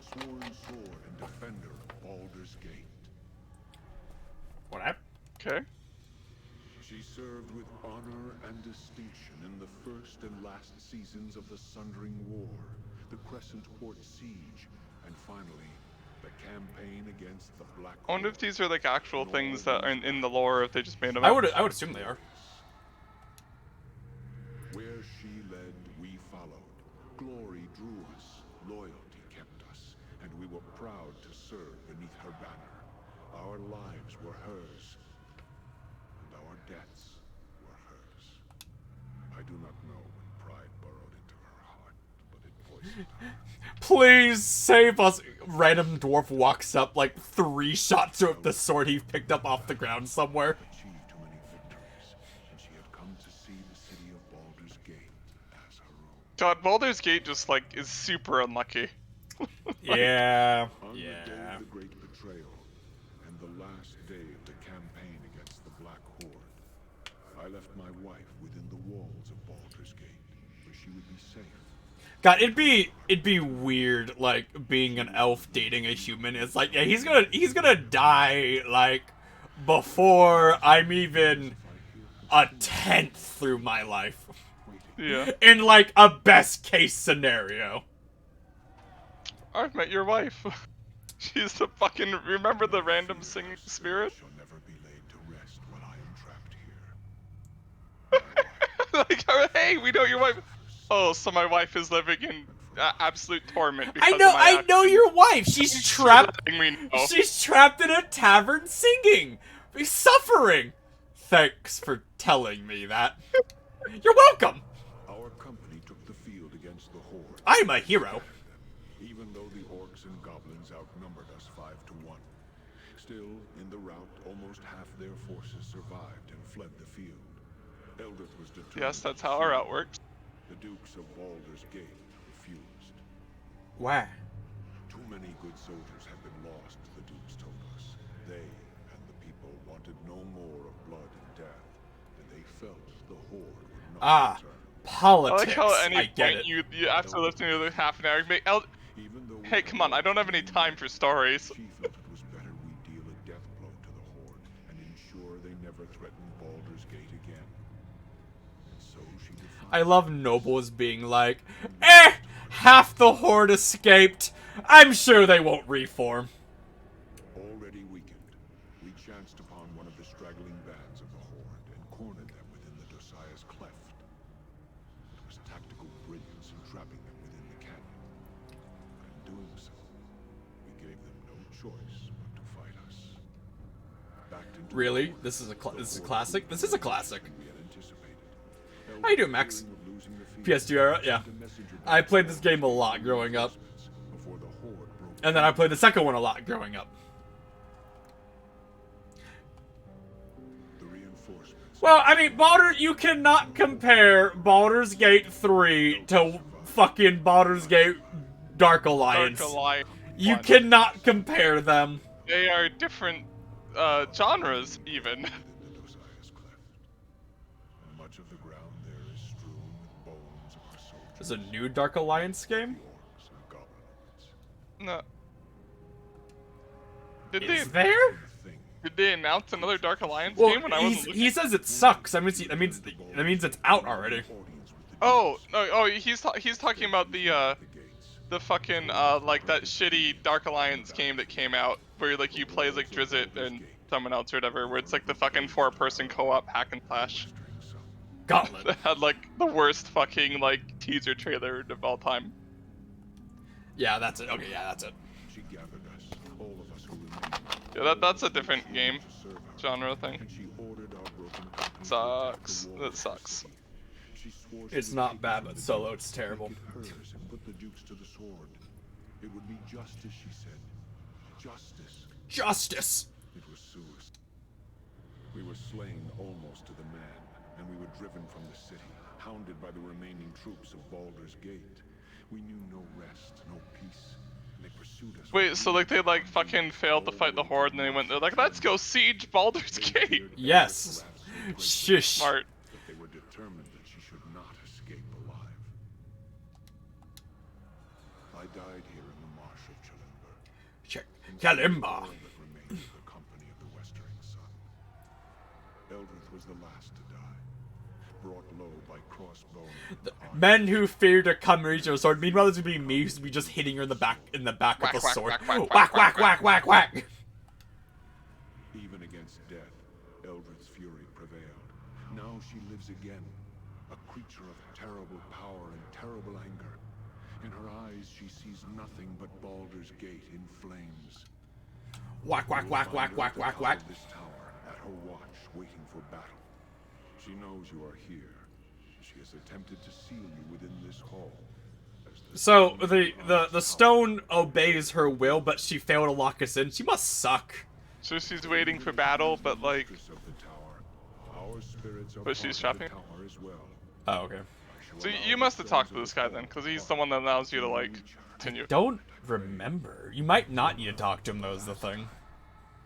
sworn sword and defender of Baldur's Gate. What happened? Okay. She served with honor and distinction in the first and last seasons of the Sundering War, the Crescent Port Siege, and finally, the campaign against the Black I wonder if Horde. these are like actual things that are in the lore, if they just made them I up. would assume they are. Where she led, we followed. Glory drew us, loyalty kept us, and we were proud to serve beneath her banner. Our lives were hers, and our deaths were hers. I do not know when pride burrowed into her heart, but it poisoned her. Please save us. Random dwarf walks up, like 3 shots with the sword he picked up off the ground somewhere. Achieved too many victories, and she had come to see the city of Baldur's Gate as her God, Baldur's Gate just like is super unlucky. Yeah. On the day Yeah. of the great betrayal, and the last day of the campaign against the Black Horde, I left my wife within the walls of Baldur's Gate, where she would be safe. God, it'd be weird, like, being an elf dating a human. It's like, yeah, he's gonna die, like, before I'm even a tenth through my life. Yeah. In, like, a best case scenario. I've met your wife. She's the fucking. Remember the random singing spirit? Shall never be laid to rest while I am trapped here. Like, oh, hey, we know your wife. Oh, so my wife is living in absolute torment because I know, of my I know actions. your wife. She's trapped. Letting me know. She's trapped in a tavern singing, suffering. Thanks for telling me that. You're welcome. Our company took the field against the Horde. I'm a hero. Even though the orcs and goblins outnumbered us 5 to 1. Still, in the rout, almost half their forces survived and fled the field. Eldritch was determined. Yes, that's how our route works. The Dukes of Baldur's Gate refused. Why? Too many good soldiers have been lost, the Dukes told us. They and the people wanted no more of blood and death, and they felt the Horde would not return. Politics. I like how at any I get point it. you after listening to the half an hour, Even though hey, come on, I don't have any time for stories. She felt it was better we deal a death blow to the Horde and ensure they never threaten Baldur's Gate again. And so she defined I love nobles being like, half the Horde escaped. I'm sure they won't reform. already weakened. We chanced upon one of the straggling bands of the Horde and cornered them within the Dosiah's cleft. It was tactical brilliance in trapping them within the canyon. But in doing so, we gave them no choice but to fight us. Backed into Really? the Horde, This is a the Horde classic? proved This is a classic. than we had anticipated. How you doing, Max? Fearing of losing the field, PS2 era? Yeah. sent a messenger I back played to this game a lot growing up. before the Horde broke And then I played the second one a lot growing up. the reinforcements. Well, I mean, you cannot compare Baldur's Gate 3 to fucking Baldur's Gate Dark Alliance. Dark Alliance. You one. cannot compare them. They are different genres, even. Within the Dosiah's cleft. And much of the ground there is strewn with bones of our soldiers, There's a new Dark Alliance game? orcs, and goblins. No. Did Is they there? The thing did they announce another Dark Alliance Well, game when I wasn't looking? he says it sucks. That means it's out already. audience with the Oh no! Oh, he's talking about the gates. the fucking like that shitty Dark Alliance game that came out where like you play as like Drizzt and someone else or whatever, where it's like the fucking 4-person co-op hack and slash. Gauntlet. That had like the worst fucking like teaser trailer of all time. Yeah, that's it. Okay, yeah, that's it. She gathered us, all of us who remained, Yeah, that's a different game to serve her. genre thing. And she ordered our broken company to Sucks. attack the That walls sucks. of the city. She swore she It's would not take bad, us but to solo, the it's terrible. make it hers and put the Dukes to the sword. It would be justice, she said. Justice. Justice. It was suicide. We were slain almost to the man, and we were driven from the city, hounded by the remaining troops of Baldur's Gate. We knew no rest, no peace, and they pursued us. Wait, so like they like fucking failed to fight the Horde and they went there like, let's go siege Baldur's Gate. Yes. Shush. Smart. But they were determined that she should not escape alive. I died here in the marsh of Chalimber. Kalimba. That remained of the company of the Westering Sun. Eldritch was the last to die, brought low by crossbone. Men who fear to come reach your sword. Meanwhile, this would be me who'd be just hitting her in the back with a Whack, sword. whack, whack, Whack, whack, whack, whack, whack, whack. Even against death, Eldritch's fury prevailed. Now she lives again, a creature of terrible power and terrible anger. In her eyes, she sees nothing but Baldur's Gate in flames. Whack, whack, whack, whack, whack, whack, whack. This tower, at her watch, waiting for battle. She knows you are here. She has attempted to seal you within this hall. As the So stone the stone obeys her will, but she failed to lock us in. She must suck. So she's waiting for battle, but like, mistress of the tower. Our spirits are But she's part of the shopping? tower as well. Oh, okay. I So you must have talked to this guy then, because he's the one that allows you to, like, continue. Don't remember. You might not need to talk to him, though, is the thing.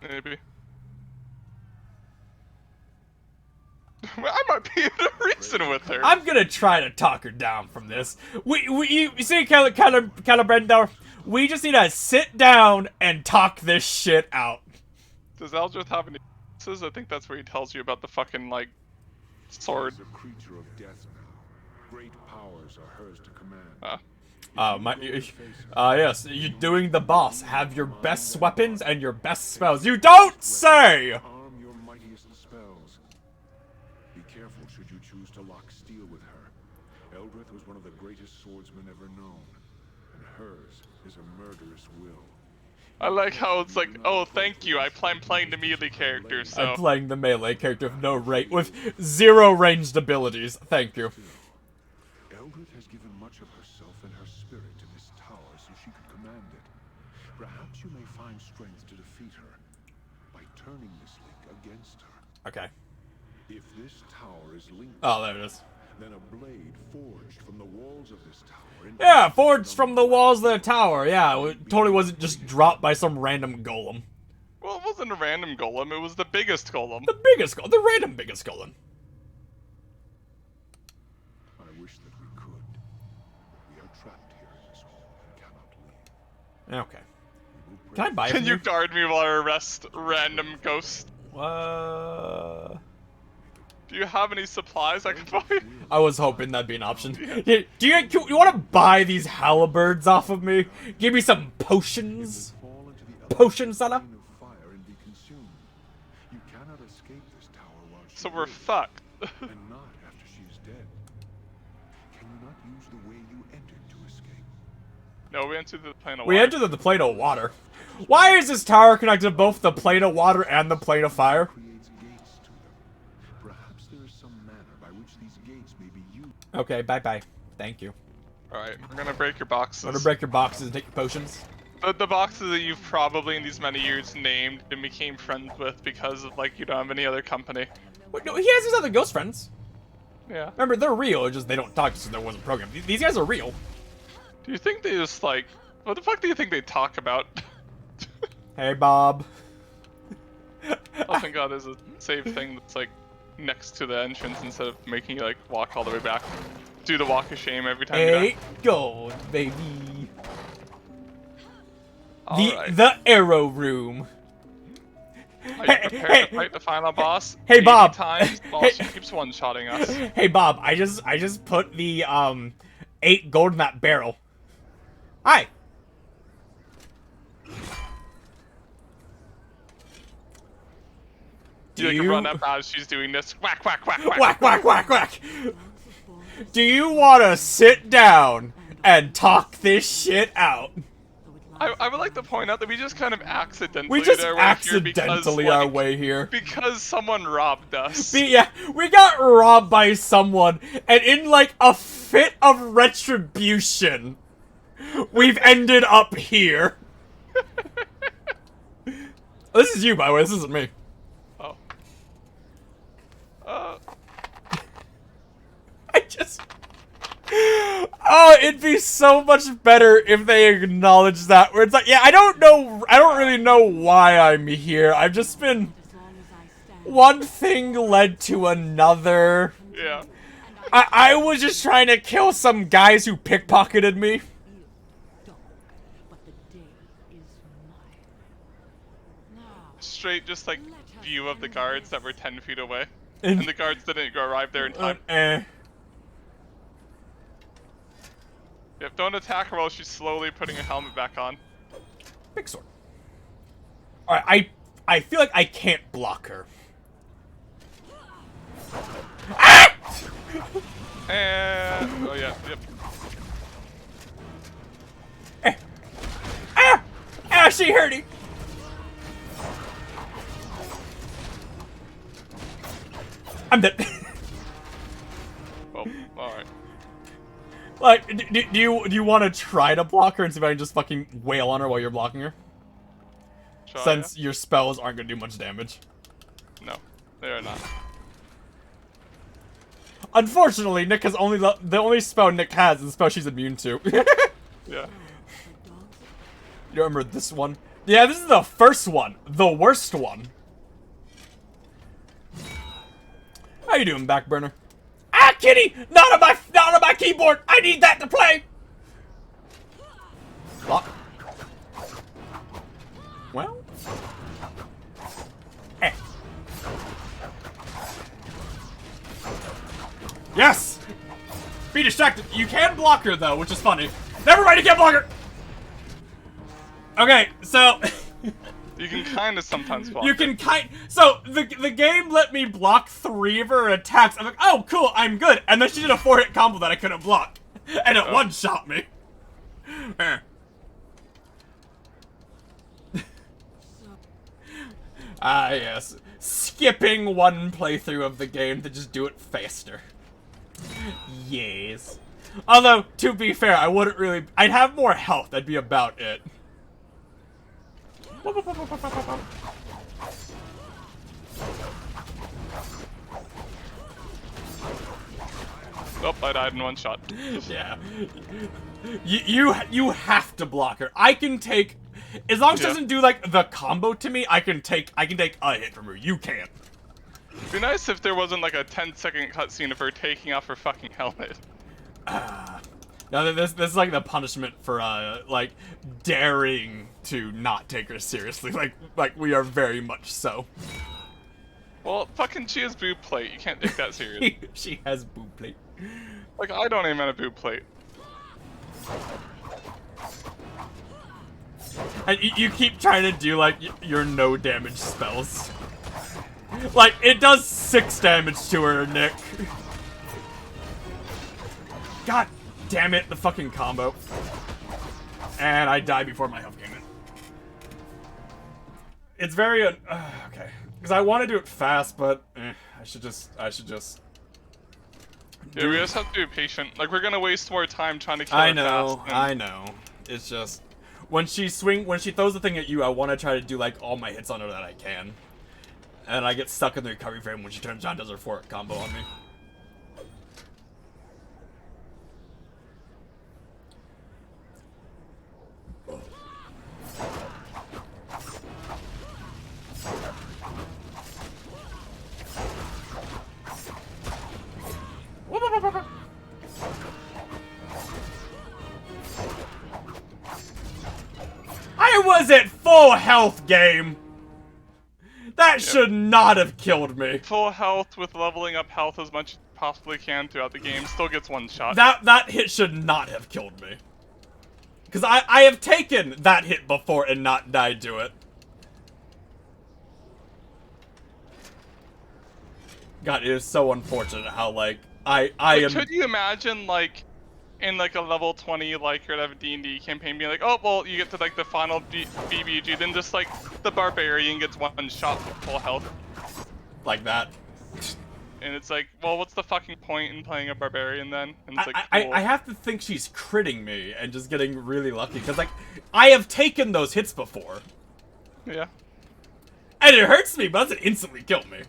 Maybe. I might be able to reason with her. I'm gonna try to talk her down from this. You see, Calibrentor, we just need to sit down and talk this shit out. Does Eldrith have any says? I think that's where he tells you about the fucking, like, sword. Is a creature of death now. Great powers are hers to command. Yes, you're doing the boss. Have your best weapons and your best spells. You don't say! Arm your mightiest spells. Be careful should you choose to lock steel with her. Eldrith was one of the greatest swordsmen ever known, and hers is a murderous will. I like how it's like, oh, thank you. I'm playing the melee character, so. I'm playing the melee character with 0 ranged abilities. Thank you. Eldrith has given much of herself and her spirit to this tower so she could command it. Perhaps you may find strength to defeat her by turning this link against her. Okay. If this tower is linked, Oh, there it is. then a blade forged from the walls of this tower. Yeah, forged from the walls of the tower. Yeah, it totally wasn't just dropped by some random golem. Well, it wasn't a random golem. It was the biggest golem. The biggest golem. The random biggest golem. I wish that we could. We are trapped here in this hall and cannot leave. Okay. Can I buy it? Can you guard me while I arrest random ghosts? Do you have any supplies I can buy? I was hoping that'd be an option. Do you want to buy these halberds off of me? Give me some potions? Potion, Sana? You cannot escape this tower while she So we're lives, fucked. and not after she is dead. Can you not use the way you entered to escape? No, we entered the plane of We water. entered the plane of water. Why is this tower connected to both the plane of water and the plane of fire? Creates gates to them. Perhaps there is some manner by which these gates may be used. Okay, bye-bye. Thank you. Alright, we're gonna break your boxes. I'm gonna break your boxes and take your potions. The boxes that you've probably in these many years named and became friends with because of, like, you don't have any other company. Wait, no, he has his other ghost friends. Yeah. Remember, they're real, it's just they don't talk so there wasn't programmed. These guys are real. Do you think they just, like... What the fuck do you think they talk about? Hey, Bob. Oh, thank God there's a save thing that's, like, next to the entrance instead of making you, like, walk all the way back. Do the walk of shame every time you die. 8 gold, baby. Alright. The arrow room. Are you prepared to fight the final boss? Hey, 80 Bob. times while Hey. she keeps one-shotting us. Hey, Bob, I just put the 8 gold in that barrel. Hi. You can run up as she's doing this. Whack, whack, whack, whack. Whack, whack, whack, whack. Do you want to sit down and talk this shit out? I would like to point out that we just kind of accidentally We just our way here because, accidentally our like, way here. because someone robbed us. Yeah, we got robbed by someone, and in like a fit of retribution, we've ended up here. This is you, by the way. This isn't me. Oh. I just... Oh, it'd be so much better if they acknowledged that. Where it's like, yeah, I don't really know why I'm here. I've just been... One thing led to another. Yeah. I was just trying to kill some guys who pickpocketed me. Straight, just like view of the guards that were 10 feet away, and the guards didn't arrive there in time. Yep, don't attack her while she's slowly putting her helmet back on. Big sword. Alright, I feel like I can't block her. Ah! And oh yeah, yep. Ah! Ah, she hurting. I'm dead. Well, alright. Like, do you want to try to block her and see if I can just fucking wail on her while you're blocking her? Try, Since your spells aren't gonna do much damage. No, they are not. Unfortunately, Nick has only the only spell Nick has is the spell she's immune to. Yeah. You remember this one? Yeah, this is the first one. The worst one. How you doing, Backburner? Ah, kitty! Not on my keyboard! I need that to play! Block. Well. Eh. Yes! Be distracted. You can block her, though, which is funny. Never mind, you can't block her! Okay, so... You can kind of sometimes block. You can So, the game let me block 3 of her attacks. I'm like, oh, cool, I'm good. And then she did a 4-hit combo that I couldn't block. And it one-shot me. Ah, yes. Skipping one playthrough of the game to just do it faster. Yes. Although, to be fair, I wouldn't really... I'd have more health, that'd be about it. Oh, I died in one shot. Yeah. You have to block her. I can take... As long as she doesn't do, like, the combo to me, I can take a hit from her. You can't. It'd be nice if there wasn't, like, a 10-second cutscene of her taking off her fucking helmet. Now, this is, like, the punishment for, like, daring to not take her seriously. Like, we are very much so. Well, fucking she has boob plate. You can't take that serious. She has boob plate. Like, I don't aim at a boob plate. And you keep trying to do, like, your no damage spells. Like, it does 6 damage to her, Nick. God damn it, the fucking combo. And I die before my health came in. It's very, okay. Because I want to do it fast, but, I should just... Yeah, we just have to be patient. Like, we're gonna waste more time trying to kill I her know, fast. I know. It's just... When she throws the thing at you, I want to try to do, like, all my hits on her that I can. And I get stuck in the recovery frame when she turns around and does her 4-hit combo on me. I was at full health, game! That should not have killed me. Full health with leveling up health as much as you possibly can throughout the game. Still gets 1 shot. That hit should not have killed me. Because I have taken that hit before and not died to it. God, it is so unfortunate how, like, I am... Could you imagine, like, in, like, a level 20, like, or whatever D&D campaign being like, oh, well, you get to, like, the final BBG, then just, like, the Barbarian gets 1 shot with full health. Like that. And it's like, well, what's the fucking point in playing a Barbarian then? And it's like, cool. I have to think she's critting me and just getting really lucky, because, like, I have taken those hits before. Yeah. And it hurts me, but it doesn't instantly kill me.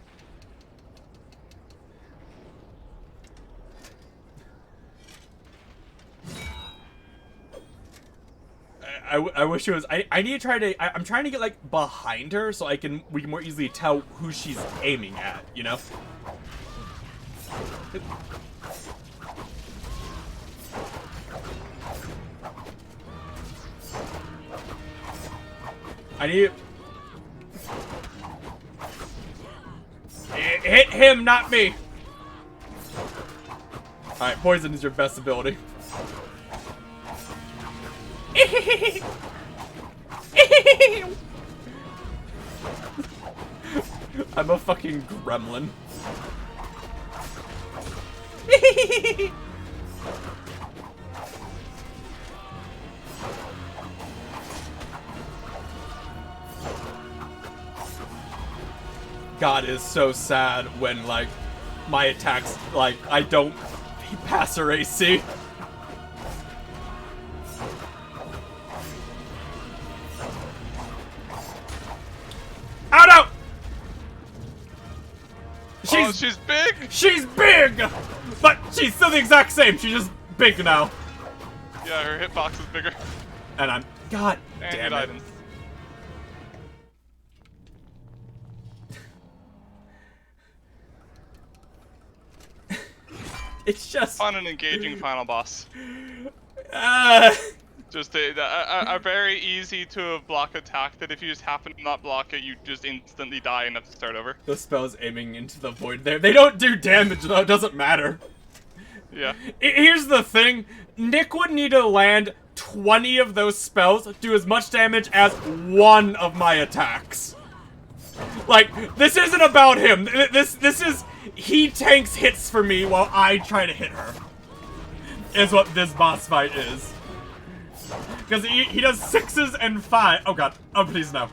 I wish it was. I need to try to. I'm trying to get, like, behind her so we can more easily tell who she's aiming at. You know. I need. Hit him, not me. All right, poison is your best ability. I'm a fucking gremlin. God, is so sad when, like, my attacks, like, I don't pass her AC. Oh no! She's big! She's big! But she's still the exact same. She's just big now. Yeah, her hitbox is bigger. And I'm... God And damn good it. items. It's just... Fun and engaging final boss. Uh... Just a very easy to block attack that if you just happen to not block it, you just instantly die and have to start over. The spell's aiming into the void there. They don't do damage though, it doesn't matter. Yeah. Here's the thing. Nick would need to land 20 of those spells to do as much damage as one of my attacks. Like, this isn't about him. This is... He tanks hits for me while I try to hit her. Is what this boss fight is. Because he does 6s and 5. Oh god. Oh please no.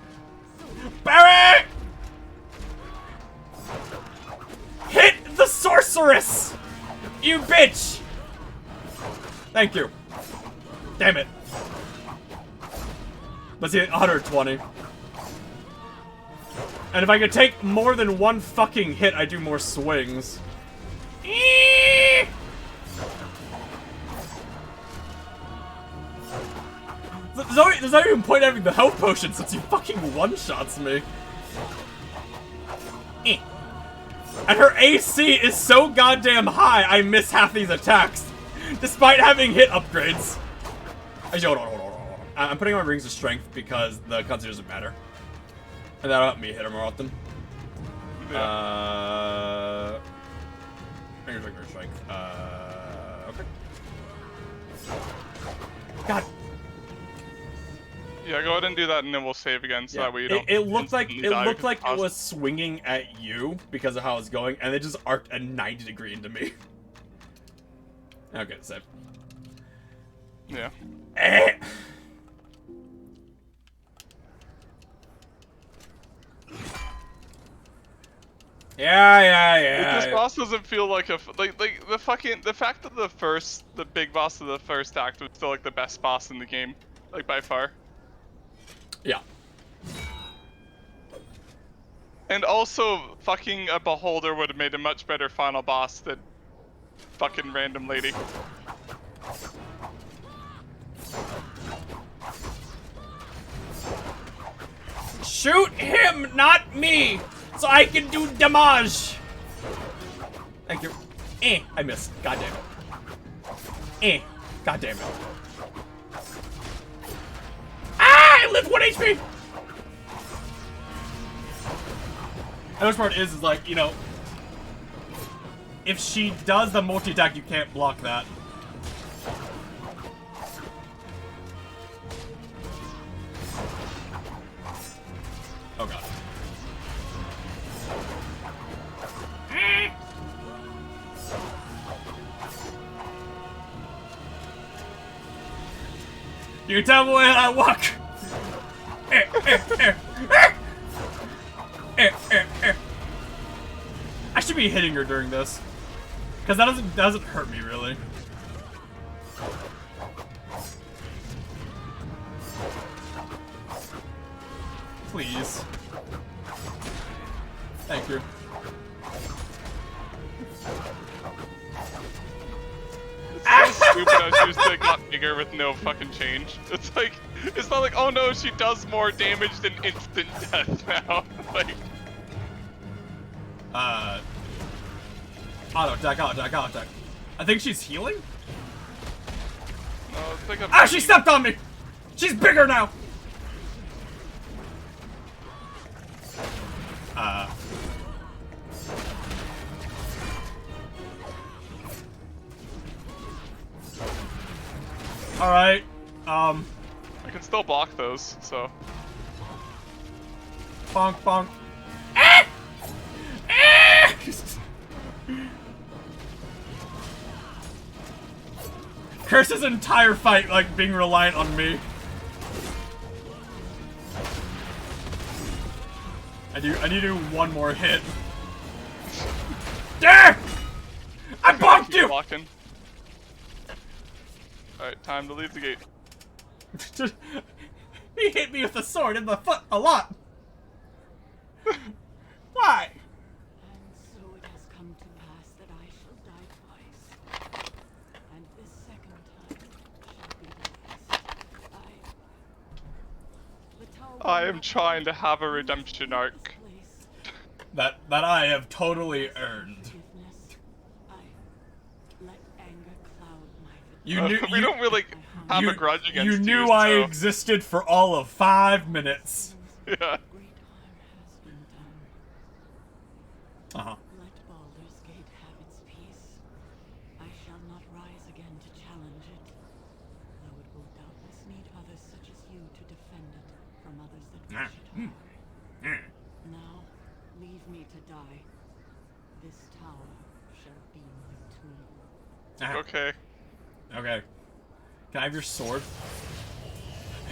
Barry! Hit the sorceress! You bitch! Thank you. Damn it. Let's see, 120. And if I could take more than one fucking hit, I do more swings. Eeeeee! There's not even point having the health potion since he fucking one-shots me. And her AC is so goddamn high, I miss half these attacks. Despite having hit upgrades. Actually, hold on. I'm putting on my rings of strength because the concept doesn't matter. And that'll help me hit her more often. Yeah. Rings of strength. Okay. God. Yeah, go ahead and do that, and then we'll save again, so that way you don't. It looked like instantly die it was swinging at you because of how it was going, and it just arced a 90-degree into me. Okay, save. Yeah. Yeah. This boss doesn't feel like a like the fact that the big boss of the first act was still like the best boss in the game, like by far. Yeah. And also, fucking a beholder would have made a much better final boss than fucking random lady. Shoot him, not me, so I can do damage. Thank you. I missed. God damn it. God damn it. I live 1 HP. The worst part is like, you know, if she does the multi-attack, you can't block that. Oh god. You can tell the way I walk. I should be hitting her during this, because that doesn't hurt me really. Please. Thank you. It's so stupid how she just like got bigger with no fucking change. It's like, it's not like, oh no, she does more damage than instant death now. Like, auto attack. I think she's healing? no, it's like a Ah, she stepped on me! She's bigger now! Alright, I can still block those, so. bonk. Curse's entire fight, like, being reliant on me. I need to do one more hit. There! I bonked you! Blocking. Alright, time to leave the gate. He hit me with a sword in the foot a lot. Why? And so it has come to pass that I shall die twice. I am trying to have a redemption arc. That I have totally earned. You knew We don't really have a grudge against you. You knew I existed for all of 5 minutes. Yeah. Uh-huh. Let Baldur's Gate have its peace. I shall not rise again to challenge it, though it will doubtless need others such as you to defend it from others that wish it harm. Now, leave me to die. This tower shall be my tomb. Okay. Okay. Can I have your sword?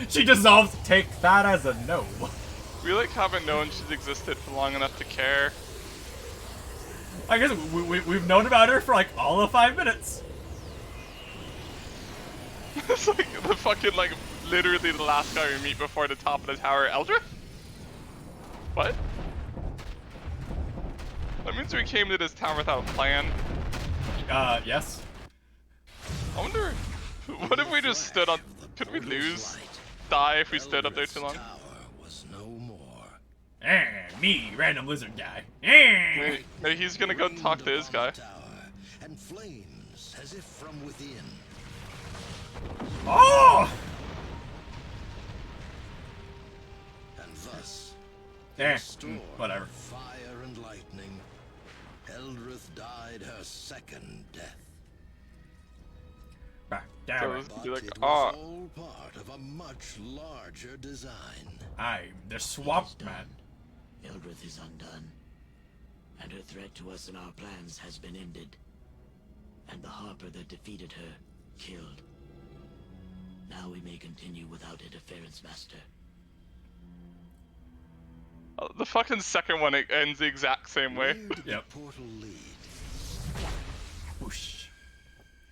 She dissolves. Take that as a no. We like haven't known she's existed for long enough to care. I guess we've known about her for like all of 5 minutes. It's like the fucking like literally the last guy we meet before the top of the tower, Eldritch? What? That means we came to this town without a plan. Yes. I wonder, what if we just stood on? Could we lose? Die if we stood up there too long? Me, random lizard guy. Maybe he's gonna go talk to his guy. And flames as if from within. Oh! And thus, Whatever. Fire and lightning, Eldrith died her second death. So it was But like, it was oh, all part of a much larger design. I'm the swamp man. Eldrith is undone, and her threat to us and our plans has been ended. And the Harper that defeated her, killed. Now we may continue without interference, Master. the fucking second one it ends the exact same way. Where did Yep. the portal lead? Whoosh.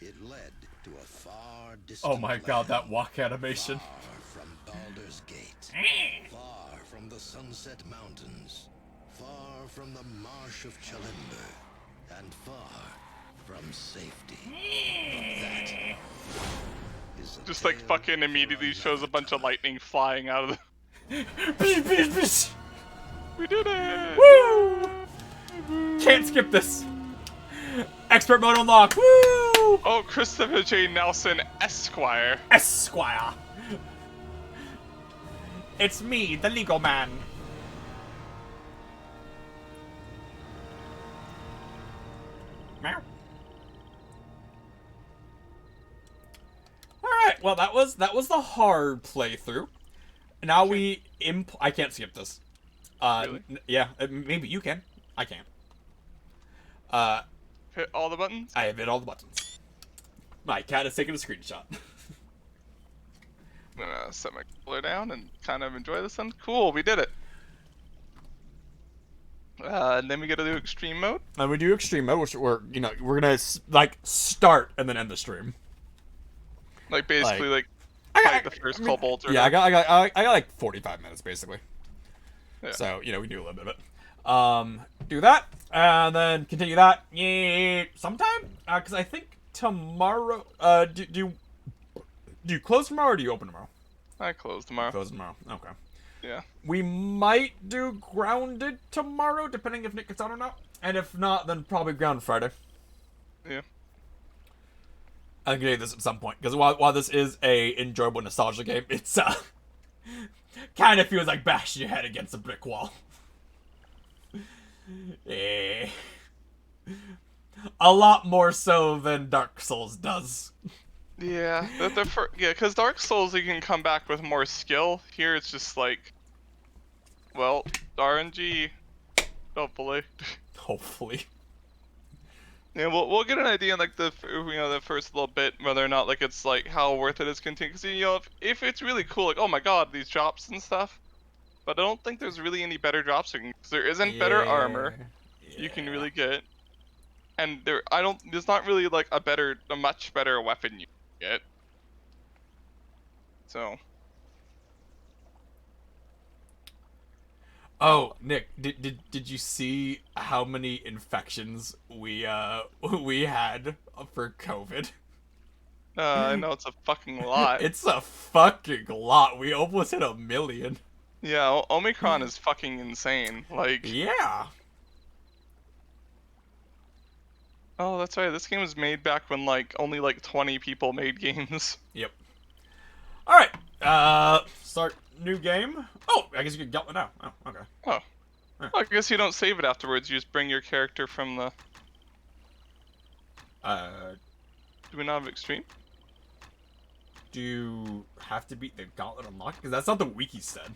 It led to a far distant Oh my god, that land, walk animation. far from Baldur's Gate, far from the Sunset Mountains, far from the Marsh of Chalimber, and far from safety. That is a Just like tale fucking for immediately a shows a bunch of lifetime. lightning flying out of the. Bish, bish, bish. We did it! Woo! Can't skip this. Expert mode unlocked. Woo! Oh, Christopher J. Nelson, Esquire. Esquire. It's me, the legal man. Meow. All right. Well, that was the hard playthrough. Now I can't skip this. Really? Yeah, maybe you can. I can't. Hit all the buttons? I have hit all the buttons. My cat has taken a screenshot. I'm gonna set my cooler down and kind of enjoy this one. Cool, we did it. And then we gotta do extreme mode. And we do extreme mode, which we're gonna like start and then end the stream. Like basically like I fight the first kobolds. Yeah, I got like 45 minutes basically. Yeah. So we do a little bit of it. Do that, and then continue that. Yeah, sometime. Because I think tomorrow. Do you close tomorrow or do you open tomorrow? I close tomorrow. Close tomorrow. Okay. Yeah. We might do Grounded tomorrow, depending if Nick gets on or not. And if not, then probably Grounded Friday. Yeah. I'm gonna do this at some point because while this is a enjoyable nostalgia game, it's kind of feels like bashing your head against a brick wall. Eh. A lot more so than Dark Souls does. Yeah. Because Dark Souls you can come back with more skill. Here it's just like, well, RNG. Hopefully. Hopefully. Yeah, we'll get an idea in like the first little bit whether or not like it's like how worth it is continue. Because if it's really cool, like oh my god these drops and stuff, but I don't think there's really any better drops. Because there isn't better armor you can really get, and there's not really like a much better weapon you can get. So. Oh, Nick, did you see how many infections we had for COVID? I know it's a fucking lot. It's a fucking lot. We almost hit 1 million. Yeah, Omicron is fucking insane. Like, Yeah. oh, that's right. This game was made back when like only like 20 people made games. Yep. All right. Start new game. Oh, I guess you could get one now. Oh, okay. Oh. Well, I guess you don't save it afterwards. You just bring your character from the. Do we not have extreme? Do you have to beat the gauntlet unlock? Because that's not the wiki said.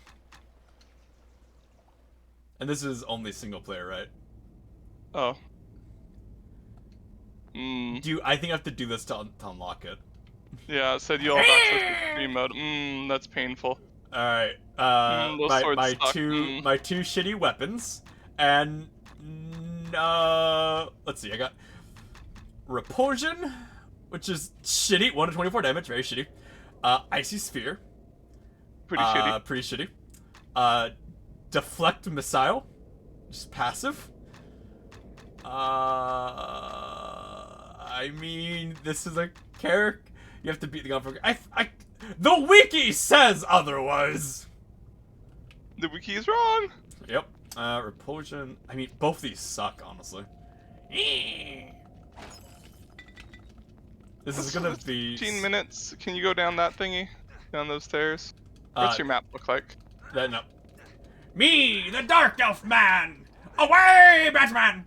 And this is only single player, right? Oh. Hmm. I think I have to do this to unlock it. Yeah, it said you'll have access to extreme mode. That's painful. All right. Those swords my suck. two shitty weapons, and let's see. I got repulsion, which is shitty. 1 to 24 damage, very shitty. Icy sphere, Pretty shitty. pretty shitty. Deflect missile, just passive. I mean, this is a character. You have to beat the gun for. The wiki says otherwise. The wiki is wrong. Yep. Repulsion. I mean, both these suck, honestly. This is gonna be 15 minutes. Can you go down that thingy? Down those stairs? What's your map look like? No. Me, the Dark Elf Man! Away, Batman!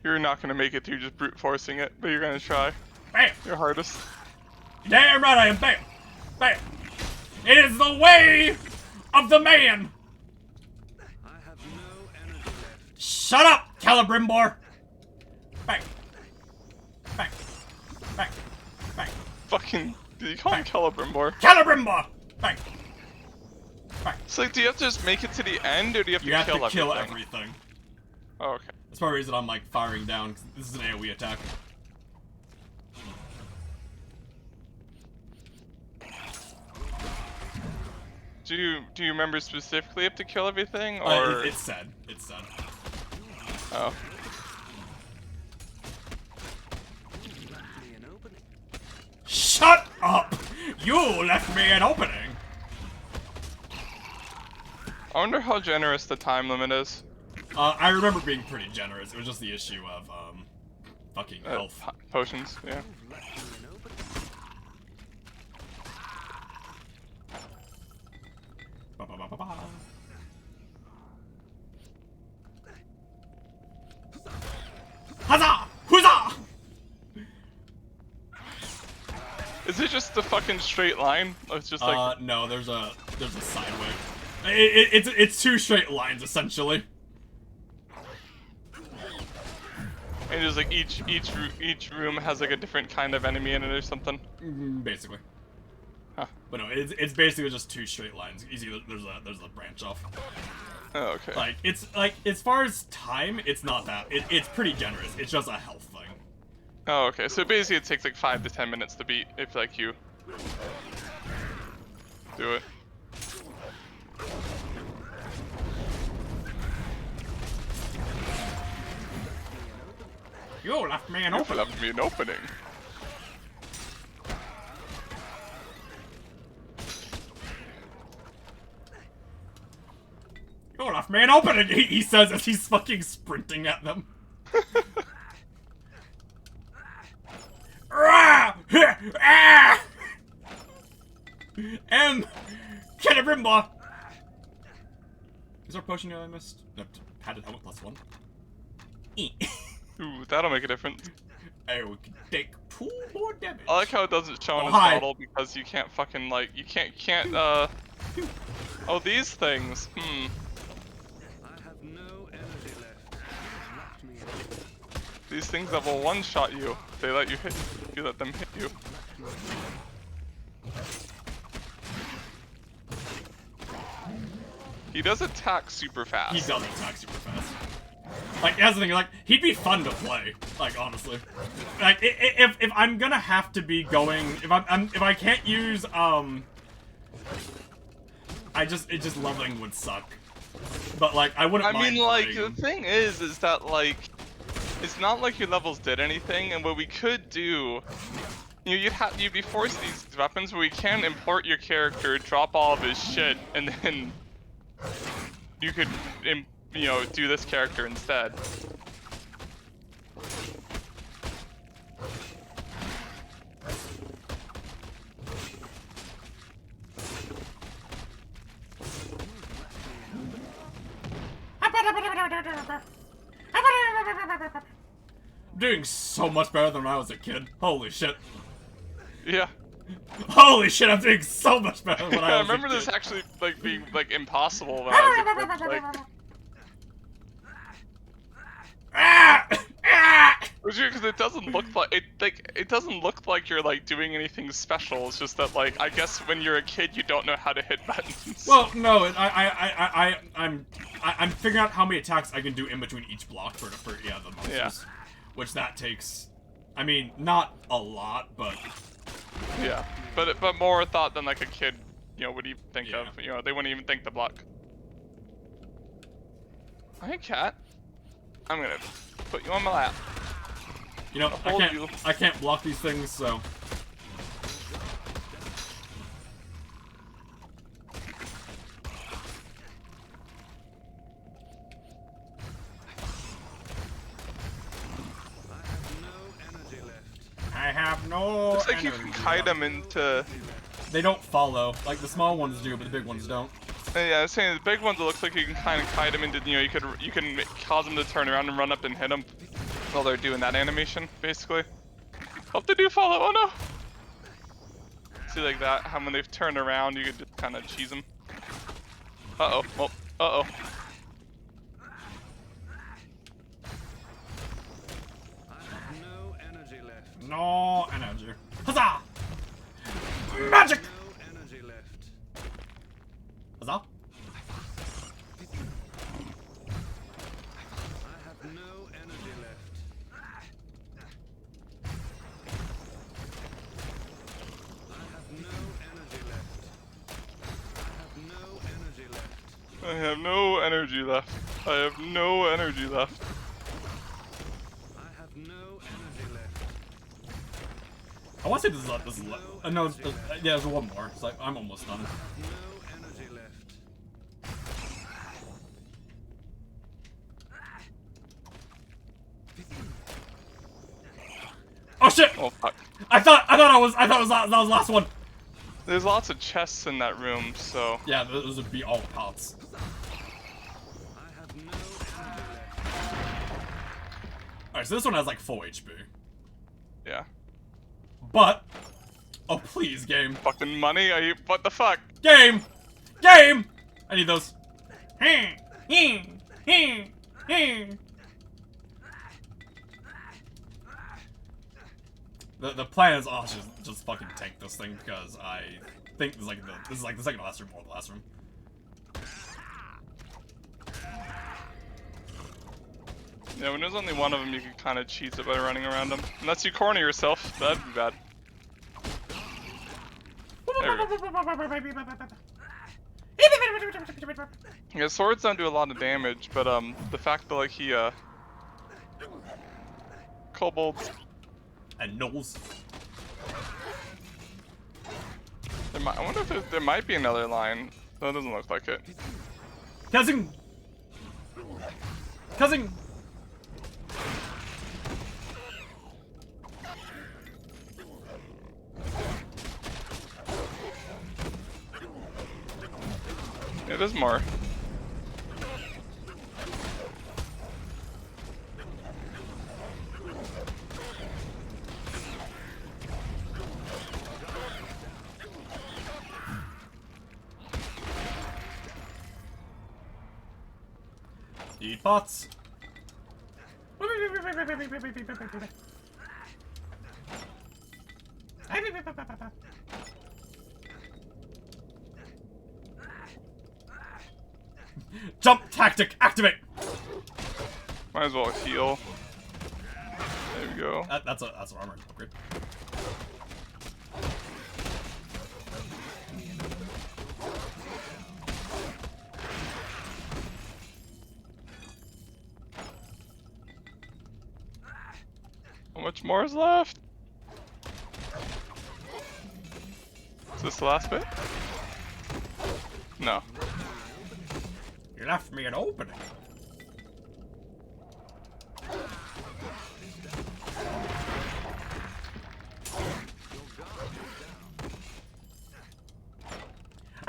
You're not gonna make it through just brute forcing it, but you're gonna try. Bam! Your hardest. Damn right I am! Bam! Bam! It is the way of the man! I have no energy left. Shut up, Celebrimbor! Bang! Bang! Bang! Bang! Fucking. Did you call him Celebrimbor? Celebrimbor! Bang! Bang! So, like, do you have to just make it to the end, or do you have to You have kill to kill everything? everything. Oh, okay. That's probably the reason I'm like firing down, 'cause this is an AoE attack. Do you remember specifically have to kill everything, or? It's said. It's said. Oh. Shut up! You left me an opening! I wonder how generous the time limit is. I remember being pretty generous. It was just the issue of, fucking health. Potions, yeah. Ba-ba-ba-ba-ba. Huzzah! Huzzah! Is it just the fucking straight line? Or it's just like. No, there's a side way. It's two straight lines, essentially. And just like each room has like a different kind of enemy in it or something. Basically. Huh. But no, it's basically just two straight lines. Easy, there's a branch off. Oh, okay. Like, it's like, as far as time, it's not that. It's pretty generous. It's just a health thing. Oh, okay. So basically it takes like 5 to 10 minutes to beat if like you do it. You left me an You opening. left me an opening. You left me an opening, he says as he's fucking sprinting at them. Celebrimbor! Is there a potion I missed? No, padded helmet +1. Ooh, that'll make a difference. I will take 2 more damage. I like how it doesn't show on his hi. model because you can't fucking like you can't Oh, these things. I have no energy left. Left me in. These things that will one-shot you. They let you hit. You let them hit you. He does attack super fast. He does attack super fast. Like, that's the thing, like, he'd be fun to play, like, honestly. Like, if I'm gonna have to be going, if I can't use, I it just leveling would suck. But like, I wouldn't mind like, playing the them. thing is that, like, it's not like your levels did anything, and what we could do, you know, you'd be forced to these weapons where we can import your character, drop all of his shit, and then you could, you know, do this character instead. Doing so much better than when I was a kid. Holy shit. Yeah. Holy shit, I'm doing so much better than when I I was a kid. remember this actually, like, being, like, impossible when I was a kid, like... Ah! Ah! Which is because it doesn't look like it doesn't look like you're like doing anything special. It's just that like I guess when you're a kid you don't know how to hit buttons. Well, no, I'm figuring out how many attacks I can do in between each block for the monsters. Yeah. Which that takes, I mean, not a lot, but Yeah, but more thought than like a kid, you know, would even think Yeah. of. You know, they wouldn't even think to block. Hey, cat. I'm gonna put you on my lap. you know, Hold you. I can't block these things, so. I have no. Looks like you can energy kite left. them into. They don't follow. Like the small ones do, but the big ones don't. Yeah, I was saying the big ones. It looks like you can kind of kite them into. You know, you can cause them to turn around and run up and hit them while they're doing that animation, basically. Hope they do follow. Oh no! See like that? How when they've turned around, you could just kind of cheese them. Uh oh. Well. Uh oh. No energy left. No energy. Huzzah! Magic! No energy left. Huzzah! I have no energy left. I have no energy left. I have no energy left. I have no energy left. I have no energy left. I have no energy left. I want to say this is no, yeah, there's one more. It's like I'm almost done. No energy left. Oh shit! Oh fuck. I thought that was the last one. There's lots of chests in that room, so. Yeah, those would be all pots. I have no energy left. Alright, so this one has like full HP. Yeah. But, oh please, game. Fucking money? Are you? What the fuck? Game! Game! I need those. The plan is also just fucking tank this thing because I think this is like the second last room or the last room. Yeah, when there's only one of them, you can kind of cheese it by running around them. Unless you corner yourself, that'd be bad. There we go. Yeah, swords don't do a lot of damage, but the fact that like he kobolds. And Knowles. I wonder if there might be another line. That doesn't look like it. Cousin! Cousin! Yeah, there's more. Eat pots. Jump tactic activate. Might as well heal. There we go. That's an armor upgrade. much more is left? Is this the last bit? No. You left me an opening.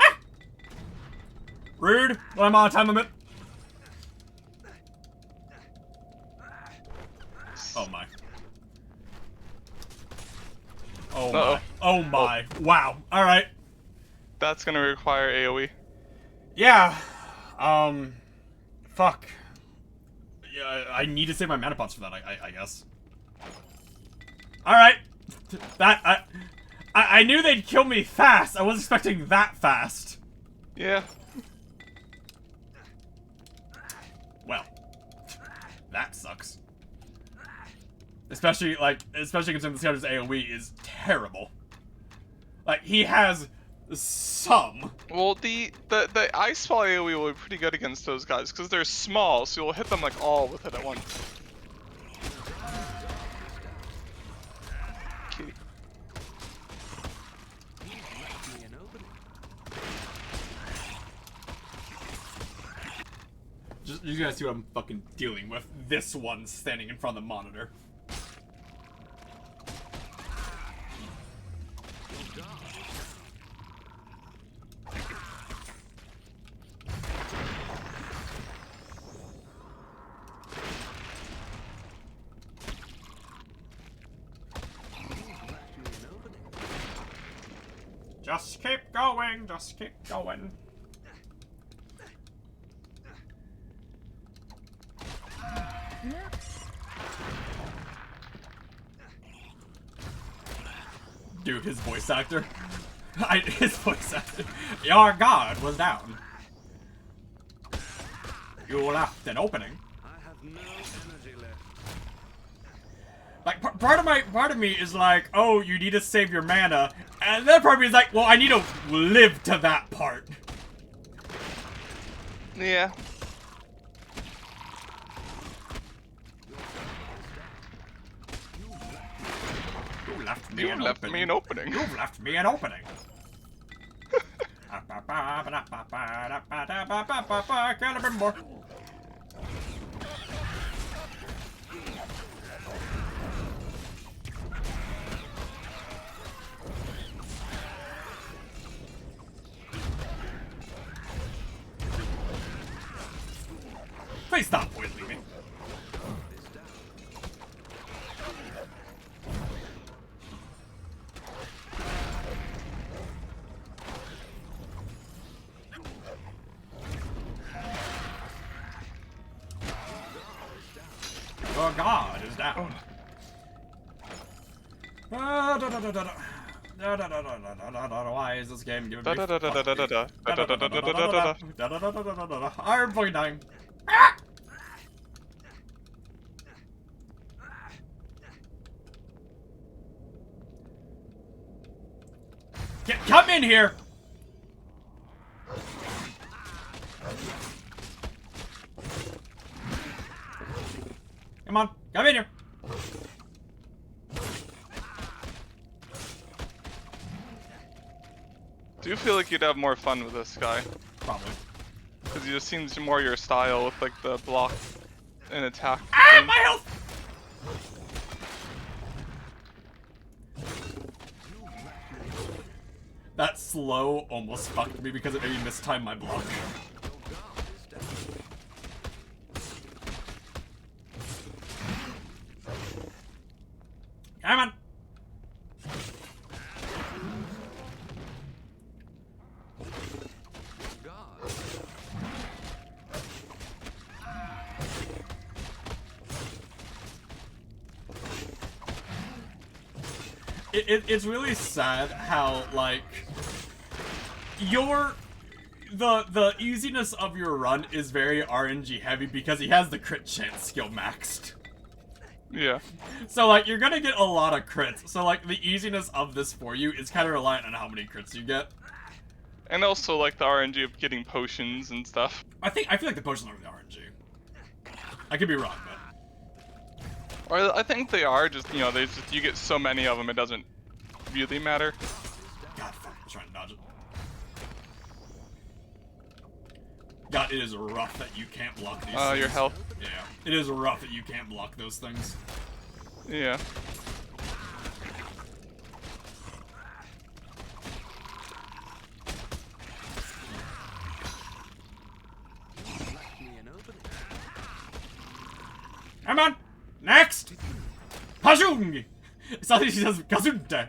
Ah! Rude. Well, I'm on a time limit. Oh my. Oh Uh-oh. my. Oh my. Wow. Alright. That's gonna require AoE. Yeah. Fuck. Yeah, I need to save my mana pots for that, I guess. Alright. That, I knew they'd kill me fast. I wasn't expecting that fast. Yeah. Well. That sucks. Especially considering this character's AoE is terrible. Like, he has some. Well, the ice fall AoE will be pretty good against those guys because they're small, so you'll hit them like all with it at once. Kitty. Just, you guys see what I'm fucking dealing with. This one standing in front of the monitor. Just keep going, just keep going. Dude, his voice actor. His voice actor. Your guard was down. You left an opening. I have no energy left. Like, part of me is like, oh, you need to save your mana, and then part of me is like, well, I need to live to that part. Yeah. You left me You an left opening. me an opening. You've left me an opening. Can't have been more. Please stop poisoning me. Your god is down. Why is this game giving me I'm fucking dying. Come in here! Come on, come in here. Do you feel like you'd have more fun with this guy? Probably. Because he just seems more your style with like the block and attack. Ah, thing. my health! That slow almost fucked me because it made me mistime my block. Come on! It's really sad how, like, the easiness of your run is very RNG heavy because he has the crit chance skill maxed. Yeah. So, like, you're gonna get a lot of crits. So, like, the easiness of this for you is kind of reliant on how many crits you get. And also like the RNG of getting potions and stuff. I feel like the potions are the RNG. I could be wrong, but... Or I think they are just, you know, they just, you get so many of them, it doesn't really matter. God, fuck, I was trying to dodge it. God, it is rough that you can't block these things. Your health. Yeah, it is rough that you can't block those things. Yeah. Come on! Next! Hajung! It's not that she says Gazunte.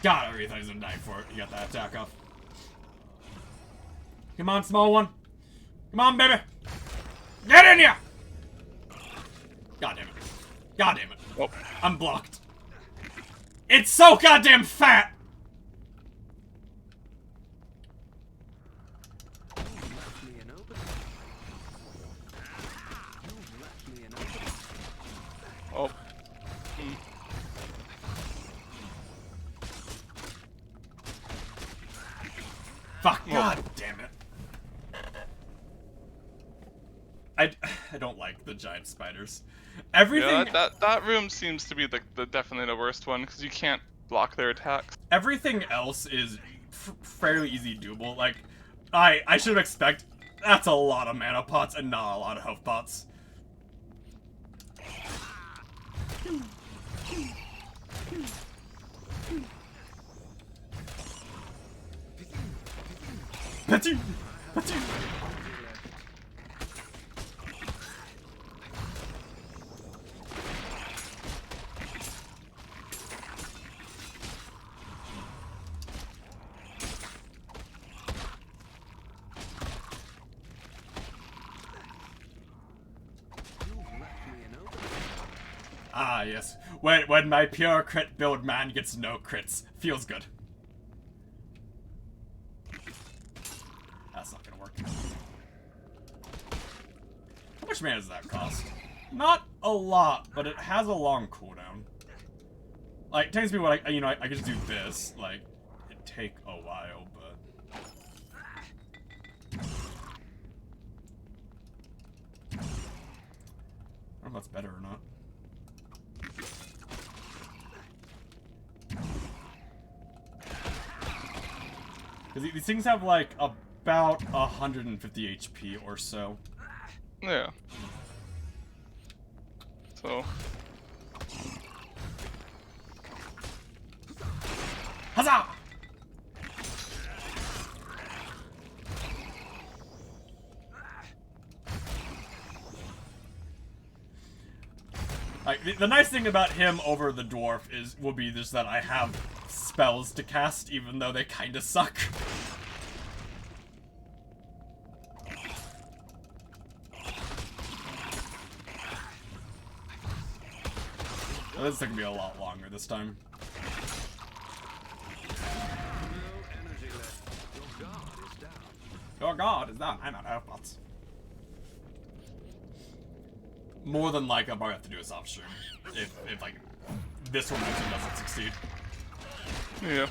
God, I really thought he was gonna die for it. You got that attack off. Come on, small one. Come on, baby. Get in here! God damn it. God damn it. Oh. I'm blocked. It's so goddamn fat! Oh. Fuck, god damn it. I don't like the giant spiders. Everything Yeah, that room seems to be the definitely the worst one, because you can't block their attacks. everything else is fairly easy doable. Like, I should expect that's a lot of mana pots and not a lot of health pots. Patu! Patu! Ah, yes. When my pure crit build man gets no crits. Feels good. That's not gonna work. How much mana does that cost? Not a lot, but it has a long cooldown. Like, tends to be what I could just do this. Like, it'd take a while, but... I don't know if that's better or not. Because these things have, like, about 150 HP or so. Yeah. So. Huzzah! Like, the nice thing about him over the dwarf will be just that I have spells to cast, even though they kinda suck. Well, this is gonna be a lot longer this time. Your god is down. I'm out of bots. More than like, I'll probably have to do a soft stream if like this one actually doesn't succeed. Yeah.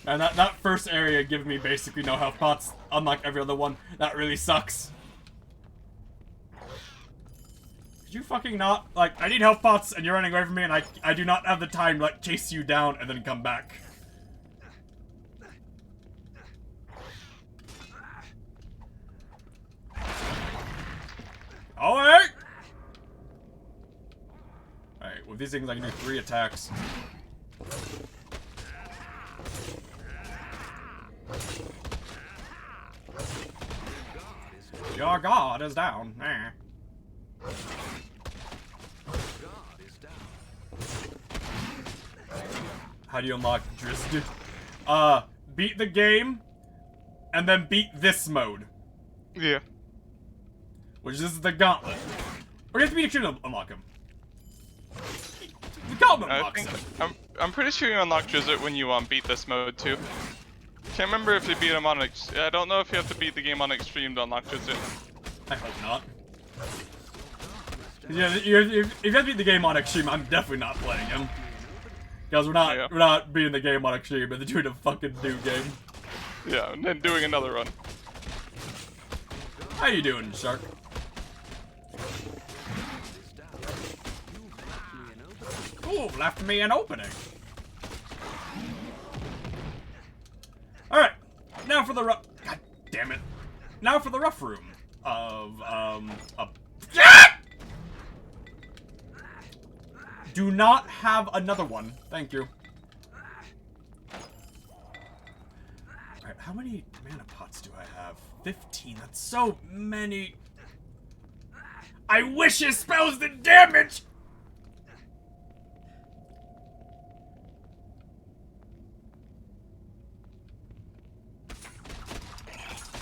And that first area giving me basically no health pots, unlike every other one. That really sucks. Could you fucking not? Like, I need health pots and you're running away from me and I do not have the time to, like, chase you down and then come back. Alright! Alright, with these things I can do 3 attacks. Your god is down. Nah. How do you unlock Drizzt? beat the game, and then beat this mode. Yeah. Which is the gauntlet. Or you have to beat Extreme to unlock him. The gauntlet I unlocks think him. I'm pretty sure you unlock Drizzit when you beat this mode too. Can't remember if you beat him on I don't know if you have to beat the game on Extreme to unlock Drizzit. I hope not. Yeah, if you have to beat the game on Extreme, I'm definitely not playing him. Because we're not beating the game on Extreme, but they're doing a fucking new game. Yeah, and then doing another run. How you doing, Shark? Ooh, left me an opening. Alright, now for the rough... God damn it. Now for the rough room of, Do not have another one. Thank you. Alright, how many mana pots do I have? 15. That's so many. I wish his spells did damage!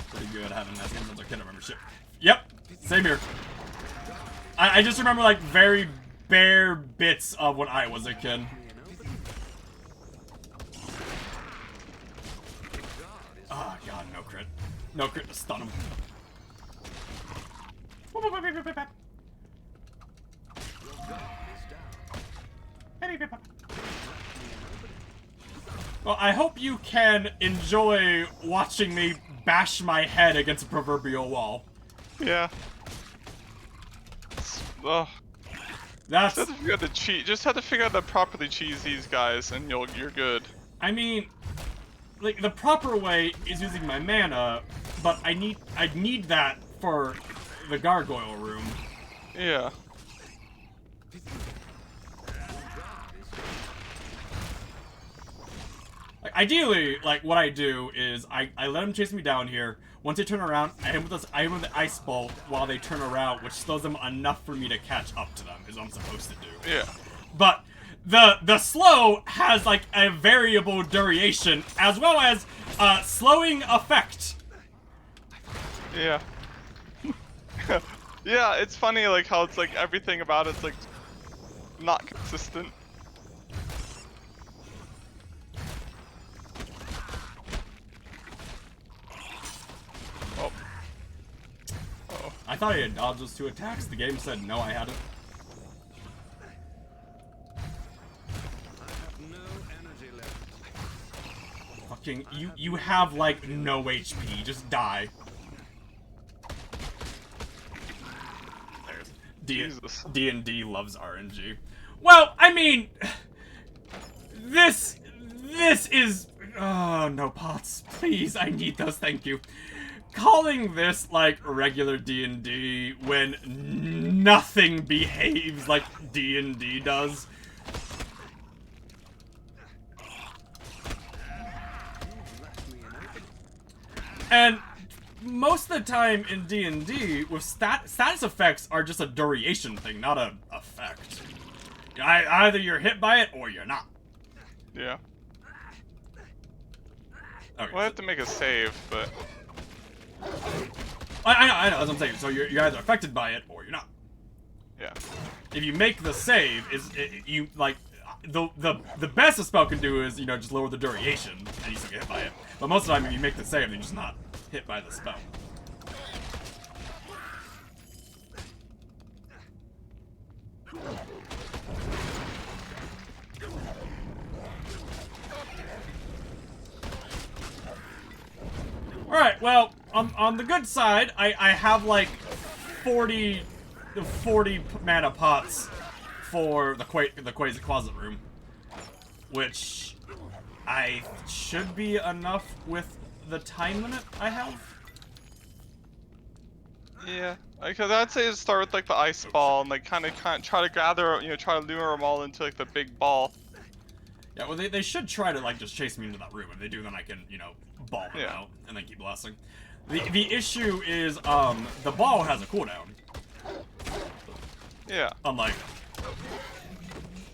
Pretty good having that game as a kid membership. Yep, same here. I just remember like very bare bits of when I was a kid. Oh god, no crit. No crit to stun him. Well, I hope you can enjoy watching me bash my head against a proverbial wall. Yeah. Ugh. That's... Just have to figure out the cheat. Just have to figure out how to properly cheese these guys, and you're good. I mean, like the proper way is using my mana, but I need that for the gargoyle room. Yeah. Like, ideally, like what I do is I let them chase me down here. Once they turn around, I hit with the ice bolt while they turn around, which slows them enough for me to catch up to them. Is what I'm supposed to do. Yeah. But the slow has like a variable duration as well as slowing effect. Yeah. Yeah, it's funny like how it's like everything about it's like not consistent. Oh. Uh-oh. I thought I had dodged those 2 attacks. The game said no, I hadn't. Fucking, you have like no HP. Just die. Jesus. D&D loves RNG. Well, I mean, this is... Oh, no pots. Please, I need those, thank you. Calling this, like, regular D&D when nothing behaves like D&D does. And most of the time in D&D, with status effects are just a duration thing, not a effect. Either you're hit by it or you're not. Yeah. Okay, Well, I have to make a save, but... I know, that's what I'm saying. So you're either affected by it or you're not. Yeah. If you make the save, you like the best a spell can do is, you know, just lower the duration and you still get hit by it. But most of the time, if you make the save, then you're just not hit by the spell. Alright, well, on the good side, I have like 40 mana pots for the Quasi Closet room, which I should be enough with the time limit I have. Yeah, because I'd say start with like the ice ball and like kind of try to gather, you know, try to lure them all into like the big ball. Yeah, well, they should try to like just chase me into that room. If they do, then I can, you know, ball them out and then keep blessing. The issue is the ball has a cooldown. Yeah. Unlike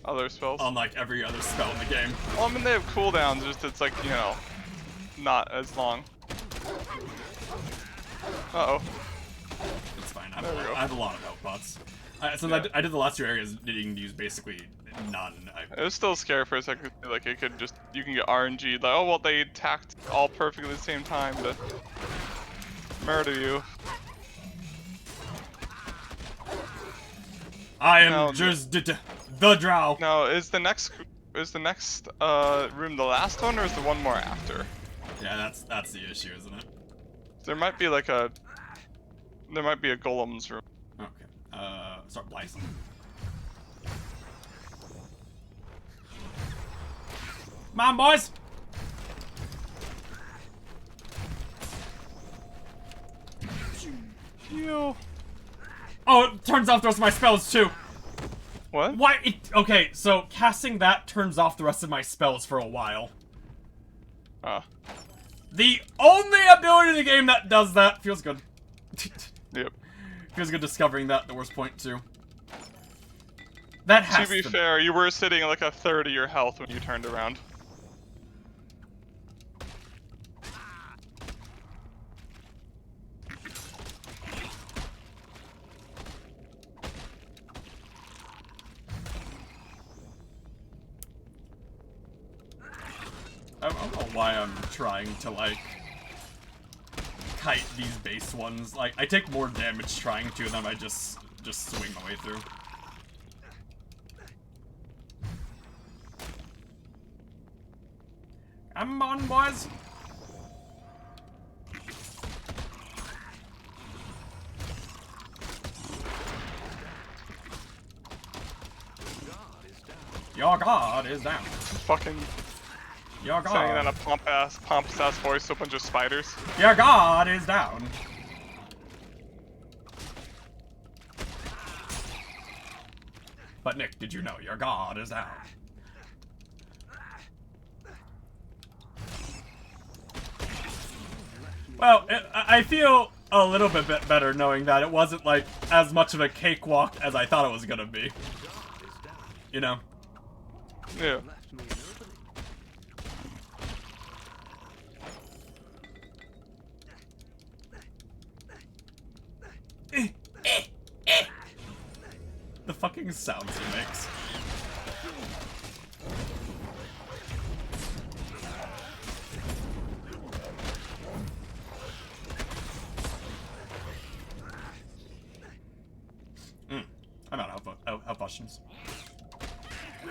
other spells. Unlike every other spell in the game. Well, I mean they have cooldowns, just it's like, you know, not as long. Uh-oh. It's fine. There we go. I have a lot of health pots. Since Yeah. I did the last two areas, needing to use basically none. It was still scary for a second. Like it could just, you can get RNG. Like, oh well, they attacked all perfectly at the same time to murder you. I am No, just the drow. Now, is the next room the last one, or is the one more after? Yeah, that's the issue, isn't it? There might be like a golem's room. Okay. Start blicing. Come on, boys. Yo. Oh, it turns off the rest of my spells too. What? Why? Okay, so casting that turns off the rest of my spells for a while. The only ability in the game that does that feels good. Yep. Feels good discovering that at the worst point too. That has To be fair, you were sitting at like a third of your health when you turned around. I don't know why I'm trying to, like, kite these base ones. Like, I take more damage trying to than I just swing my way through. Come on, boys. Your god is down. Fucking Your saying it in a god. pompous ass voice to a bunch of spiders. Your god is down. But Nick, did you know your god is down? Well, I feel a little bit better knowing that it wasn't, like, as much of a cakewalk as I thought it was gonna be. You know? Yeah. The fucking sounds it makes. I'm out of health potions. I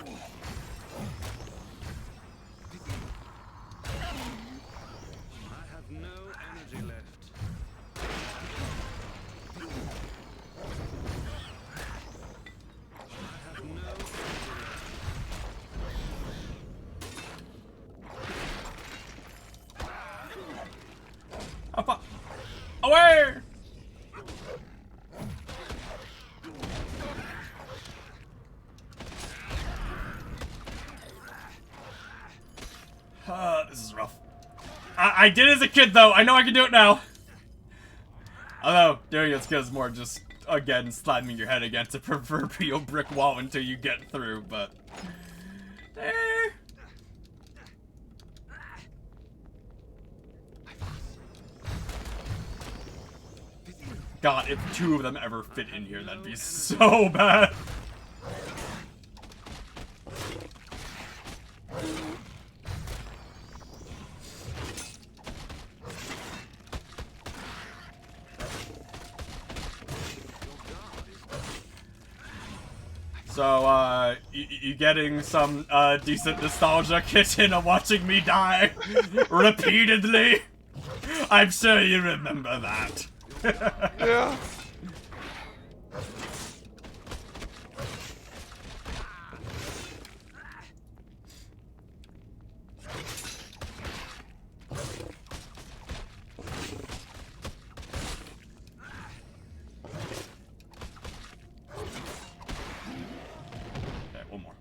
have no energy left. I have no energy Up. Away! This is rough. I did it as a kid, though. I know I can do it now. Although, doing it's good is more just, again, slamming your head against a proverbial brick wall until you get through, but... God, if two of them ever fit in here, that'd be so bad. So, you getting some, decent nostalgia, kitten, of watching me die repeatedly? I'm sure you remember that. Yeah. Okay, one more.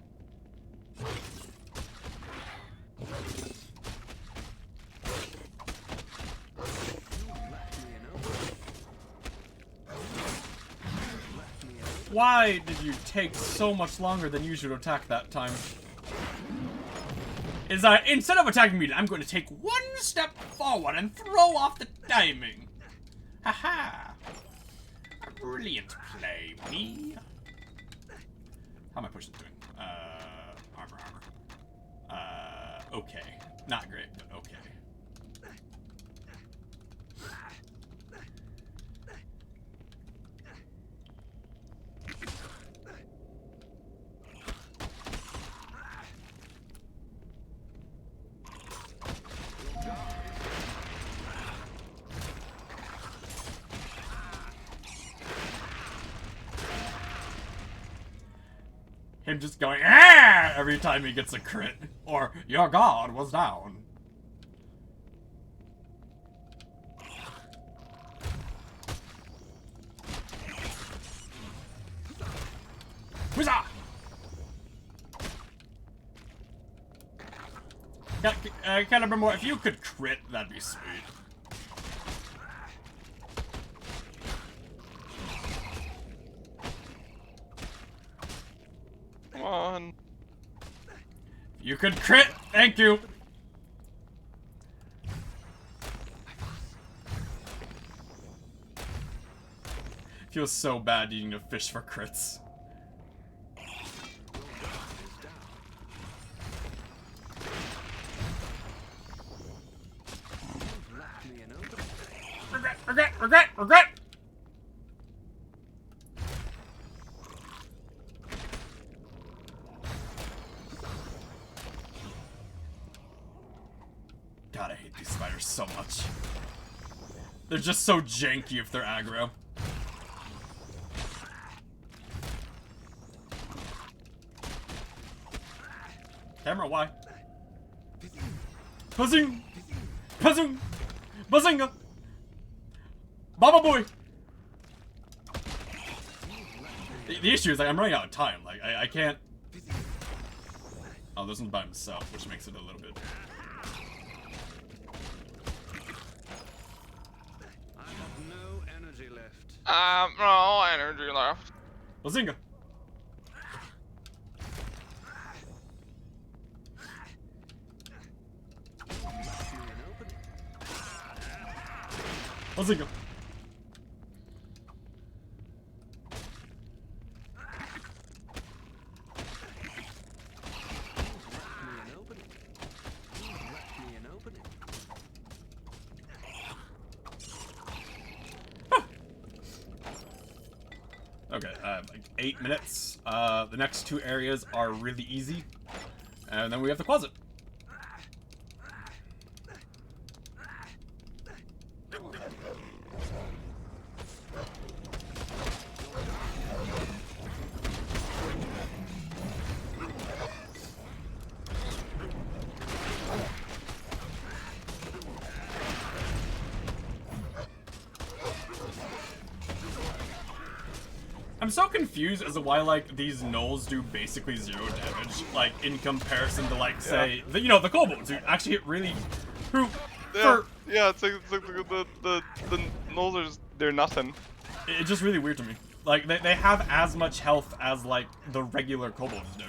Why did you take so much longer than usual to attack that time? is instead of attacking me, I'm going to take one step forward and throw off the timing. Haha. A brilliant play, me. How am I pushing doing? Armor. Okay. Not great, but okay. Him just going, ah, every time he gets a crit. Or, your god was down. Huzzah! Caliber more, if you could crit, that'd be sweet. Come on. You could crit! Thank you! Feels so bad eating a fish for crits. Regret! God, I hate these spiders so much. They're just so janky if they're aggro. Camera, why? Buzzing! Buzzing! Buzzinga! Baba boy! The issue is, like, I'm running out of time. Like, I can't... Oh, this one's by himself, which makes it a little bit... I have no energy left. No energy left. Bazinga! Bazinga! Okay, like 8 minutes. The next 2 areas are really easy. And then we have the closet. I'm so confused as to why, like, these gnolls do basically 0 damage, like, in comparison to, like, say, the, you know, the kobolds, who actually hit really, who, Yeah, it's like the gnolls are just, they're nothing. It's just really weird to me. Like, they have as much health as, like, the regular kobolds do,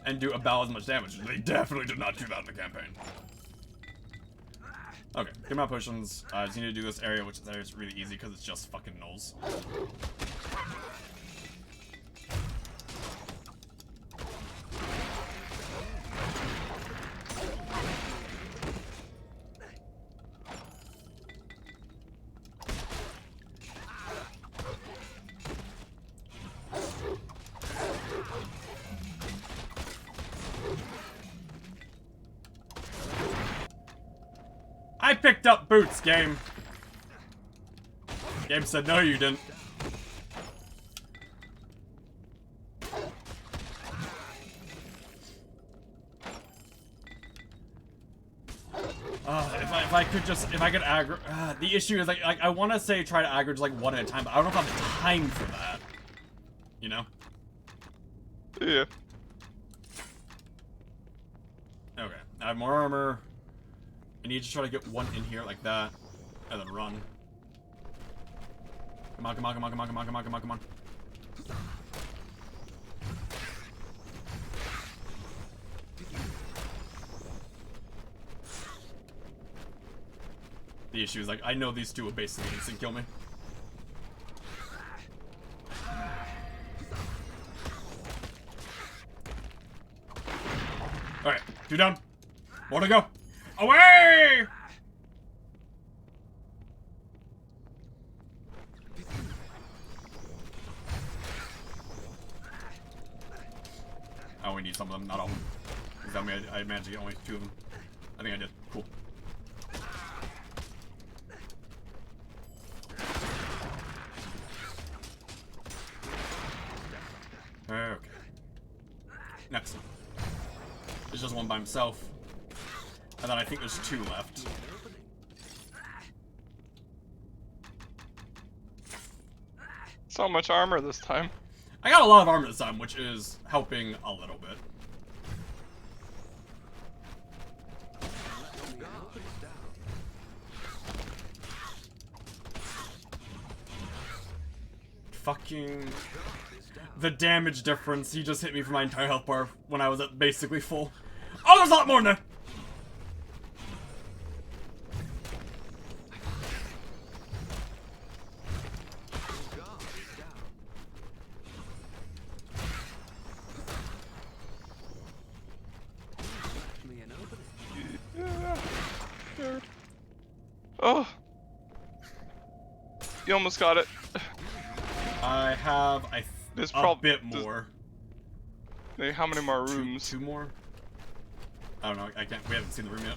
and do about as much damage. They definitely did not do that in the campaign. Okay, get my potions. I just need to do this area, which is really easy because it's just fucking gnolls. I picked up boots, game. Game said, no, you didn't. If I could aggro, the issue is like I want to say try to aggro just like one at a time, but I don't know if I have the time for that. You know? Yeah. Okay, I have more armor. I need to try to get one in here like that, and then run. Come on, come on, come on, come on, come on, come on, come on, come on. the issue is, like, I know these two will basically instant kill me. Alright, 2 down. More to go. Away! I only need some of them, not all of them. Does that mean I managed to get only 2 of them? I think I did. Cool. Okay. Next. There's just one by himself. And then I think there's 2 left. So much armor this time. I got a lot of armor this time, which is helping a little bit. Fucking... The damage difference. He just hit me for my entire health bar when I was at basically full. Oh, there's a lot more in there! Oh. You almost got it. I have There's a bit more. How many more rooms? 2 more? I don't know. I can't. We haven't seen the room yet.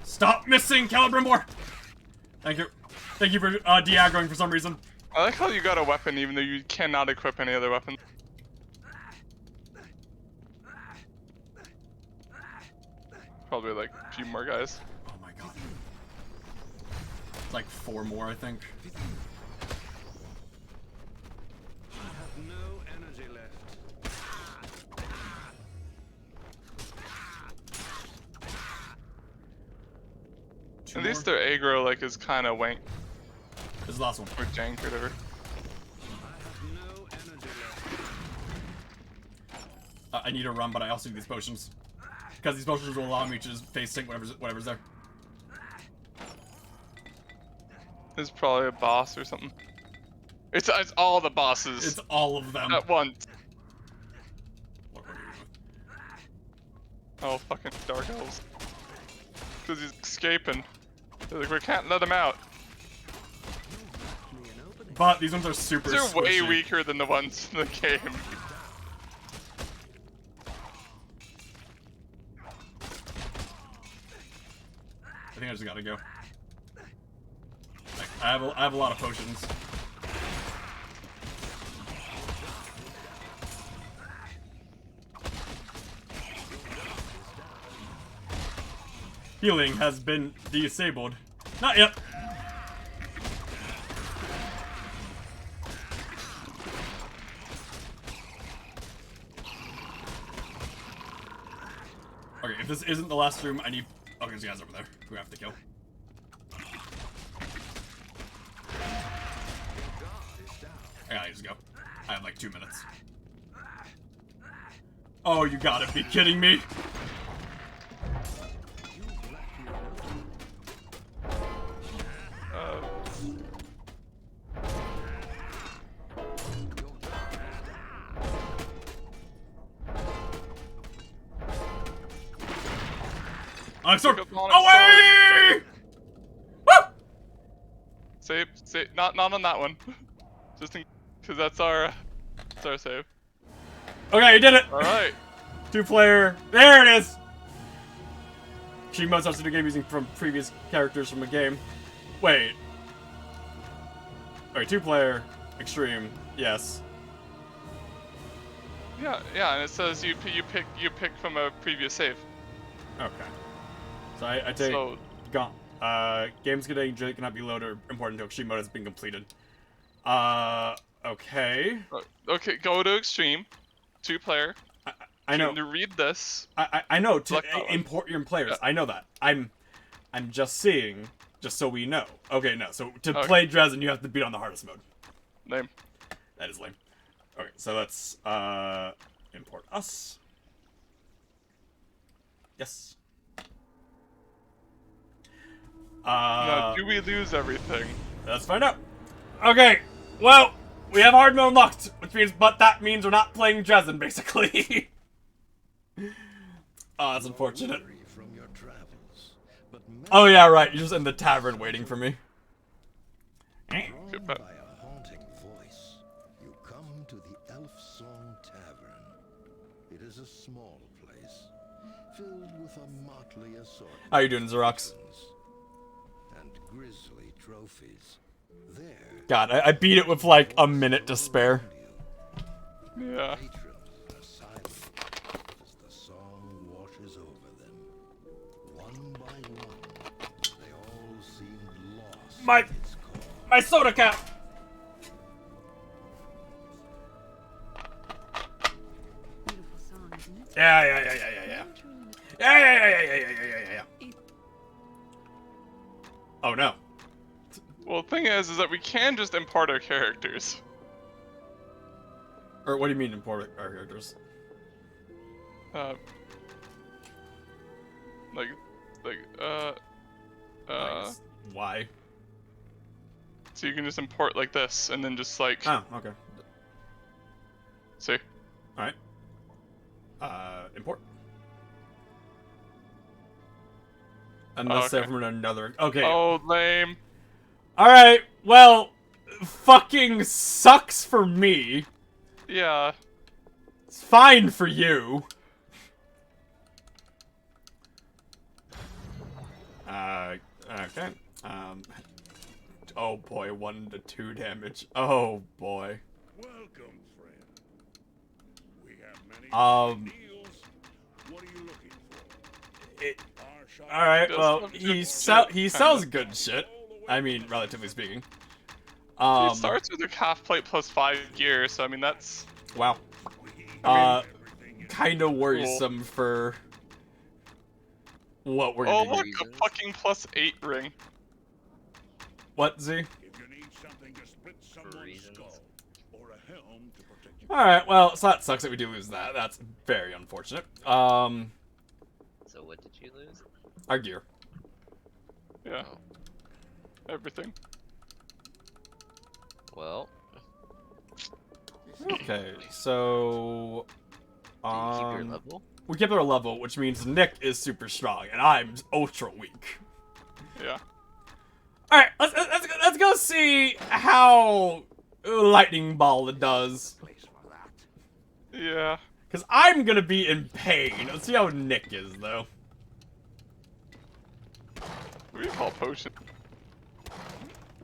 Stop missing, Calibrimbor! Thank you. Thank you for de-aggroing for some reason. I like how you got a weapon even though you cannot equip any other weapon. Probably like a few more guys. Oh my god. It's like 4 more, I think. I have no energy left. At least their aggro like is kind of wank This is the last one. or jank or whatever. I have no energy left. I need to run, but I also need these potions. Because these potions will allow me to just face tank whatever's there. This is probably a boss or something. It's all the bosses It's all of them. at once. What are you doing? Oh, fucking dark elves. Because he's escaping. They're like, we can't let him out. But these ones are super They're way squishy. weaker than the ones in the game. I think I just gotta go. Like, I have a lot of potions. Healing has been disabled. Not yet. Okay, if this isn't the last room, I need... Okay, there's guys over there who I have to kill. I gotta just go. I have like 2 minutes. Oh, you gotta be kidding me! I'm sorry. Away! Woo! Save, not on that one. Just in, because that's our save. Okay, you did it! Alright. 2-player. There it is! She must have to do game using from previous characters from a game. Wait. Alright, 2-player. Extreme. Yes. Yeah, and it says you pick from a previous save. Okay. So I take... So, games containing J cannot be loaded or important until extreme mode has been completed. Okay. okay, go to extreme. 2-player. I know. To read this. I know. To Select that one. import your players. Yeah. I know that. I'm just seeing, just so we know. Okay, no. So to Okay. play Dresden, you have to beat on the hardest mode. Name. That is lame. Okay, so let's import us. Yes. Now, do we lose everything? Let's find out. Okay, well, we have hard mode unlocked, which means, but that means we're not playing Dresden, basically. Oh, that's unfortunate. Weary from your travels, but Oh yeah, right. You're just in the tavern waiting for me. drawn by a haunting voice, you come to the Elf Song Tavern. It is a small place, filled with a motley assortment How you doing, Xerox? and grisly trophies. There, God, I beat it with like a minute to spare. Yeah. patrons are silent as the song washes over them. One by one, they all seemed lost My- in its call. My soda cap. Beautiful song, isn't it? Yeah. Yeah. Oh no. Well, the thing is that we can just import our characters. Or what do you mean import our characters? Like, Like, why? so you can just import like this, and then just like, Oh, okay. see? Alright. Import. Unless they're Okay. from another. Okay. Oh, lame. Alright, well, fucking sucks for me. Yeah. It's fine for you. Okay. Oh boy, 1 to 2 damage. Oh boy. Welcome, friend. We have many deals. What are you looking for? It, Our shop alright, Does well, some he good sells kinda. good shit. I mean, relatively speaking. It starts with a half plate plus 5 gear, so I mean that's Wow. Kinda worrisome for what we're oh gonna look, get. a fucking plus 8 ring. What, Z? If you need something to split someone's reasons. skull, or a helm to protect you. Alright, well, so that sucks that we do lose that. That's very unfortunate. So what did you lose? Our gear. Yeah, Oh. everything. Well, Okay, so did you keep your level? we kept our level, which means Nick is super strong and I'm ultra weak. Yeah. All right, let's go see how Lightning Ball does, Yeah. because I'm gonna be in pain. Let's see how Nick is though. Recall potion.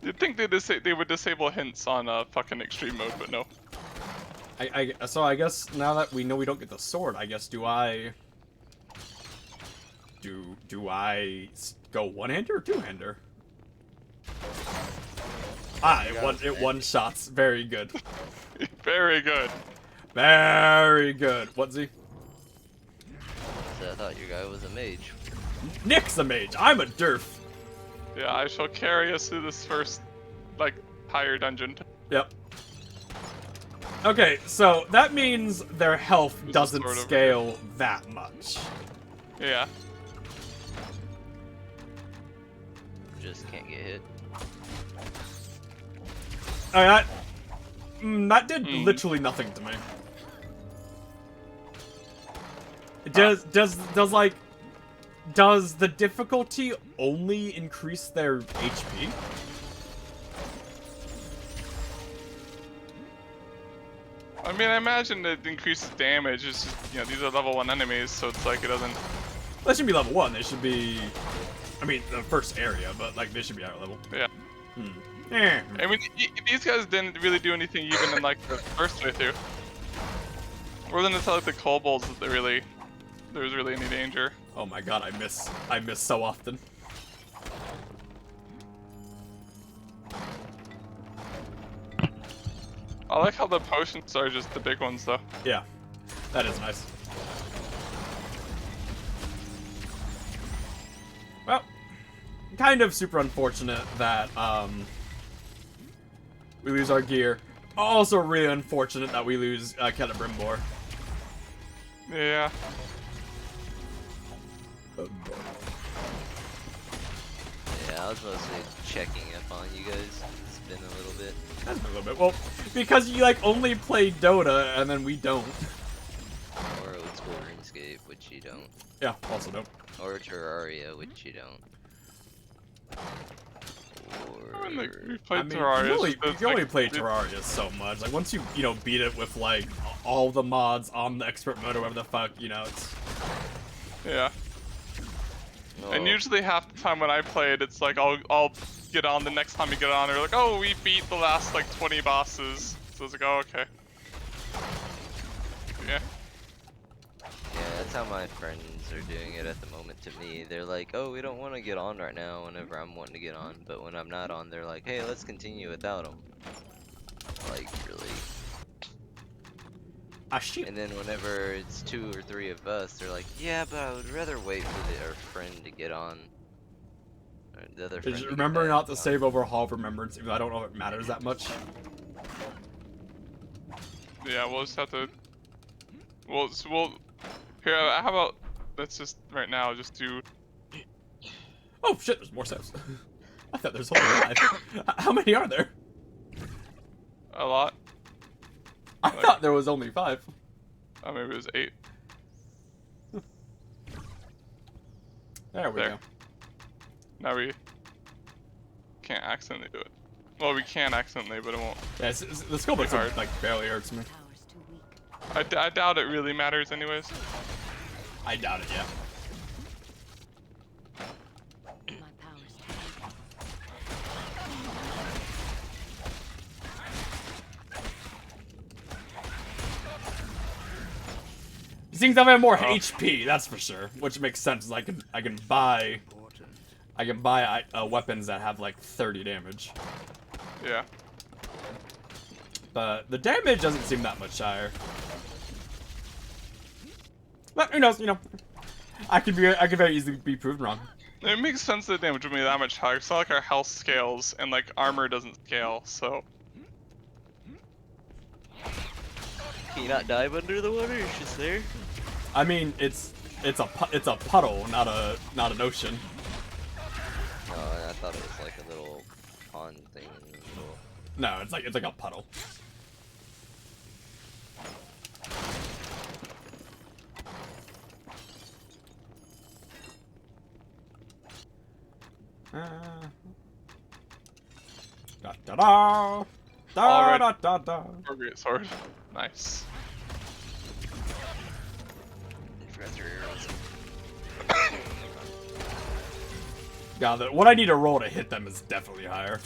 You'd think they would disable hints on fucking extreme mode, but no. So I guess now that we know we don't get the sword, I guess do I go one-hander or two-hander? Ah, it one shots. Very good. Very good. Very good. What, Z? So I thought your guy was a mage. Nick's a mage. I'm a derf. Yeah, I shall carry us through this first, like, higher dungeon. Yep. Okay, so that means their health There's a doesn't sword over scale that much. Yeah. Just can't get hit. Alright, that did literally nothing to me. Does the difficulty only increase their HP? I mean, I imagine it increases damage. It's just, you know, these are level 1 enemies, so it's like it doesn't. They shouldn't be level 1. They should be, I mean, the first area, but like they should be higher level. Yeah. Eh. I mean, these guys didn't really do anything even in like the first way through. More than to tell like the kobolds that there was really any danger. Oh my god, I miss so often. I like how the potions are just the big ones though. Yeah, that is nice. Well, kind of super unfortunate that we lose our gear, Also really unfortunate that we lose Celebrimbor. Yeah. Yeah, I was mostly checking up on you guys. It's been a little bit. That's been a little bit. Well, because you like only play Dota and then we don't. Or old school RuneScape, which you don't. Yeah, also don't. Or Terraria, which you don't. Or... Like, we played I mean, Terraria. you it's can only like- play Terraria so much. Like once you beat it with like all the mods on the expert mode or whatever the fuck, it's. Yeah. Oh, And usually half the time when I play it, it's like I'll get on the next time you get on, they're like, oh, we beat the last like 20 bosses. So it's like, oh, okay. Yeah. yeah, that's how my friends are doing it at the moment to me. They're like, oh, we don't want to get on right now whenever I'm wanting to get on. But when I'm not on, they're like, hey, let's continue without them. Like, really. Ah, shit. And then whenever it's 2 or 3 of us, they're like, yeah, but I would rather wait for our friend to get on. Or the other friend Just to get remember back not to on. save over Hall of Remembrance, even though I don't know if it matters that much. Yeah, we'll just have to. We'll. Here, how about let's just right now just do. Oh shit, there's more saves. I thought there's only 5. How many are there? A lot. I thought there was only 5. Oh, maybe it was 8. There we There. go. Now we can't accidentally do it. Well, we can accidentally, but it won't. Yeah, the skill books hard. like barely hurts me. Power's too weak. I doubt it really matters, anyways. I doubt it, yeah. My power's too weak. He seems to have more Oh. HP, that's for sure. Which makes sense. I can buy weapons that have like 30 damage. Yeah. But the damage doesn't seem that much higher. But who knows? I could very easily be proved wrong. It makes sense that damage would be that much higher. It's not like our health scales and like armor doesn't scale, so. Can you not dive under the water? It's just there. I mean, it's a puddle, not an ocean. Oh, I thought it was like a little pond thing in the middle. No, it's like a puddle. Da da da da Alright. da da da. Or great sword. Nice. You forgot your arrows. Yeah, what I need to roll to hit them is definitely higher.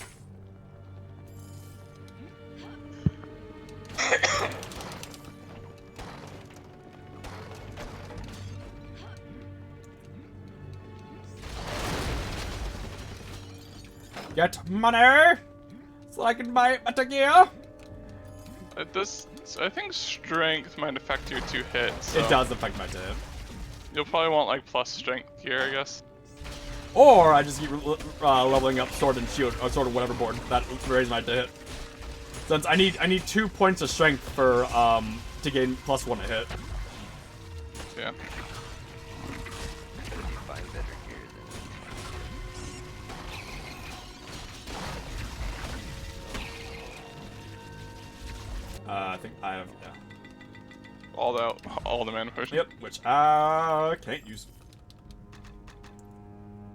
Get money so I can buy better gear. It does. I think strength might affect your 2 hits. So It does affect my hit. You'll probably want like plus strength here, I guess. Or I just keep leveling up sword and shield, or sword and whatever board that raises my hit. Since I need 2 points of strength for to gain +1 to hit. Yeah. Find better gear I think I have All the mana potion. Yep, which I can't use.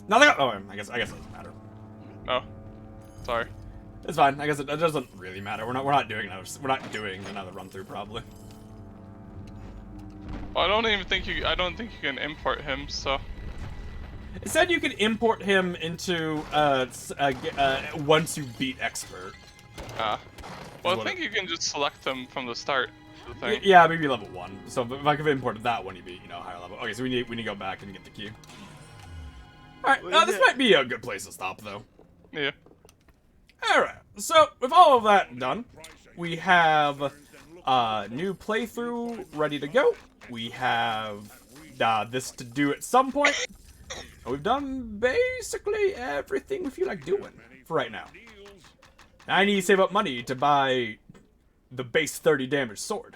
Nothing. Oh, I guess it doesn't matter. Oh. Sorry. It's fine. I guess it doesn't really matter. We're not doing another run through probably. Well, I don't think you can import him, so. It said you could import him into once you beat expert. Well, I what think you can just select them from the start. The thing. Yeah, maybe level 1. So if I could have imported that one, he'd be higher level. Okay, so we need to go back and get the key. All right, this might be a good place to stop though. Yeah. All right, so with all of that done, we have a new playthrough ready to go. We have this to do at some point. We've done basically everything we feel like doing for right now. I need to save up money to buy the base 30 damage sword.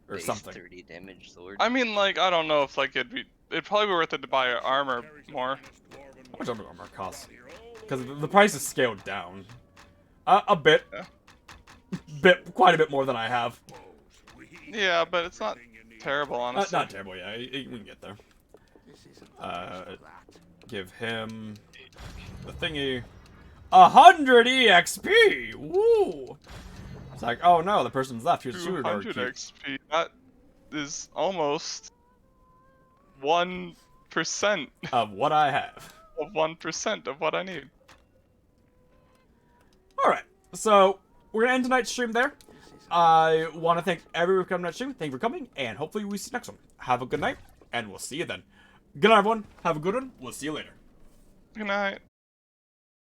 Or Base something. 30 damage sword. I mean, like, I don't know if like it'd probably be worth it to buy armor more. How much armor costs? Because the price is scaled down. A bit. Yeah. Quite a bit more than I have. Yeah, but it's not terrible, honestly. Not terrible, yeah. We can get there. Give him the thingy. 100 EXP! Woo! It's like, oh no, the person's left. Here's a shooter guard. 200 XP. That is almost 1% Of what I have. of 1% of what I need. Alright, so we're gonna end tonight's stream there. I want to thank everyone for coming to that stream. Thank you for coming, and hopefully we see you next one. Have a good night, and we'll see you then. Good night, everyone. Have a good one. We'll see you later. Good night.